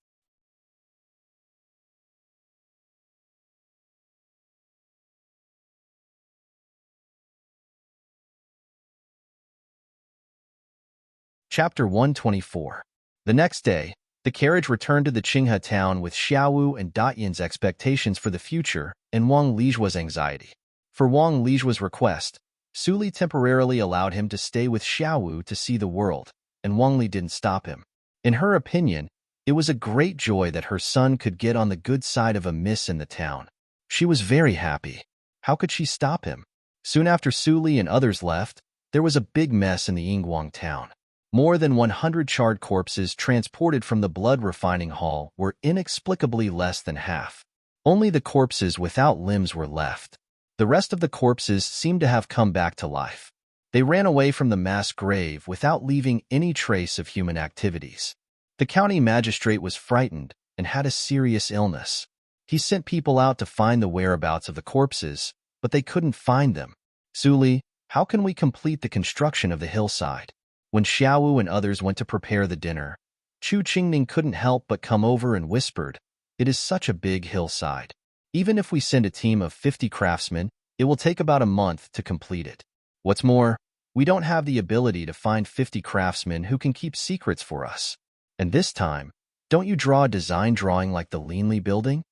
Chapter 124. The next day, the carriage returned to the Qinghe town with Xiaowu and Datian's expectations for the future and Wang Lijua's anxiety. For Wang Lijua's request, Suli temporarily allowed him to stay with Xiaowu to see the world, and Wang Li didn't stop him. In her opinion, it was a great joy that her son could get on the good side of a miss in the town. She was very happy. How could she stop him? Soon after Suli and others left, there was a big mess in the Yingguang town. More than 100 charred corpses transported from the blood refining hall were inexplicably less than half. Only the corpses without limbs were left. The rest of the corpses seemed to have come back to life. They ran away from the mass grave without leaving any trace of human activities. The county magistrate was frightened and had a serious illness. He sent people out to find the whereabouts of the corpses, but they couldn't find them. Suli, how can we complete the construction of the hillside? When Xiaowu and others went to prepare the dinner, Chu Qingning couldn't help but come over and whispered, It is such a big hillside. Even if we send a team of 50 craftsmen, it will take about a month to complete it. What's more, we don't have the ability to find 50 craftsmen who can keep secrets for us. And this time, don't you draw a design drawing like the Linli building?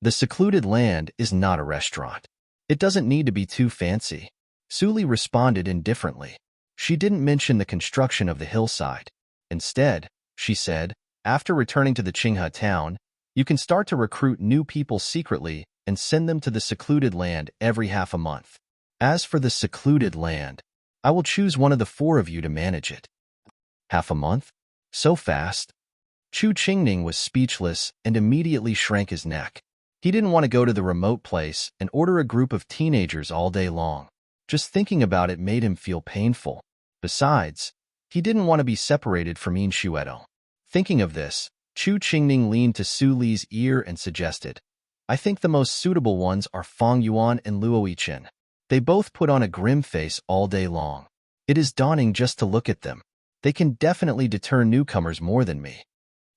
The secluded land is not a restaurant. It doesn't need to be too fancy. Suli responded indifferently. She didn't mention the construction of the hillside. Instead, she said, after returning to the Qinghe town, You can start to recruit new people secretly and send them to the secluded land every half a month. As for the secluded land, I will choose one of the four of you to manage it. Half a month? So fast? Chu Qingning was speechless and immediately shrank his neck. He didn't want to go to the remote place and order a group of teenagers all day long. Just thinking about it made him feel painful. Besides, he didn't want to be separated from Yin Xuedong. Thinking of this, Chu Qingning leaned to Su Li's ear and suggested, I think the most suitable ones are Fang Yuan and Luo Yichen. They both put on a grim face all day long. It is daunting just to look at them. They can definitely deter newcomers more than me.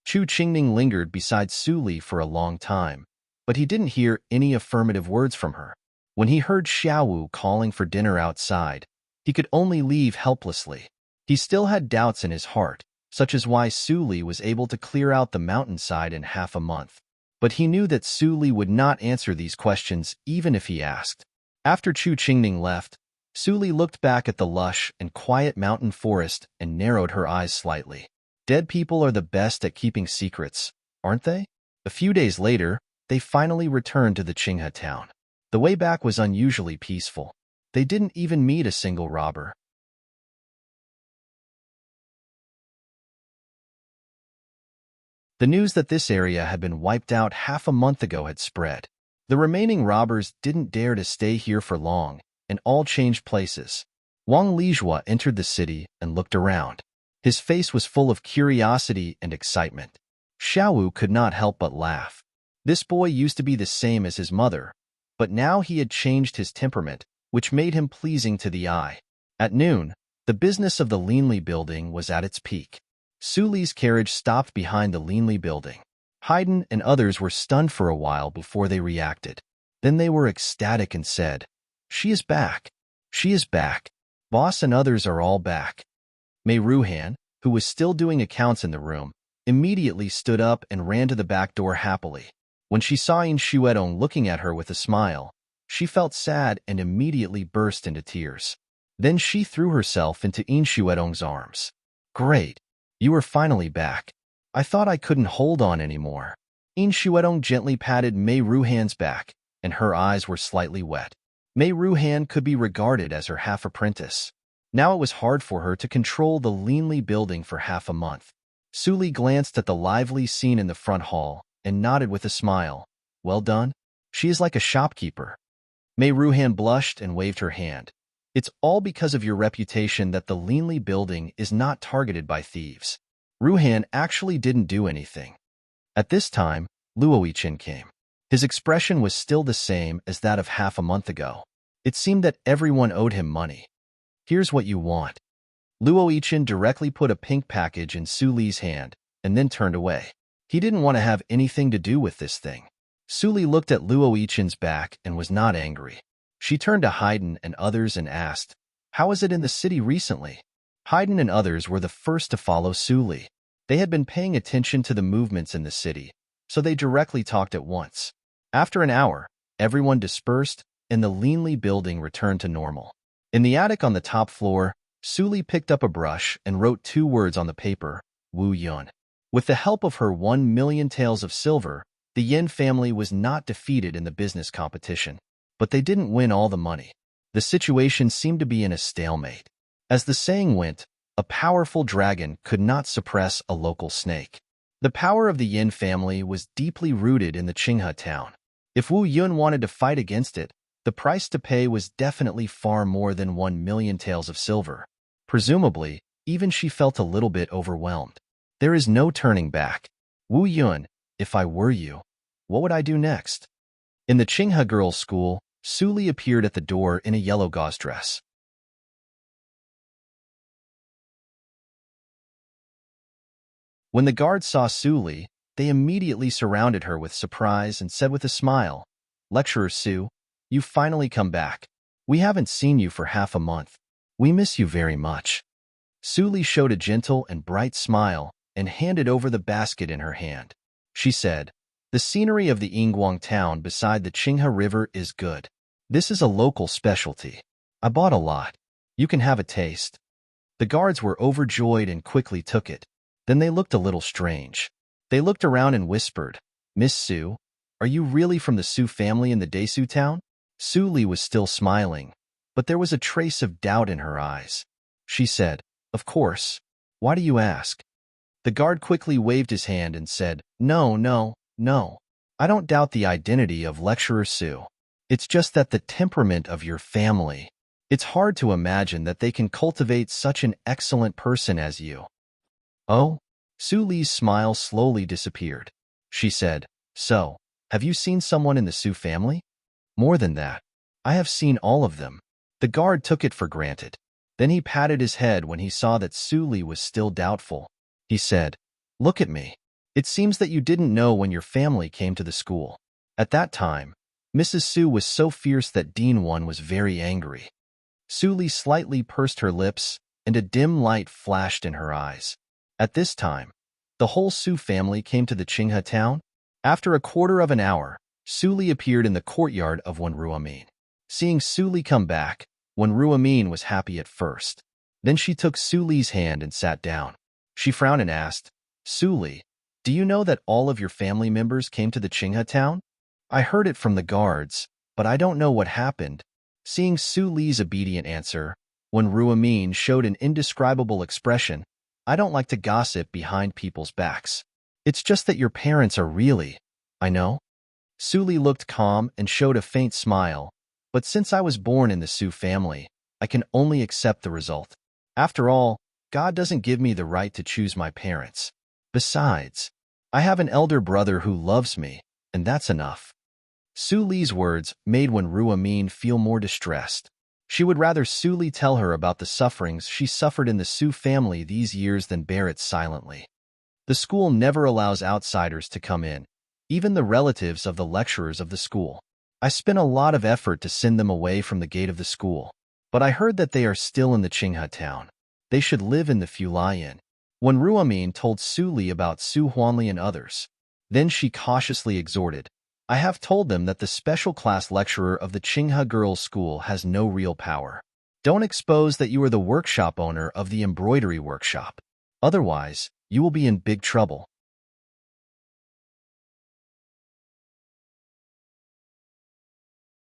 Chu Qingning lingered beside Su Li for a long time, but he didn't hear any affirmative words from her. When he heard Xiaowu calling for dinner outside, he could only leave helplessly. He still had doubts in his heart, such as why Su Li was able to clear out the mountainside in half a month. But he knew that Su Li would not answer these questions even if he asked. After Chu Qingning left, Su Li looked back at the lush and quiet mountain forest and narrowed her eyes slightly. Dead people are the best at keeping secrets, aren't they? A few days later, they finally returned to the Qinghe town. The way back was unusually peaceful. They didn't even meet a single robber. The news that this area had been wiped out half a month ago had spread. The remaining robbers didn't dare to stay here for long, and all changed places. Wang Lijua entered the city and looked around. His face was full of curiosity and excitement. Xiaowu could not help but laugh. This boy used to be the same as his mother, but now he had changed his temperament, which made him pleasing to the eye. At noon, the business of the Linli building was at its peak. Su Li's carriage stopped behind the Linli building. Haydn and others were stunned for a while before they reacted. Then they were ecstatic and said, She is back. She is back. Boss and others are all back. Mei Ruhan, who was still doing accounts in the room, immediately stood up and ran to the back door happily. When she saw Yin Xuedong looking at her with a smile, she felt sad and immediately burst into tears. Then she threw herself into Yin Xuedong's arms. Great! You are finally back. I thought I couldn't hold on anymore. Yin Xuedong gently patted Mei Ruhan's back, and her eyes were slightly wet. Mei Ruhan could be regarded as her half-apprentice. Now it was hard for her to control the Linli building for half a month. Su Li glanced at the lively scene in the front hall and nodded with a smile. Well done. She is like a shopkeeper. Mei Ruhan blushed and waved her hand. It's all because of your reputation that the Linli building is not targeted by thieves. Ruhan actually didn't do anything. At this time, Luo Yichen came. His expression was still the same as that of half a month ago. It seemed that everyone owed him money. Here's what you want. Luo Yichen directly put a pink package in Su Li's hand and then turned away. He didn't want to have anything to do with this thing. Su Li looked at Luo Yichen's back and was not angry. She turned to Haydn and others and asked, How is it in the city recently? Haydn and others were the first to follow Su Li. They had been paying attention to the movements in the city, so they directly talked at once. After an hour, everyone dispersed, and the Linli building returned to normal. In the attic on the top floor, Su Li picked up a brush and wrote 2 words on the paper, Wu Yun. With the help of her 1 million taels of silver, the Yin family was not defeated in the business competition. But they didn't win all the money. The situation seemed to be in a stalemate. As the saying went, a powerful dragon could not suppress a local snake. The power of the Yin family was deeply rooted in the Qinghe town. If Wu Yun wanted to fight against it, the price to pay was definitely far more than 1 million taels of silver. Presumably, even she felt a little bit overwhelmed. There is no turning back. Wu Yun, if I were you, what would I do next? In the Qinghe girls' school, Su Li appeared at the door in a yellow gauze dress. When the guards saw Su Li, they immediately surrounded her with surprise and said with a smile, Lecturer Su, you've finally come back. We haven't seen you for half a month. We miss you very much. Su Li showed a gentle and bright smile and handed over the basket in her hand. She said, The scenery of the Yingguang town beside the Qinghe River is good. This is a local specialty. I bought a lot. You can have a taste. The guards were overjoyed and quickly took it. Then they looked a little strange. They looked around and whispered, Miss Su, are you really from the Su family in the Desu town? Su Li was still smiling, but there was a trace of doubt in her eyes. She said, of course. Why do you ask? The guard quickly waved his hand and said, no, no, no. I don't doubt the identity of Lecturer Su. It's just that the temperament of your family. It's hard to imagine that they can cultivate such an excellent person as you. Oh? Su Li's smile slowly disappeared. She said, so, have you seen someone in the Su family? More than that. I have seen all of them. The guard took it for granted. Then he patted his head when he saw that Su Li was still doubtful. He said, look at me. It seems that you didn't know when your family came to the school. At that time, Mrs. Su was so fierce that Dean One was very angry. Su Li slightly pursed her lips, and a dim light flashed in her eyes. At this time, the whole Su family came to the Qinghe town. After a quarter of an hour, Su Li appeared in the courtyard of Wenruamin. Seeing Su Li come back, Wenruamin was happy at first. Then she took Su Li's hand and sat down. She frowned and asked, Su Li, do you know that all of your family members came to the Qinghe town? I heard it from the guards, but I don't know what happened. Seeing Su Li's obedient answer, Wenruamin showed an indescribable expression. I don't like to gossip behind people's backs. It's just that your parents are really, I know. Su Li looked calm and showed a faint smile, but since I was born in the Su family, I can only accept the result. After all, God doesn't give me the right to choose my parents. Besides, I have an elder brother who loves me, and that's enough. Su Li's words made Wenruamin feel more distressed. She would rather Su Li tell her about the sufferings she suffered in the Su family these years than bear it silently. The school never allows outsiders to come in, even the relatives of the lecturers of the school. I spent a lot of effort to send them away from the gate of the school, but I heard that they are still in the Qinghe town. They should live in the Fulian. Wenruamin told Su Li about Su Huanli and others. Then she cautiously exhorted, I have told them that the special class lecturer of the Qinghe girls' school has no real power. Don't expose that you are the workshop owner of the embroidery workshop. Otherwise, you will be in big trouble.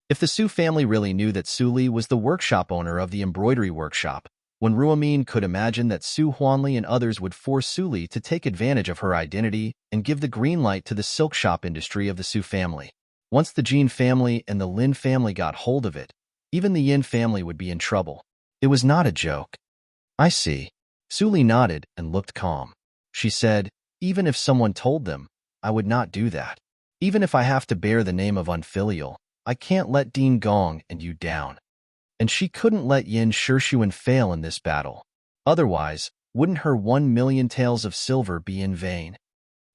If the Su family really knew that Su Li was the workshop owner of the embroidery workshop, Wenruamin could imagine that Su Huanli and others would force Su Li to take advantage of her identity and give the green light to the silk shop industry of the Su family. Once the Jin family and the Lin family got hold of it, even the Yin family would be in trouble. It was not a joke. I see. Su Li nodded and looked calm. She said, even if someone told them, I would not do that. Even if I have to bear the name of unfilial, I can't let Dean Gong and you down. And she couldn't let Yin Shishuen fail in this battle. Otherwise, wouldn't her 1,000,000 taels of silver be in vain?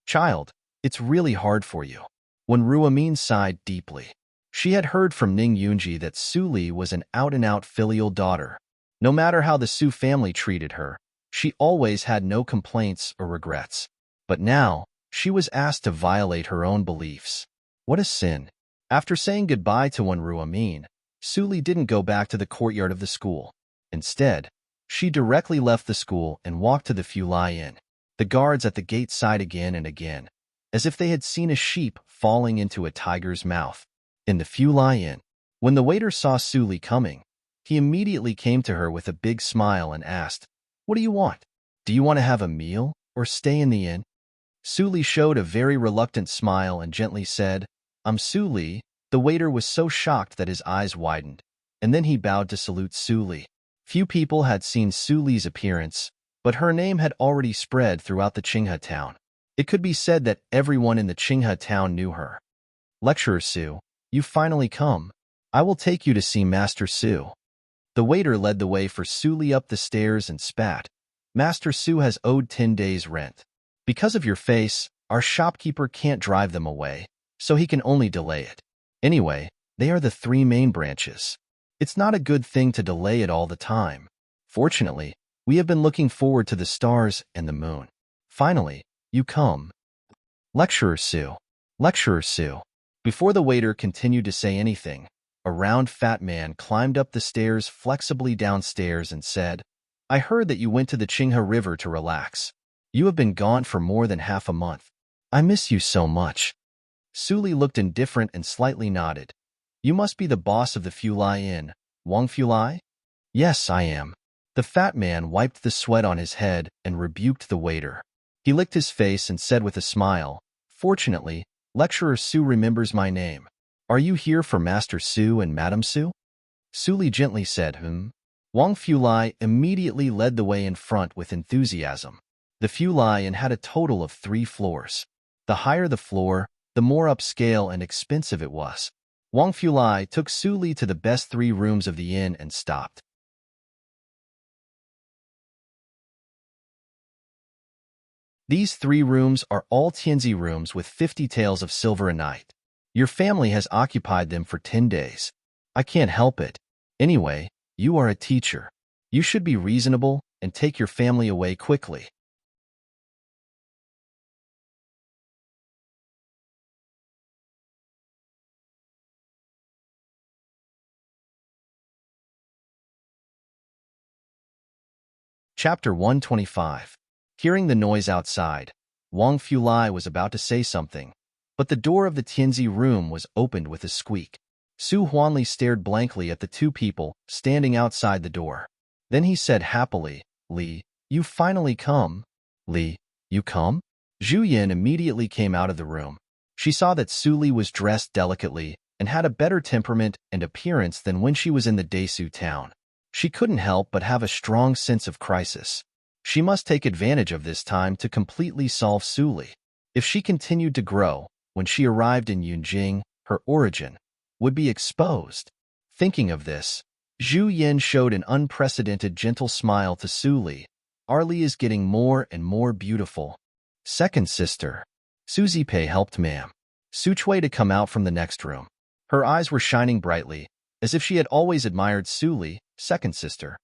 Child, it's really hard for you. Wenruamin sighed deeply. She had heard from Ning Yunji that Su Li was an out-and-out filial daughter. No matter how the Su family treated her, she always had no complaints or regrets. But now, she was asked to violate her own beliefs. What a sin. After saying goodbye to Wenruamin, Su Li didn't go back to the courtyard of the school. Instead, she directly left the school and walked to the Fulian. The guards at the gate sighed again and again, as if they had seen a sheep falling into a tiger's mouth. In the Fulian, when the waiter saw Su Li coming, he immediately came to her with a big smile and asked, What do you want? Do you want to have a meal or stay in the inn? Su Li showed a very reluctant smile and gently said, I'm Su Li. The waiter was so shocked that his eyes widened, and then he bowed to salute Su Li. Few people had seen Su Li's appearance, but her name had already spread throughout the Qinghe town. It could be said that everyone in the Qinghe town knew her. Lecturer Su, you've finally come. I will take you to see Master Su. The waiter led the way for Su Li up the stairs and spat. Master Su has owed 10 days' rent. Because of your face, our shopkeeper can't drive them away, so he can only delay it. Anyway, they are the 3 main branches. It's not a good thing to delay it all the time. Fortunately, we have been looking forward to the stars and the moon. Finally, you come. Lecturer Su. Lecturer Su. Before the waiter continued to say anything, a round fat man climbed up the stairs flexibly downstairs and said, I heard that you went to the Qinghe River to relax. You have been gone for more than half a month. I miss you so much. Su Li looked indifferent and slightly nodded. You must be the boss of the Fulai Inn, Wang Fulai? Yes, I am. The fat man wiped the sweat on his head and rebuked the waiter. He licked his face and said with a smile, Fortunately, Lecturer Su remembers my name. Are you here for Master Su and Madam Su? Su Li gently said, Wang Fulai immediately led the way in front with enthusiasm. The Fulai Inn had a total of 3 floors. The higher the floor, the more upscale and expensive it was. Wang Fulai took Su Li to the best 3 rooms of the inn and stopped. These 3 rooms are all Tianzi rooms with 50 taels of silver a night. Your family has occupied them for 10 days. I can't help it. Anyway, you are a teacher. You should be reasonable and take your family away quickly. Chapter 125. Hearing the noise outside, Wang Fulai was about to say something, but the door of the Tianzi room was opened with a squeak. Su Huanli stared blankly at the 2 people standing outside the door. Then he said happily, Li, you finally come. Li, you come? Zhu Yin immediately came out of the room. She saw that Su Li was dressed delicately and had a better temperament and appearance than when she was in the Desu town. She couldn't help but have a strong sense of crisis. She must take advantage of this time to completely solve Su Li. If she continued to grow, when she arrived in Yunjing, her origin would be exposed. Thinking of this, Zhu Yin showed an unprecedented gentle smile to Su Li. Li is getting more and more beautiful. Second sister. Su Zipei helped Ma'am Su Chui to come out from the next room. Her eyes were shining brightly, as if she had always admired Su Li, second sister.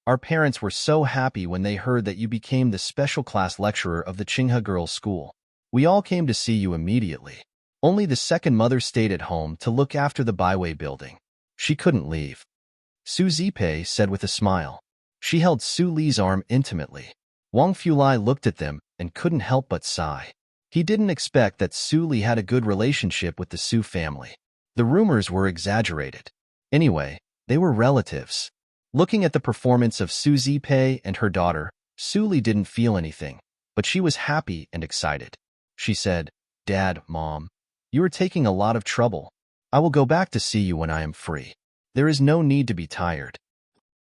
Our parents were so happy when they heard that you became the special class lecturer of the Qinghe Girls' School. We all came to see you immediately. Only the second mother stayed at home to look after the Baiwei building. She couldn't leave. Su Zipei said with a smile. She held Su Li's arm intimately. Wang Fulai looked at them and couldn't help but sigh. He didn't expect that Su Li had a good relationship with the Su family. The rumors were exaggerated. Anyway, they were relatives. Looking at the performance of Su Zipei and her daughter, Su Li didn't feel anything, but she was happy and excited. She said, Dad, Mom, you are taking a lot of trouble. I will go back to see you when I am free. There is no need to be tired.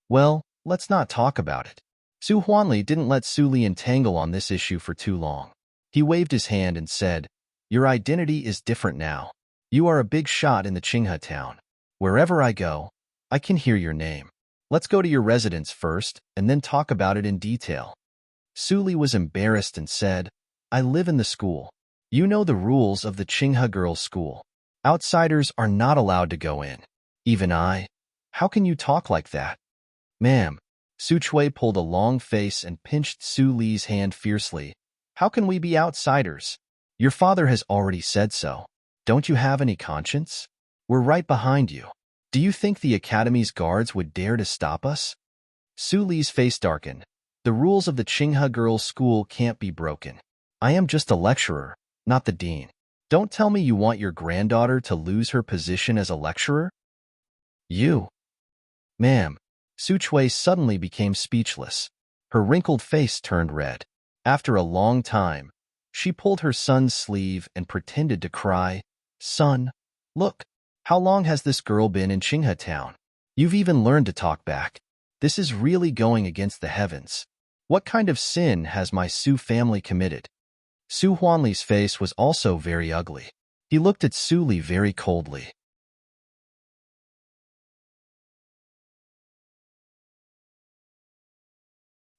Well, let's not talk about it. Su Huanli didn't let Su Li entangle on this issue for too long. He waved his hand and said, Your identity is different now. You are a big shot in the Qinghe town. Wherever I go, I can hear your name. Let's go to your residence first, and then talk about it in detail. Su Li was embarrassed and said, I live in the school. You know the rules of the Qinghe Girls' School. Outsiders are not allowed to go in. Even I? How can you talk like that? Ma'am. Su Chui pulled a long face and pinched Su Li's hand fiercely. How can we be outsiders? Your father has already said so. Don't you have any conscience? We're right behind you. Do you think the Academy's guards would dare to stop us? Su Li's face darkened. The rules of the Qinghe Girls' School can't be broken. I am just a lecturer, not the dean. Don't tell me you want your granddaughter to lose her position as a lecturer? You. Ma'am. Su Chui suddenly became speechless. Her wrinkled face turned red. After a long time, she pulled her son's sleeve and pretended to cry. Son, look. How long has this girl been in Qinghe town? You've even learned to talk back. This is really going against the heavens. What kind of sin has my Su family committed? Su Huanli's face was also very ugly. He looked at Su Li very coldly.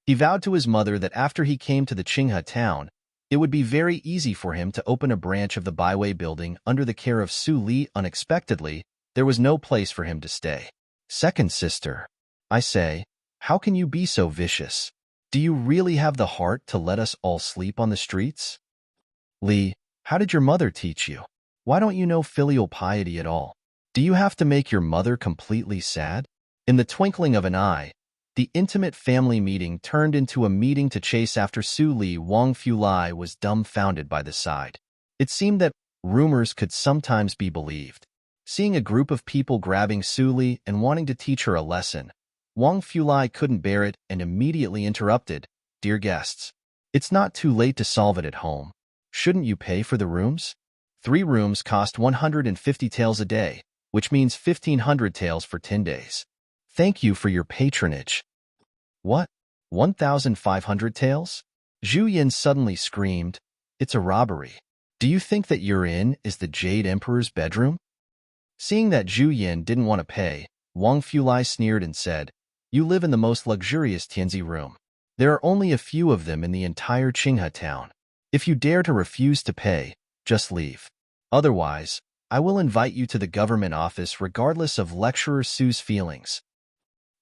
He vowed to his mother that after he came to the Qinghe town, it would be very easy for him to open a branch of the Baiwei building under the care of Su Li. Unexpectedly, there was no place for him to stay. Second sister, I say, how can you be so vicious? Do you really have the heart to let us all sleep on the streets? Li, how did your mother teach you? Why don't you know filial piety at all? Do you have to make your mother completely sad? In the twinkling of an eye, the intimate family meeting turned into a meeting to chase after Su Li. Wang Fulai was dumbfounded by the sight. It seemed that rumors could sometimes be believed. Seeing a group of people grabbing Su Li and wanting to teach her a lesson, Wang Fulai couldn't bear it and immediately interrupted. Dear guests, it's not too late to solve it at home. Shouldn't you pay for the rooms? 3 rooms cost 150 taels a day, which means 1,500 taels for 10 days. Thank you for your patronage. What? 1,500 taels? Zhu Yin suddenly screamed. It's a robbery. Do you think that your inn is the Jade Emperor's bedroom? Seeing that Zhu Yin didn't want to pay, Wang Fulai sneered and said, You live in the most luxurious Tianzi room. There are only a few of them in the entire Qinghe town. If you dare to refuse to pay, just leave. Otherwise, I will invite you to the government office regardless of lecturer Su's feelings.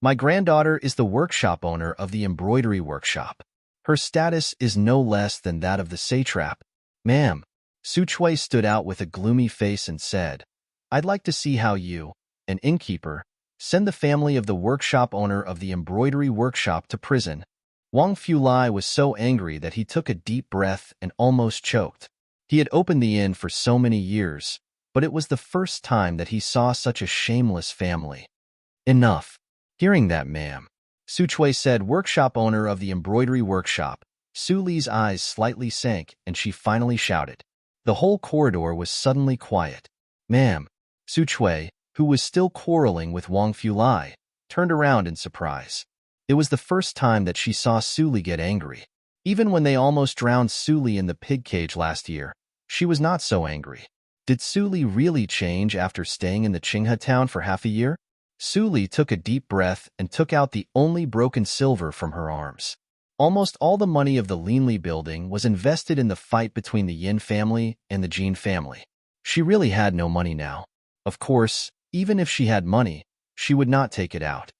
My granddaughter is the workshop owner of the embroidery workshop. Her status is no less than that of the satrap. Ma'am, Su Chui stood out with a gloomy face and said, I'd like to see how you, an innkeeper, send the family of the workshop owner of the embroidery workshop to prison. Wang Fulai was so angry that he took a deep breath and almost choked. He had opened the inn for so many years, but it was the first time that he saw such a shameless family. Enough. Hearing that, ma'am, Su Chui said, workshop owner of the embroidery workshop. Su Li's eyes slightly sank and she finally shouted. The whole corridor was suddenly quiet. Ma'am, Su Chui, who was still quarreling with Wang Fulai, turned around in surprise. It was the first time that she saw Su Li get angry. Even when they almost drowned Su Li in the pig cage last year, she was not so angry. Did Su Li really change after staying in the Qinghe town for half a year? Su Li took a deep breath and took out the only broken silver from her arms. Almost all the money of the Linli building was invested in the fight between the Yin family and the Jin family. She really had no money now. Of course, even if she had money, she would not take it out.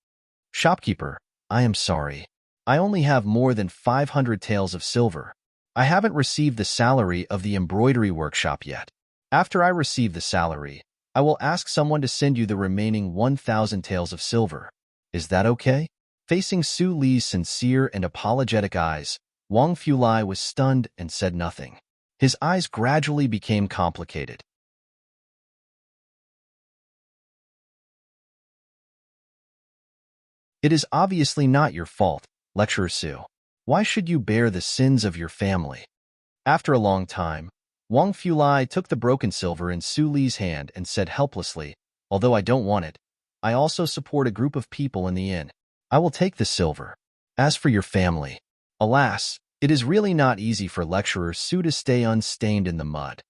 Shopkeeper, I am sorry. I only have more than 500 taels of silver. I haven't received the salary of the embroidery workshop yet. After I receive the salary, I will ask someone to send you the remaining 1,000 taels of silver. Is that okay? Facing Su Li's sincere and apologetic eyes, Wang Fulai was stunned and said nothing. His eyes gradually became complicated. It is obviously not your fault, Lecturer Su. Why should you bear the sins of your family? After a long time, Wang Fulai took the broken silver in Su Li's hand and said helplessly, although I don't want it, I also support a group of people in the inn. I will take the silver. As for your family, alas, it is really not easy for Lecturer Su to stay unstained in the mud.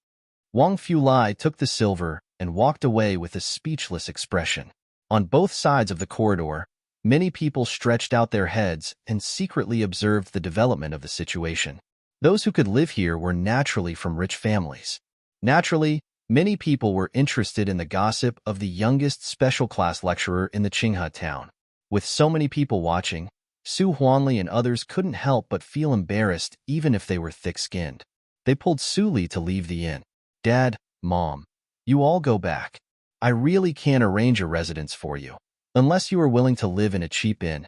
Wang Fulai took the silver and walked away with a speechless expression. On both sides of the corridor, many people stretched out their heads and secretly observed the development of the situation. Those who could live here were naturally from rich families. Naturally, many people were interested in the gossip of the youngest special class lecturer in the Qinghe town. With so many people watching, Su Huanli and others couldn't help but feel embarrassed even if they were thick-skinned. They pulled Su Li to leave the inn. Dad, Mom, you all go back. I really can't arrange a residence for you, unless you are willing to live in a cheap inn.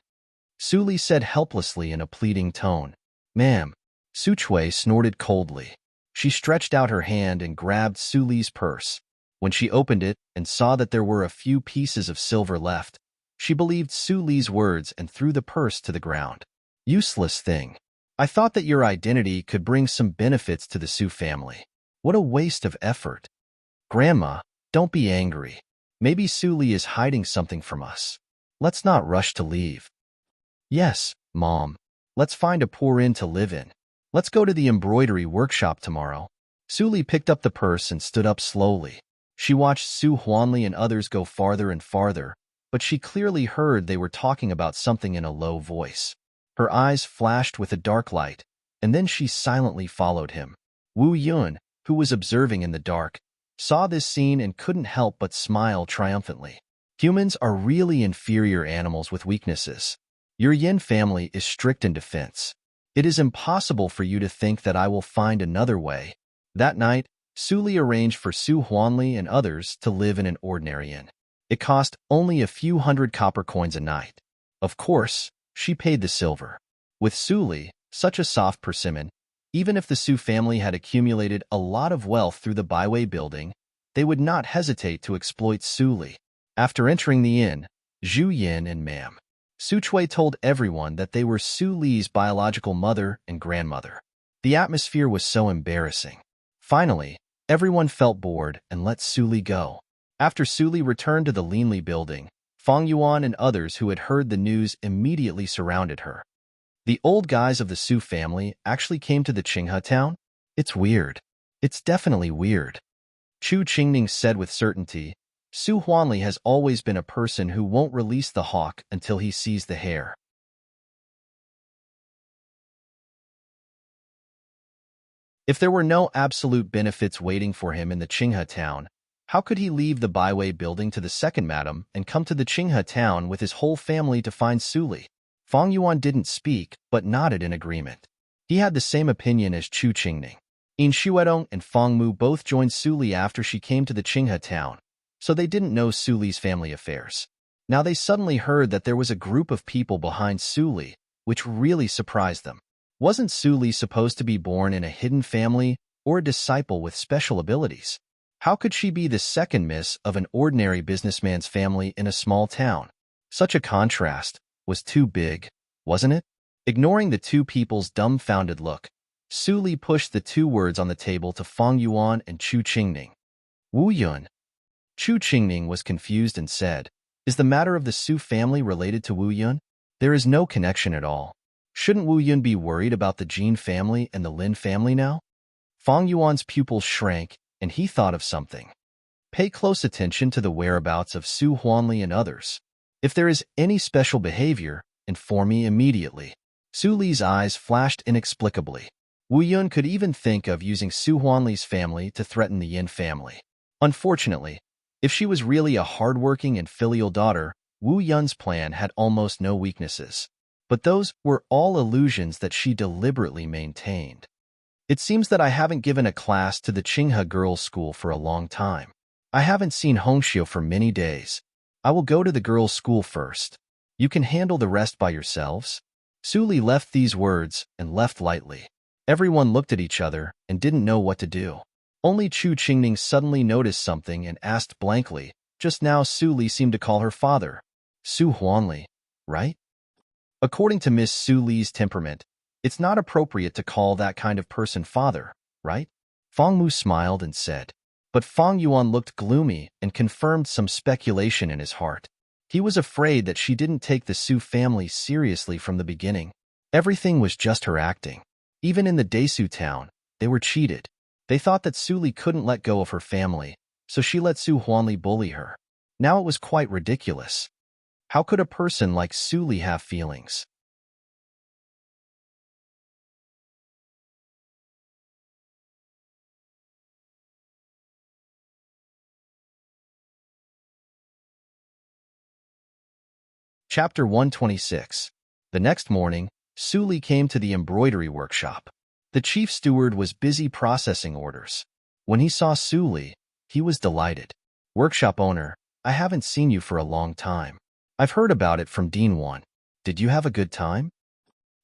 Su Li said helplessly in a pleading tone. Ma'am, Su Chui snorted coldly. She stretched out her hand and grabbed Su Li's purse. When she opened it and saw that there were a few pieces of silver left, she believed Su Li's words and threw the purse to the ground. Useless thing. I thought that your identity could bring some benefits to the Su family. What a waste of effort. Grandma, don't be angry. Maybe Su Li is hiding something from us. Let's not rush to leave. Yes, Mom. Let's find a poor inn to live in. Let's go to the embroidery workshop tomorrow. Su Li picked up the purse and stood up slowly. She watched Su Huanli and others go farther and farther, but she clearly heard they were talking about something in a low voice. Her eyes flashed with a dark light, and then she silently followed him. Wu Yun, who was observing in the dark, saw this scene and couldn't help but smile triumphantly. Humans are really inferior animals with weaknesses. Your Yin family is strict in defense. It is impossible for you to think that I will find another way. That night, Su Li arranged for Su Huanli and others to live in an ordinary inn. It cost only a few hundred copper coins a night. Of course, she paid the silver. With Su Li, such a soft persimmon, Even if the Su family had accumulated a lot of wealth through the byway building, they would not hesitate to exploit Su Li. After entering the inn, Zhu Yin and Ma'am Su Chui told everyone that they were Su Li's biological mother and grandmother. The atmosphere was so embarrassing. Finally, everyone felt bored and let Su Li go. After Su Li returned to the Linli building, Fang Yuan and others who had heard the news immediately surrounded her. The old guys of the Su family actually came to the Qinghe town? It's weird. It's definitely weird. Chu Qingning said with certainty, Su Huanli has always been a person who won't release the hawk until he sees the hare. If there were no absolute benefits waiting for him in the Qinghe town, how could he leave the byway building to the second madam and come to the Qinghe town with his whole family to find Su Li? Fang Yuan didn't speak, but nodded in agreement. He had the same opinion as Chu Qingning. In Xuedong and Fang Mu both joined Su Li after she came to the Qinghe town, so they didn't know Su Li's family affairs. Now they suddenly heard that there was a group of people behind Su Li, which really surprised them. Wasn't Su Li supposed to be born in a hidden family or a disciple with special abilities? How could she be the second miss of an ordinary businessman's family in a small town? Such a contrast was too big, wasn't it? Ignoring the two people's dumbfounded look, Su Li pushed the two words on the table to Fang Yuan and Chu Qingning. Wu Yun. Chu Qingning was confused and said, Is the matter of the Su family related to Wu Yun? There is no connection at all. Shouldn't Wu Yun be worried about the Jin family and the Lin family now? Fang Yuan's pupils shrank, and he thought of something. Pay close attention to the whereabouts of Su Huanli and others. If there is any special behavior, inform me immediately. Su Li's eyes flashed inexplicably. Wu Yun could even think of using Su Huanli's family to threaten the Yin family. Unfortunately, if she was really a hardworking and filial daughter, Wu Yun's plan had almost no weaknesses. But those were all illusions that she deliberately maintained. It seems that I haven't given a class to the Qinghe girls' school for a long time. I haven't seen Hongxiu for many days. I will go to the girls' school first. You can handle the rest by yourselves. Su Li left these words and left lightly. Everyone looked at each other and didn't know what to do. Only Chu Qingning suddenly noticed something and asked blankly. Just now Su Li seemed to call her father Su Huanli, right? According to Miss Su Li's temperament, it's not appropriate to call that kind of person father, right? Fang Mu smiled and said. But Fang Yuan looked gloomy and confirmed some speculation in his heart. He was afraid that she didn't take the Su family seriously from the beginning. Everything was just her acting. Even in the Desu town, they were cheated. They thought that Su Li couldn't let go of her family, so she let Su Huanli bully her. Now it was quite ridiculous. How could a person like Su Li have feelings? Chapter 126. The next morning, Su Li came to the embroidery workshop. The chief steward was busy processing orders. When he saw Su Li, he was delighted. Workshop owner, I haven't seen you for a long time. I've heard about it from Dean Wan. Did you have a good time?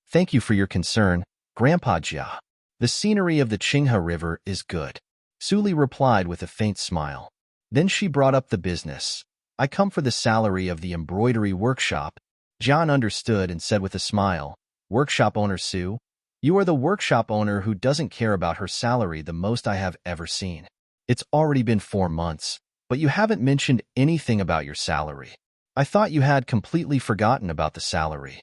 Thank you for your concern, Grandpa Jia. The scenery of the Qinghe River is good. Su Li replied with a faint smile. Then she brought up the business. I come for the salary of the embroidery workshop. John understood and said with a smile, Workshop owner Su, you are the workshop owner who doesn't care about her salary the most I have ever seen. It's already been 4 months, but you haven't mentioned anything about your salary. I thought you had completely forgotten about the salary.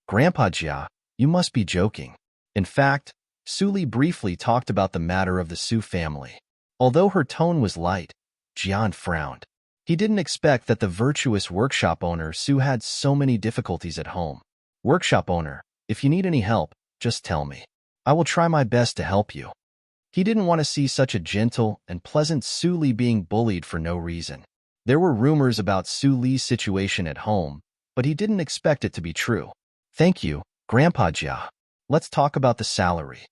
Grandpa Jia, you must be joking. In fact, Su Li briefly talked about the matter of the Su family. Although her tone was light, Jian frowned. He didn't expect that the virtuous workshop owner Su had so many difficulties at home. Workshop owner, if you need any help, just tell me. I will try my best to help you. He didn't want to see such a gentle and pleasant Su Li being bullied for no reason. There were rumors about Su Li's situation at home, but he didn't expect it to be true. Thank you, Grandpa Jia. Let's talk about the salary.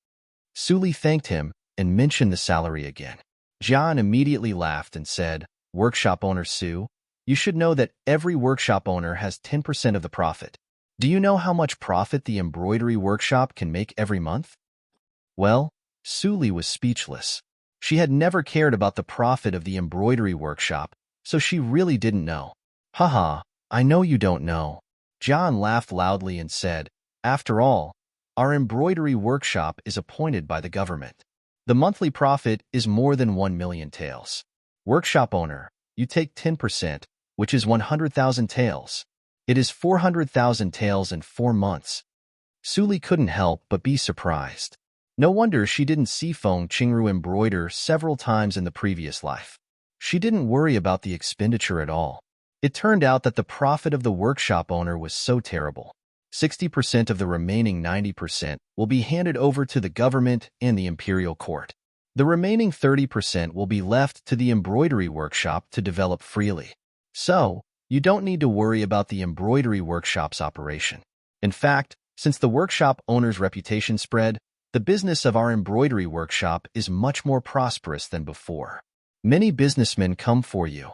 Su Li thanked him and mentioned the salary again. Jian immediately laughed and said, Workshop owner Su, you should know that every workshop owner has 10% of the profit. Do you know how much profit the embroidery workshop can make every month? Well, Su Li was speechless. She had never cared about the profit of the embroidery workshop, so she really didn't know. Haha, I know you don't know. John laughed loudly and said, after all, our embroidery workshop is appointed by the government. The monthly profit is more than 1 million taels. Workshop owner, you take 10%, which is 100,000 taels. It is 400,000 taels in 4 months. Su Li couldn't help but be surprised. No wonder she didn't see Feng Qingru embroider several times in the previous life. She didn't worry about the expenditure at all. It turned out that the profit of the workshop owner was so terrible. 60% of the remaining 90% will be handed over to the government and the imperial court. The remaining 30% will be left to the embroidery workshop to develop freely. So, you don't need to worry about the embroidery workshop's operation. In fact, since the workshop owner's reputation spread, the business of our embroidery workshop is much more prosperous than before. Many businessmen come for you.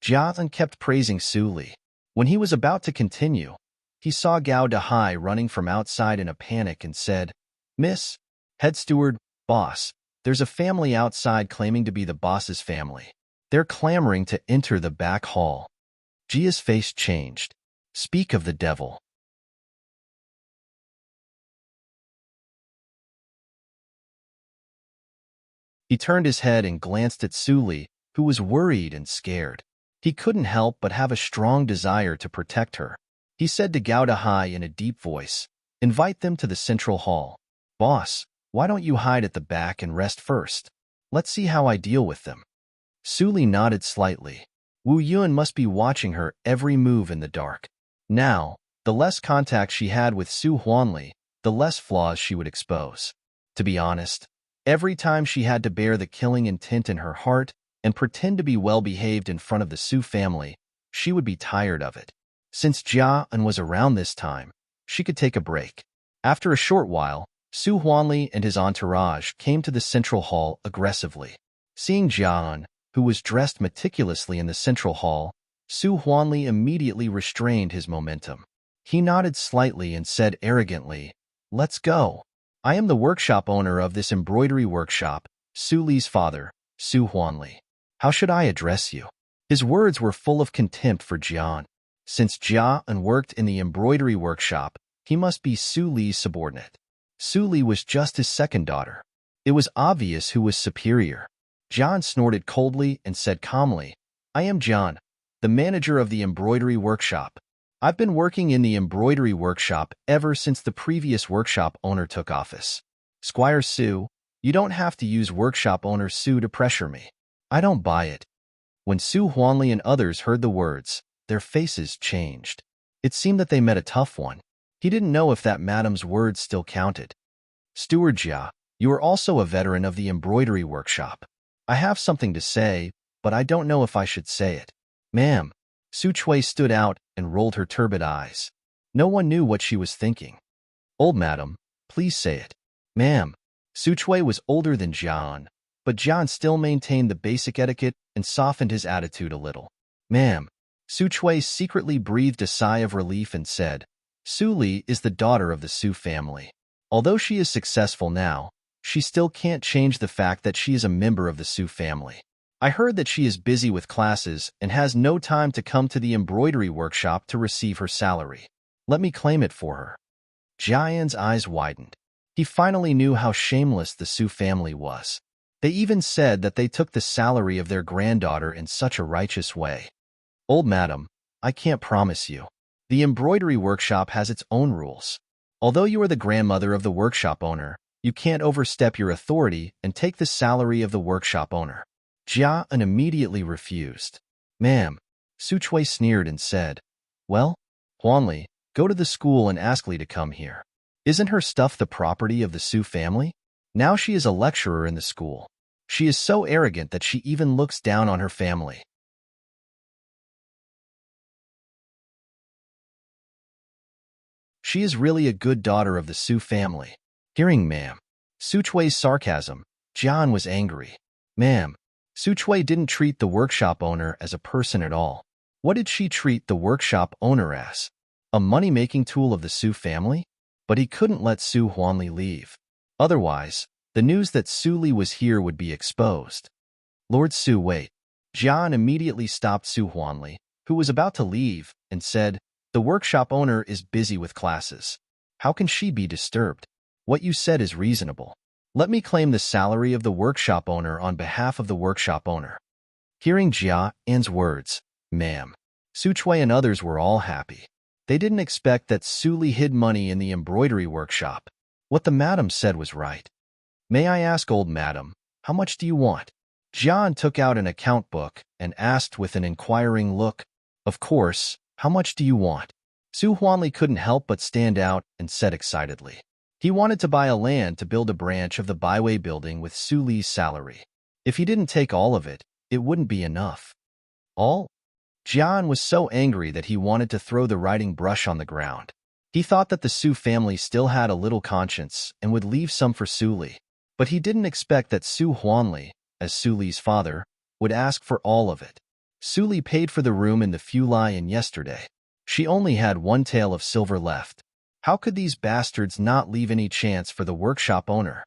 Jiazan kept praising Su Li. When he was about to continue, he saw Gao Dehai running from outside in a panic and said, Miss, head steward, boss, there's a family outside claiming to be the boss's family. They're clamoring to enter the back hall. Jia's face changed. Speak of the devil. He turned his head and glanced at Su Li, who was worried and scared. He couldn't help but have a strong desire to protect her. He said to Gao Dehai in a deep voice, invite them to the central hall. Boss, why don't you hide at the back and rest first? Let's see how I deal with them. Su Li nodded slightly. Wu Yun must be watching her every move in the dark. Now, the less contact she had with Su Huanli, the less flaws she would expose. To be honest, every time she had to bear the killing intent in her heart and pretend to be well-behaved in front of the Su family, she would be tired of it. Since Jia An was around this time, she could take a break. After a short while, Su Huanli and his entourage came to the central hall aggressively. Seeing Jia An, who was dressed meticulously in the central hall, Su Huanli immediately restrained his momentum. He nodded slightly and said arrogantly, let's go. I am the workshop owner of this embroidery workshop, Su Li's father, Su Huanli. How should I address you? His words were full of contempt for Jian. Since Jia An worked in the embroidery workshop, he must be Su Li's subordinate. Su Li was just his second daughter. It was obvious who was superior. Jian snorted coldly and said calmly, I am Jian, the manager of the embroidery workshop. I've been working in the embroidery workshop ever since the previous workshop owner took office. Squire Su, you don't have to use workshop owner Su to pressure me. I don't buy it. When Su Huanli and others heard the words, their faces changed. It seemed that they met a tough one. He didn't know if that madam's words still counted. Steward Jia, you are also a veteran of the embroidery workshop. I have something to say, but I don't know if I should say it. Ma'am. Su Chui stood out and rolled her turbid eyes. No one knew what she was thinking. Old madam, please say it. Ma'am. Su Chui was older than Jian, but Jian still maintained the basic etiquette and softened his attitude a little. Ma'am. Su Chui secretly breathed a sigh of relief and said, Su Li is the daughter of the Su family. Although she is successful now, she still can't change the fact that she is a member of the Su family. I heard that she is busy with classes and has no time to come to the embroidery workshop to receive her salary. Let me claim it for her. Jian's eyes widened. He finally knew how shameless the Su family was. They even said that they took the salary of their granddaughter in such a righteous way. Old madam, I can't promise you. The embroidery workshop has its own rules. Although you are the grandmother of the workshop owner, you can't overstep your authority and take the salary of the workshop owner. Jia An immediately refused. Ma'am, Su Chui sneered and said, well, Huanli, go to the school and ask Li to come here. Isn't her stuff the property of the Su family? Now she is a lecturer in the school. She is so arrogant that she even looks down on her family. She is really a good daughter of the Su family. Hearing ma'am, Su Chui's sarcasm, Jian was angry. Ma'am, Su Chui didn't treat the workshop owner as a person at all. What did she treat the workshop owner as? A money-making tool of the Su family? But he couldn't let Su Huanli leave. Otherwise, the news that Su Li was here would be exposed. Lord Su, wait. Jian immediately stopped Su Huanli, who was about to leave, and said, the workshop owner is busy with classes. How can she be disturbed? What you said is reasonable. Let me claim the salary of the workshop owner on behalf of the workshop owner. Hearing Jia An's words, ma'am, Su Chui and others were all happy. They didn't expect that Su Li hid money in the embroidery workshop. What the madam said was right. May I ask, old madam, how much do you want? Jian took out an account book and asked with an inquiring look. Of course, how much do you want? Su Huanli couldn't help but stand out and said excitedly. He wanted to buy a land to build a branch of the Byway building with Su Li's salary. If he didn't take all of it, it wouldn't be enough. All? Jian was so angry that he wanted to throw the writing brush on the ground. He thought that the Su family still had a little conscience and would leave some for Su Li. But he didn't expect that Su Huanli, as Su Li's father, would ask for all of it. Su Li paid for the room in the Fulai Inn yesterday. She only had 1 tael of silver left. How could these bastards not leave any chance for the workshop owner?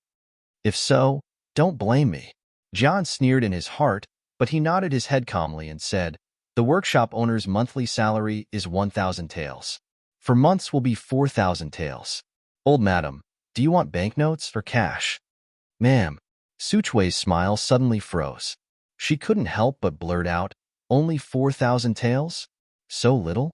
If so, don't blame me. Jian sneered in his heart, but he nodded his head calmly and said, the workshop owner's monthly salary is 1,000 taels. For months will be 4,000 taels. Old madam, do you want banknotes or cash? Ma'am. Su Chui's smile suddenly froze. She couldn't help but blurt out, only 4,000 taels? So little?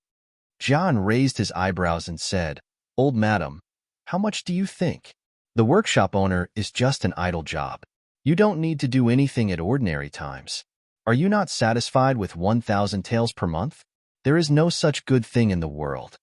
Jian raised his eyebrows and said, old madam, how much do you think? The workshop owner is just an idle job. You don't need to do anything at ordinary times. Are you not satisfied with 1,000 taels per month? There is no such good thing in the world.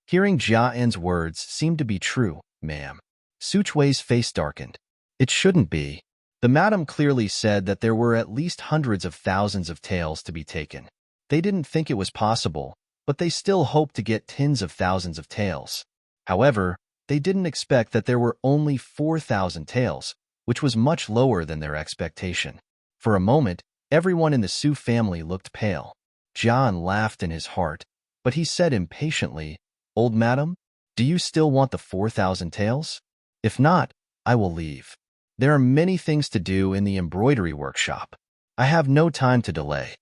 Hearing Jia An's words seemed to be true, ma'am. Su Chui's face darkened. It shouldn't be. The madam clearly said that there were at least hundreds of thousands of taels to be taken. They didn't think it was possible, but they still hoped to get tens of thousands of taels. However, they didn't expect that there were only 4,000 taels, which was much lower than their expectation. For a moment, everyone in the Su family looked pale. Jian laughed in his heart, but he said impatiently, old madam, do you still want the 4,000 taels? If not, I will leave. There are many things to do in the embroidery workshop. I have no time to delay.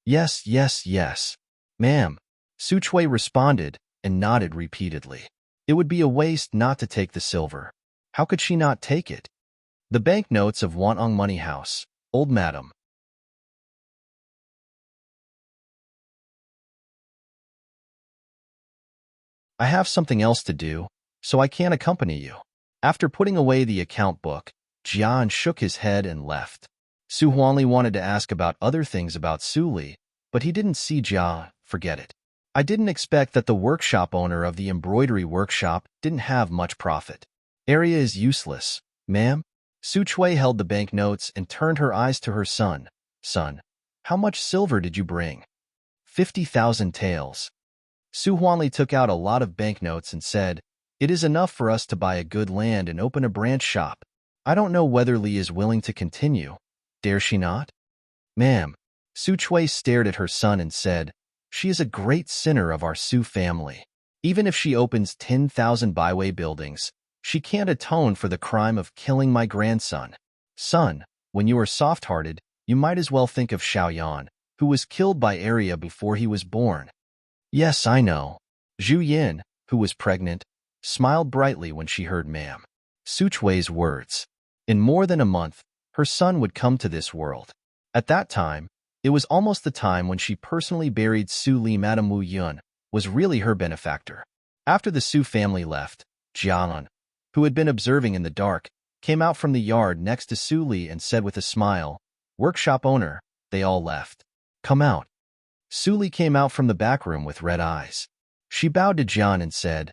Yes, yes, yes. Ma'am, Su Chui responded and nodded repeatedly. It would be a waste not to take the silver. How could she not take it? The banknotes of Wanong Money House, old madam. I have something else to do, so I can't accompany you. After putting away the account book, Jian shook his head and left. Su Huanli wanted to ask about other things about Su Li, but he didn't see Jia. Forget it. I didn't expect that the workshop owner of the embroidery workshop didn't have much profit. Area is useless, ma'am. Su Chui held the banknotes and turned her eyes to her son. Son, how much silver did you bring? 50,000 taels. Su Huanli took out a lot of banknotes and said, it is enough for us to buy a good land and open a branch shop. I don't know whether Li is willing to continue. Dare she not? Ma'am. Su Chui stared at her son and said, she is a great sinner of our Su family. Even if she opens 10,000 byway buildings, she can't atone for the crime of killing my grandson. Son, when you are soft-hearted, you might as well think of Xiaoyan, who was killed by Arya before he was born. Yes, I know. Zhu Yin, who was pregnant, smiled brightly when she heard Ma'am Su Chui's words. In more than a month, her son would come to this world. At that time, it was almost the time when she personally buried Su Li. Madame Wu Yun was really her benefactor. After the Su family left, Jian, who had been observing in the dark, came out from the yard next to Su Li and said with a smile, workshop owner, they all left. Come out. Su Li came out from the back room with red eyes. She bowed to Jian and said,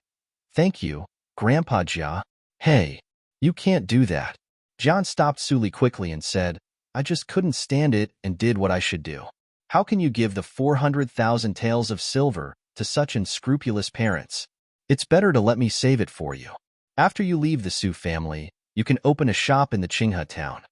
thank you, Grandpa Jia. Hey, you can't do that. Jian stopped Su Li quickly and said, I just couldn't stand it and did what I should do. How can you give the 400,000 taels of silver to such unscrupulous parents? It's better to let me save it for you. After you leave the Su family, you can open a shop in the Qinghe town.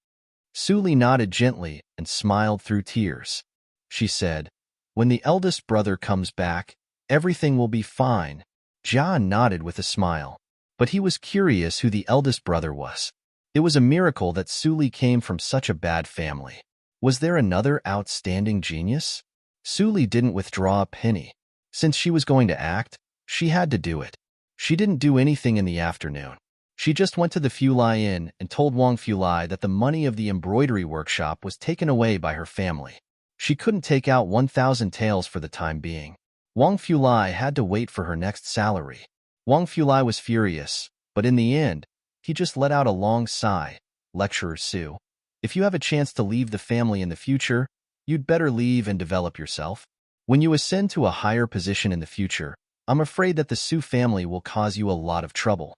Su Li nodded gently and smiled through tears. She said, when the eldest brother comes back, everything will be fine. Jian nodded with a smile. but he was curious who the eldest brother was. It was a miracle that Suli came from such a bad family. Was there another outstanding genius? Suli didn't withdraw a penny. Since she was going to act, she had to do it. She didn't do anything in the afternoon. She just went to the Fulai Inn and told Wang Fulai that the money of the embroidery workshop was taken away by her family. She couldn't take out 1,000 taels for the time being. Wang Fulai had to wait for her next salary. Wang Fulai was furious, but in the end, he just let out a long sigh. Lecturer Su, if you have a chance to leave the family in the future, you'd better leave and develop yourself. When you ascend to a higher position in the future, I'm afraid that the Su family will cause you a lot of trouble.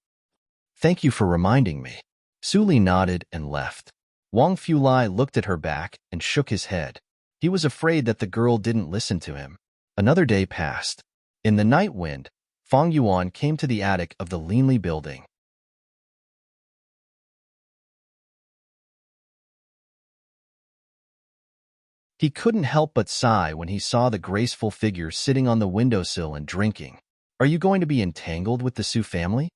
Thank you for reminding me. Suli nodded and left. Wang Fulai looked at her back and shook his head. He was afraid that the girl didn't listen to him. Another day passed. In the night wind, Fang Yuan came to the attic of the Linli building. He couldn't help but sigh when he saw the graceful figure sitting on the windowsill and drinking. Are you going to be entangled with the Su family?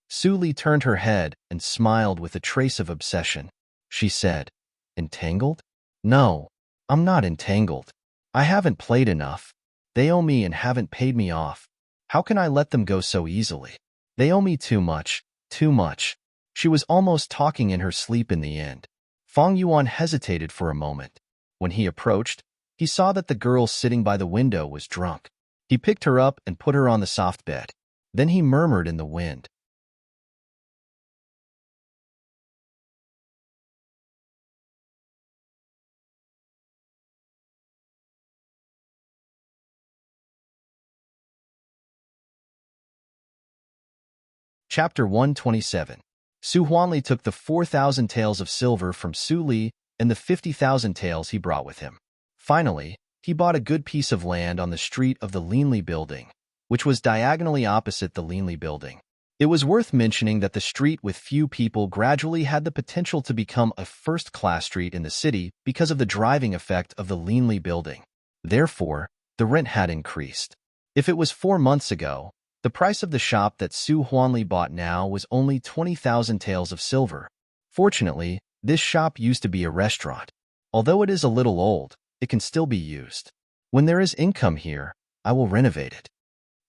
Suli turned her head and smiled with a trace of obsession. She said, Entangled? No, I'm not entangled. I haven't played enough. They owe me and haven't paid me off. How can I let them go so easily? They owe me too much, too much. She was almost talking in her sleep in the end. Fang Yuan hesitated for a moment. When he approached, he saw that the girl sitting by the window was drunk. He picked her up and put her on the soft bed. Then he murmured in the wind. Chapter 127. Su Huanli took the 4,000 taels of silver from Su Li and the 50,000 taels he brought with him. Finally, he bought a good piece of land on the street of the Linli building, which was diagonally opposite the Linli building. It was worth mentioning that the street with few people gradually had the potential to become a first-class street in the city because of the driving effect of the Linli building. Therefore, the rent had increased. If it was 4 months ago, the price of the shop that Su Huanli bought now was only 20,000 taels of silver. Fortunately, this shop used to be a restaurant. Although it is a little old, it can still be used. When there is income here, I will renovate it.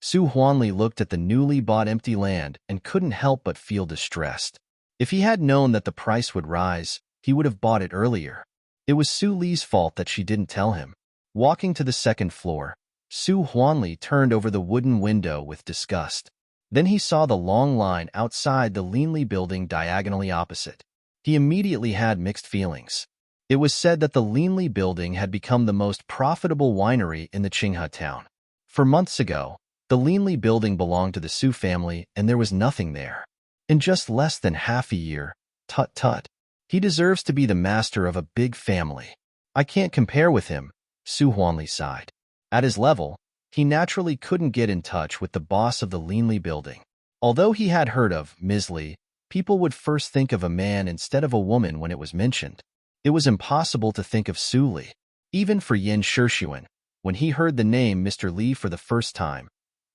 Su Huanli looked at the newly bought empty land and couldn't help but feel distressed. If he had known that the price would rise, he would have bought it earlier. It was Su Li's fault that she didn't tell him. Walking to the second floor, Su Huanli turned over the wooden window with disgust. Then he saw the long line outside the Linli building diagonally opposite. He immediately had mixed feelings. It was said that the Linli building had become the most profitable winery in the Qinghe town. For months ago, the Linli building belonged to the Su family and there was nothing there. In just less than half a year, tut-tut. He deserves to be the master of a big family. I can't compare with him, Su Huanli sighed. At his level, he naturally couldn't get in touch with the boss of the Linli building. Although he had heard of Ms. Li, people would first think of a man instead of a woman when it was mentioned. It was impossible to think of Su Li. Even for Yin Shixuan, when he heard the name Mr. Li for the first time,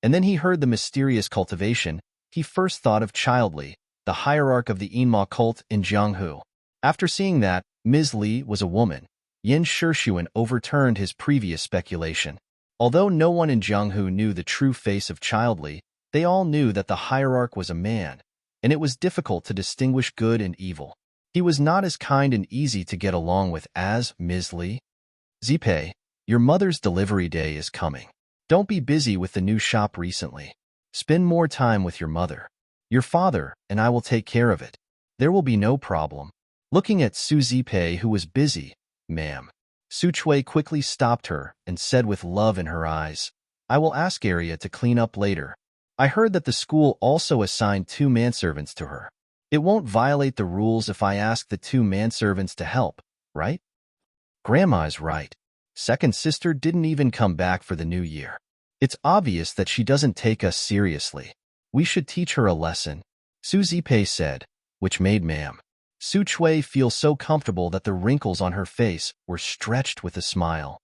and then he heard the mysterious cultivation, he first thought of Child Li, the hierarch of the Yinma cult in Jianghu. After seeing that Ms. Li was a woman, Yin Shixuan overturned his previous speculation. Although no one in Jianghu knew the true face of Child Li, they all knew that the hierarch was a man, and it was difficult to distinguish good and evil. He was not as kind and easy to get along with as Ms. Li. Zipei, your mother's delivery day is coming. Don't be busy with the new shop recently. Spend more time with your mother. Your father and I will take care of it. There will be no problem. Looking at Su Zipei, who was busy, Ma'am. Su Chui quickly stopped her and said with love in her eyes, I will ask Arya to clean up later. I heard that the school also assigned 2 manservants to her. It won't violate the rules if I ask the 2 manservants to help, right? Grandma's right. Second sister didn't even come back for the new year. It's obvious that she doesn't take us seriously. We should teach her a lesson, Su Zipei said, which made Ma'am Su Chui feel so comfortable that the wrinkles on her face were stretched with a smile.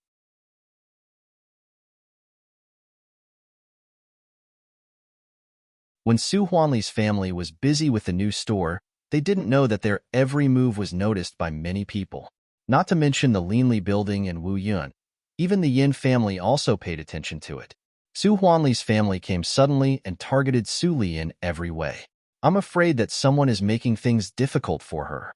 When Su Huanli's family was busy with the new store, they didn't know that their every move was noticed by many people. Not to mention the Linli building and Wu Yun. Even the Yin family also paid attention to it. Su Huanli's family came suddenly and targeted Su Li in every way. I'm afraid that someone is making things difficult for her.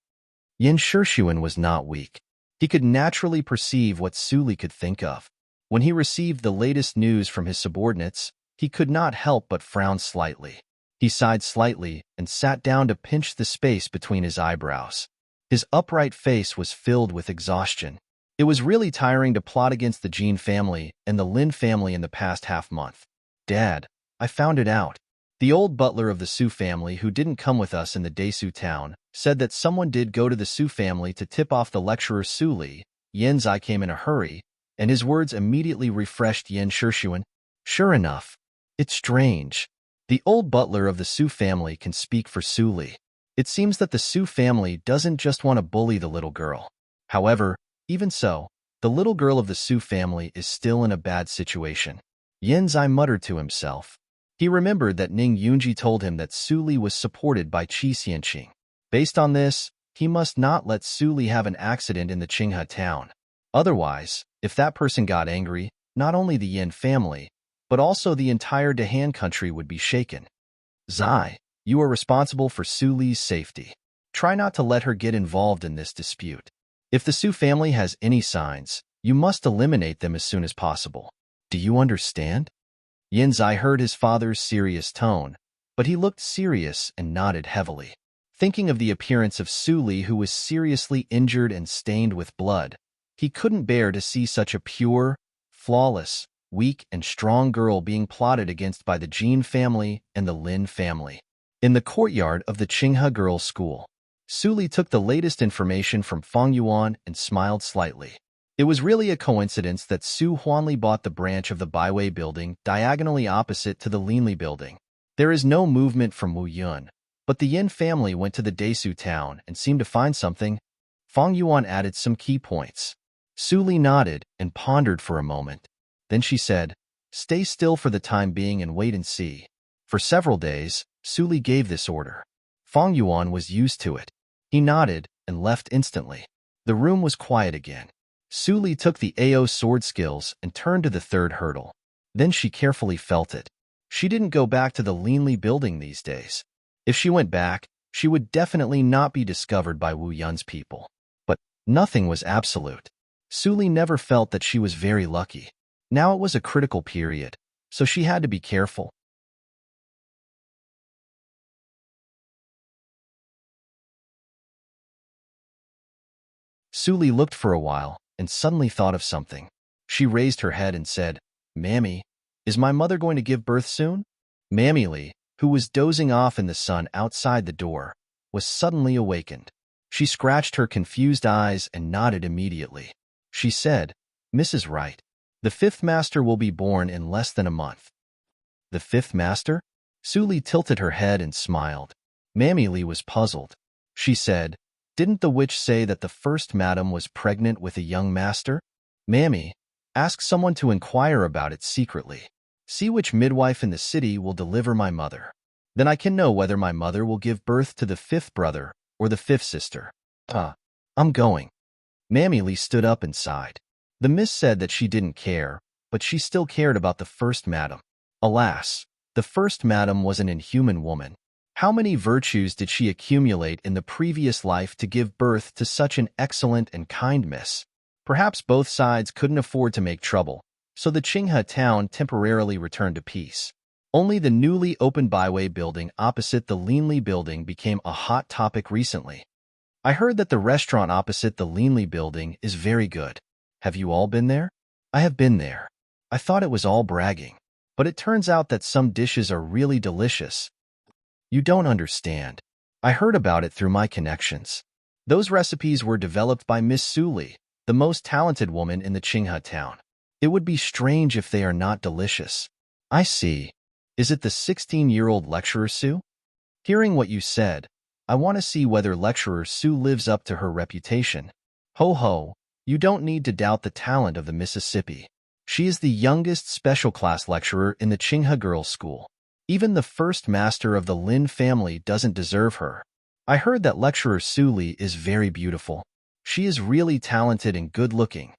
Yin Shishuan was not weak. He could naturally perceive what Su Li could think of. When he received the latest news from his subordinates, he could not help but frown slightly. He sighed slightly and sat down to pinch the space between his eyebrows. His upright face was filled with exhaustion. It was really tiring to plot against the Jin family and the Lin family in the past half-month. Dad, I found it out. The old butler of the Su family who didn't come with us in the Desu town said that someone did go to the Su family to tip off the lecturer Su Li. Yin Zai came in a hurry, and his words immediately refreshed Yin Shishuan. Sure enough, it's strange. The old butler of the Su family can speak for Su Li. It seems that the Su family doesn't just want to bully the little girl. However, even so, the little girl of the Su family is still in a bad situation. Yin Zai muttered to himself. He remembered that Ning Yunji told him that Su Li was supported by Qi Xianqing. Based on this, he must not let Su Li have an accident in the Qinghe town. Otherwise, if that person got angry, not only the Yin family, but also the entire Dahan country would be shaken. Zai, you are responsible for Su Li's safety. Try not to let her get involved in this dispute. If the Su family has any signs, you must eliminate them as soon as possible. Do you understand? Yin Zai heard his father's serious tone, but he looked serious and nodded heavily. Thinking of the appearance of Su Li, who was seriously injured and stained with blood, he couldn't bear to see such a pure, flawless, weak and strong girl being plotted against by the Jin family and the Lin family. In the courtyard of the Qinghe Girls' School, Su Li took the latest information from Fang Yuan and smiled slightly. It was really a coincidence that Su Huanli bought the branch of the Baiwei building diagonally opposite to the Linli building. There is no movement from Wu Yun, but the Yin family went to the Desu town and seemed to find something. Fang Yuan added some key points. Su Li nodded and pondered for a moment. Then she said, "Stay still for the time being and wait and see." For several days, Su Li gave this order. Fang Yuan was used to it. He nodded and left instantly. The room was quiet again. Su Li took the AO sword skills and turned to the third hurdle. Then she carefully felt it. She didn't go back to the Linli building these days. If she went back, she would definitely not be discovered by Wu Yun's people. But nothing was absolute. Su Li never felt that she was very lucky. Now it was a critical period, so she had to be careful. Su Li looked for a while and suddenly thought of something. She raised her head and said, "Mammy, is my mother going to give birth soon?" Mammy Li, who was dozing off in the sun outside the door, was suddenly awakened. She scratched her confused eyes and nodded immediately. She said, "Mrs. Wright, the fifth master will be born in less than a month." The fifth master? Su Li tilted her head and smiled. Mammy Li was puzzled. She said, "Didn't the witch say that the first madam was pregnant with a young master?" "Mammy, ask someone to inquire about it secretly. See which midwife in the city will deliver my mother. Then I can know whether my mother will give birth to the fifth brother or the fifth sister." I'm going." Mammy Li stood up and sighed. The miss said that she didn't care, but she still cared about the first madam. Alas, the first madam was an inhuman woman. How many virtues did she accumulate in the previous life to give birth to such an excellent and kind miss? Perhaps both sides couldn't afford to make trouble, so the Qinghe town temporarily returned to peace. Only the newly opened Baiwei building opposite the Linli building became a hot topic recently. I heard that the restaurant opposite the Linli building is very good. Have you all been there? I have been there. I thought it was all bragging, but it turns out that some dishes are really delicious. You don't understand. I heard about it through my connections. Those recipes were developed by Miss Su Li, the most talented woman in the Qinghe town. It would be strange if they are not delicious. I see. Is it the 16-year-old lecturer Su? Hearing what you said, I want to see whether lecturer Su lives up to her reputation. Ho ho, you don't need to doubt the talent of the Mississippi. She is the youngest special class lecturer in the Qinghe Girls' School. Even the first master of the Lin family doesn't deserve her. I heard that lecturer Su Li is very beautiful. She is really talented and good-looking.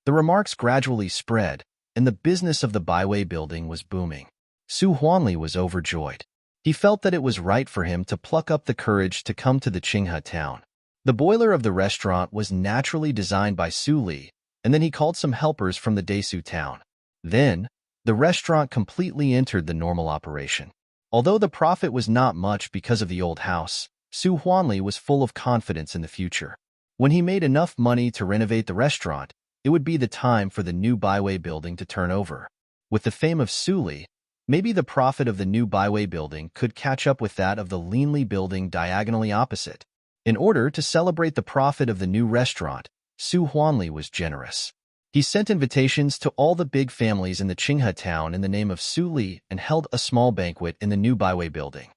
The remarks gradually spread, and the business of the Baiwei building was booming. Su Huanli was overjoyed. He felt that it was right for him to pluck up the courage to come to the Qinghe town. The boiler of the restaurant was naturally designed by Su Li, and then he called some helpers from the Desu town. Then, the restaurant completely entered the normal operation. Although the profit was not much because of the old house, Su Huanli was full of confidence in the future. When he made enough money to renovate the restaurant, it would be the time for the new Baiwei building to turn over. With the fame of Su Li, maybe the profit of the new Baiwei building could catch up with that of the Linli building diagonally opposite. In order to celebrate the profit of the new restaurant, Su Huanli was generous. He sent invitations to all the big families in the Qinghe town in the name of Su Li and held a small banquet in the new Baiwei building.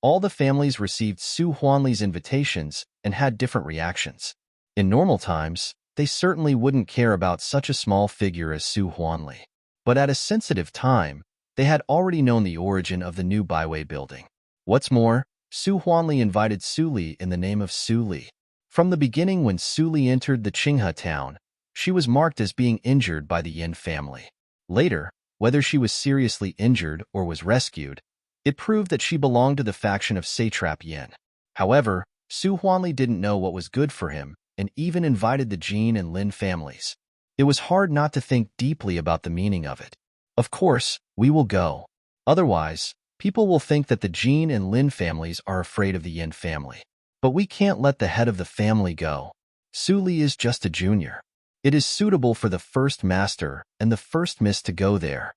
All the families received Su Huanli's invitations and had different reactions. In normal times, they certainly wouldn't care about such a small figure as Su Huanli. But at a sensitive time, they had already known the origin of the new Baiwei building. What's more, Su Huanli invited Su Li in the name of Su Li. From the beginning when Su Li entered the Qinghe town, she was marked as being injured by the Yin family. Later, whether she was seriously injured or was rescued, it proved that she belonged to the faction of satrap Yin. However, Su Huanli didn't know what was good for him and even invited the Jin and Lin families. It was hard not to think deeply about the meaning of it. Of course, we will go. Otherwise, people will think that the Jin and Lin families are afraid of the Yin family. But we can't let the head of the family go. Su Li is just a junior. It is suitable for the first master and the first miss to go there.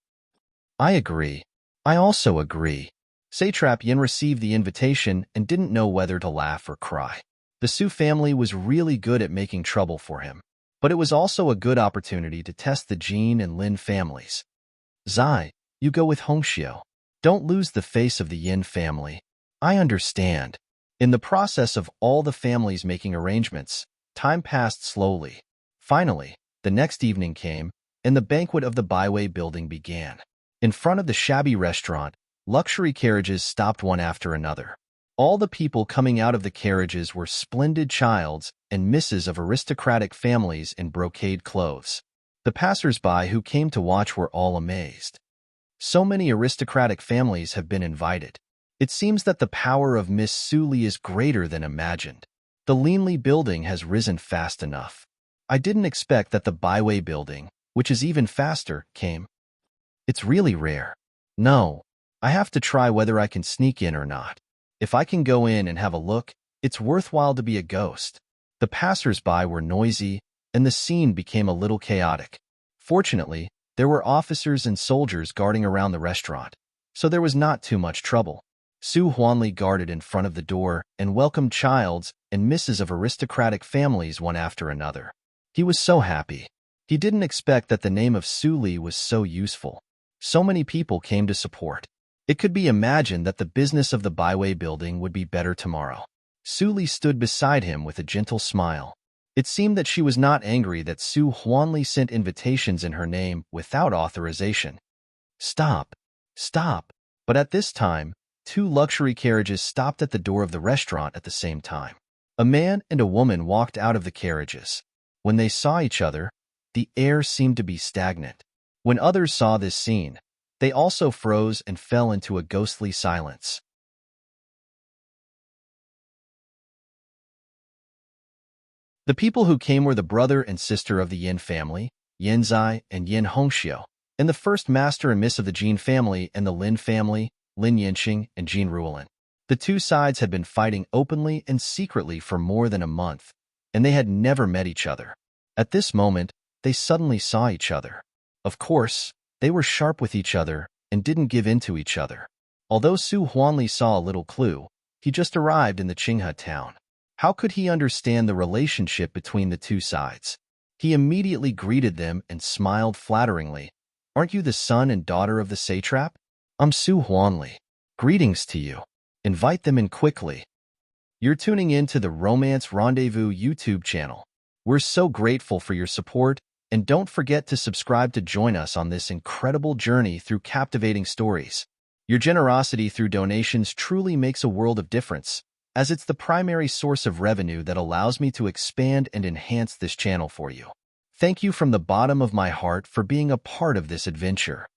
I agree. I also agree. Satrap Yin received the invitation and didn't know whether to laugh or cry. The Su family was really good at making trouble for him. But it was also a good opportunity to test the Jin and Lin families. Zai, you go with Hongxiu. Don't lose the face of the Yin family. I understand. In the process of all the families making arrangements, time passed slowly. Finally, the next evening came, and the banquet of the Baiwei building began. In front of the shabby restaurant, luxury carriages stopped one after another. All the people coming out of the carriages were splendid childs and misses of aristocratic families in brocade clothes. The passers-by who came to watch were all amazed. So many aristocratic families have been invited. It seems that the power of Miss Su Li is greater than imagined. The Linli building has risen fast enough. I didn't expect that the Baiwei building, which is even faster, came. It's really rare. No, I have to try whether I can sneak in or not. If I can go in and have a look, it's worthwhile to be a ghost. The passers-by were noisy, and the scene became a little chaotic. Fortunately, there were officers and soldiers guarding around the restaurant, so there was not too much trouble. Su Huanli guarded in front of the door and welcomed childs and misses of aristocratic families one after another. He was so happy. He didn't expect that the name of Su Li was so useful. So many people came to support. It could be imagined that the business of the Baiwei building would be better tomorrow. Su Li stood beside him with a gentle smile. It seemed that she was not angry that Su Huanli sent invitations in her name without authorization. Stop! Stop! But at this time, 2 luxury carriages stopped at the door of the restaurant at the same time. A man and a woman walked out of the carriages. When they saw each other, the air seemed to be stagnant. When others saw this scene, they also froze and fell into a ghostly silence. The people who came were the brother and sister of the Yin family, Yin Zai and Yin Hongxiu, and the first master and miss of the Jin family and the Lin family, Lin Yinqing and Jin Ruolin. The 2 sides had been fighting openly and secretly for more than a month, and they had never met each other. At this moment, they suddenly saw each other. Of course, they were sharp with each other and didn't give in to each other. Although Su Huanli saw a little clue, he just arrived in the Qinghe town. How could he understand the relationship between the 2 sides? He immediately greeted them and smiled flatteringly. Aren't you the son and daughter of the satrap? I'm Su Huanli. Greetings to you. Invite them in quickly. You're tuning in to the Romance Rendezvous YouTube channel. We're so grateful for your support, and don't forget to subscribe to join us on this incredible journey through captivating stories. Your generosity through donations truly makes a world of difference, as it's the primary source of revenue that allows me to expand and enhance this channel for you. Thank you from the bottom of my heart for being a part of this adventure.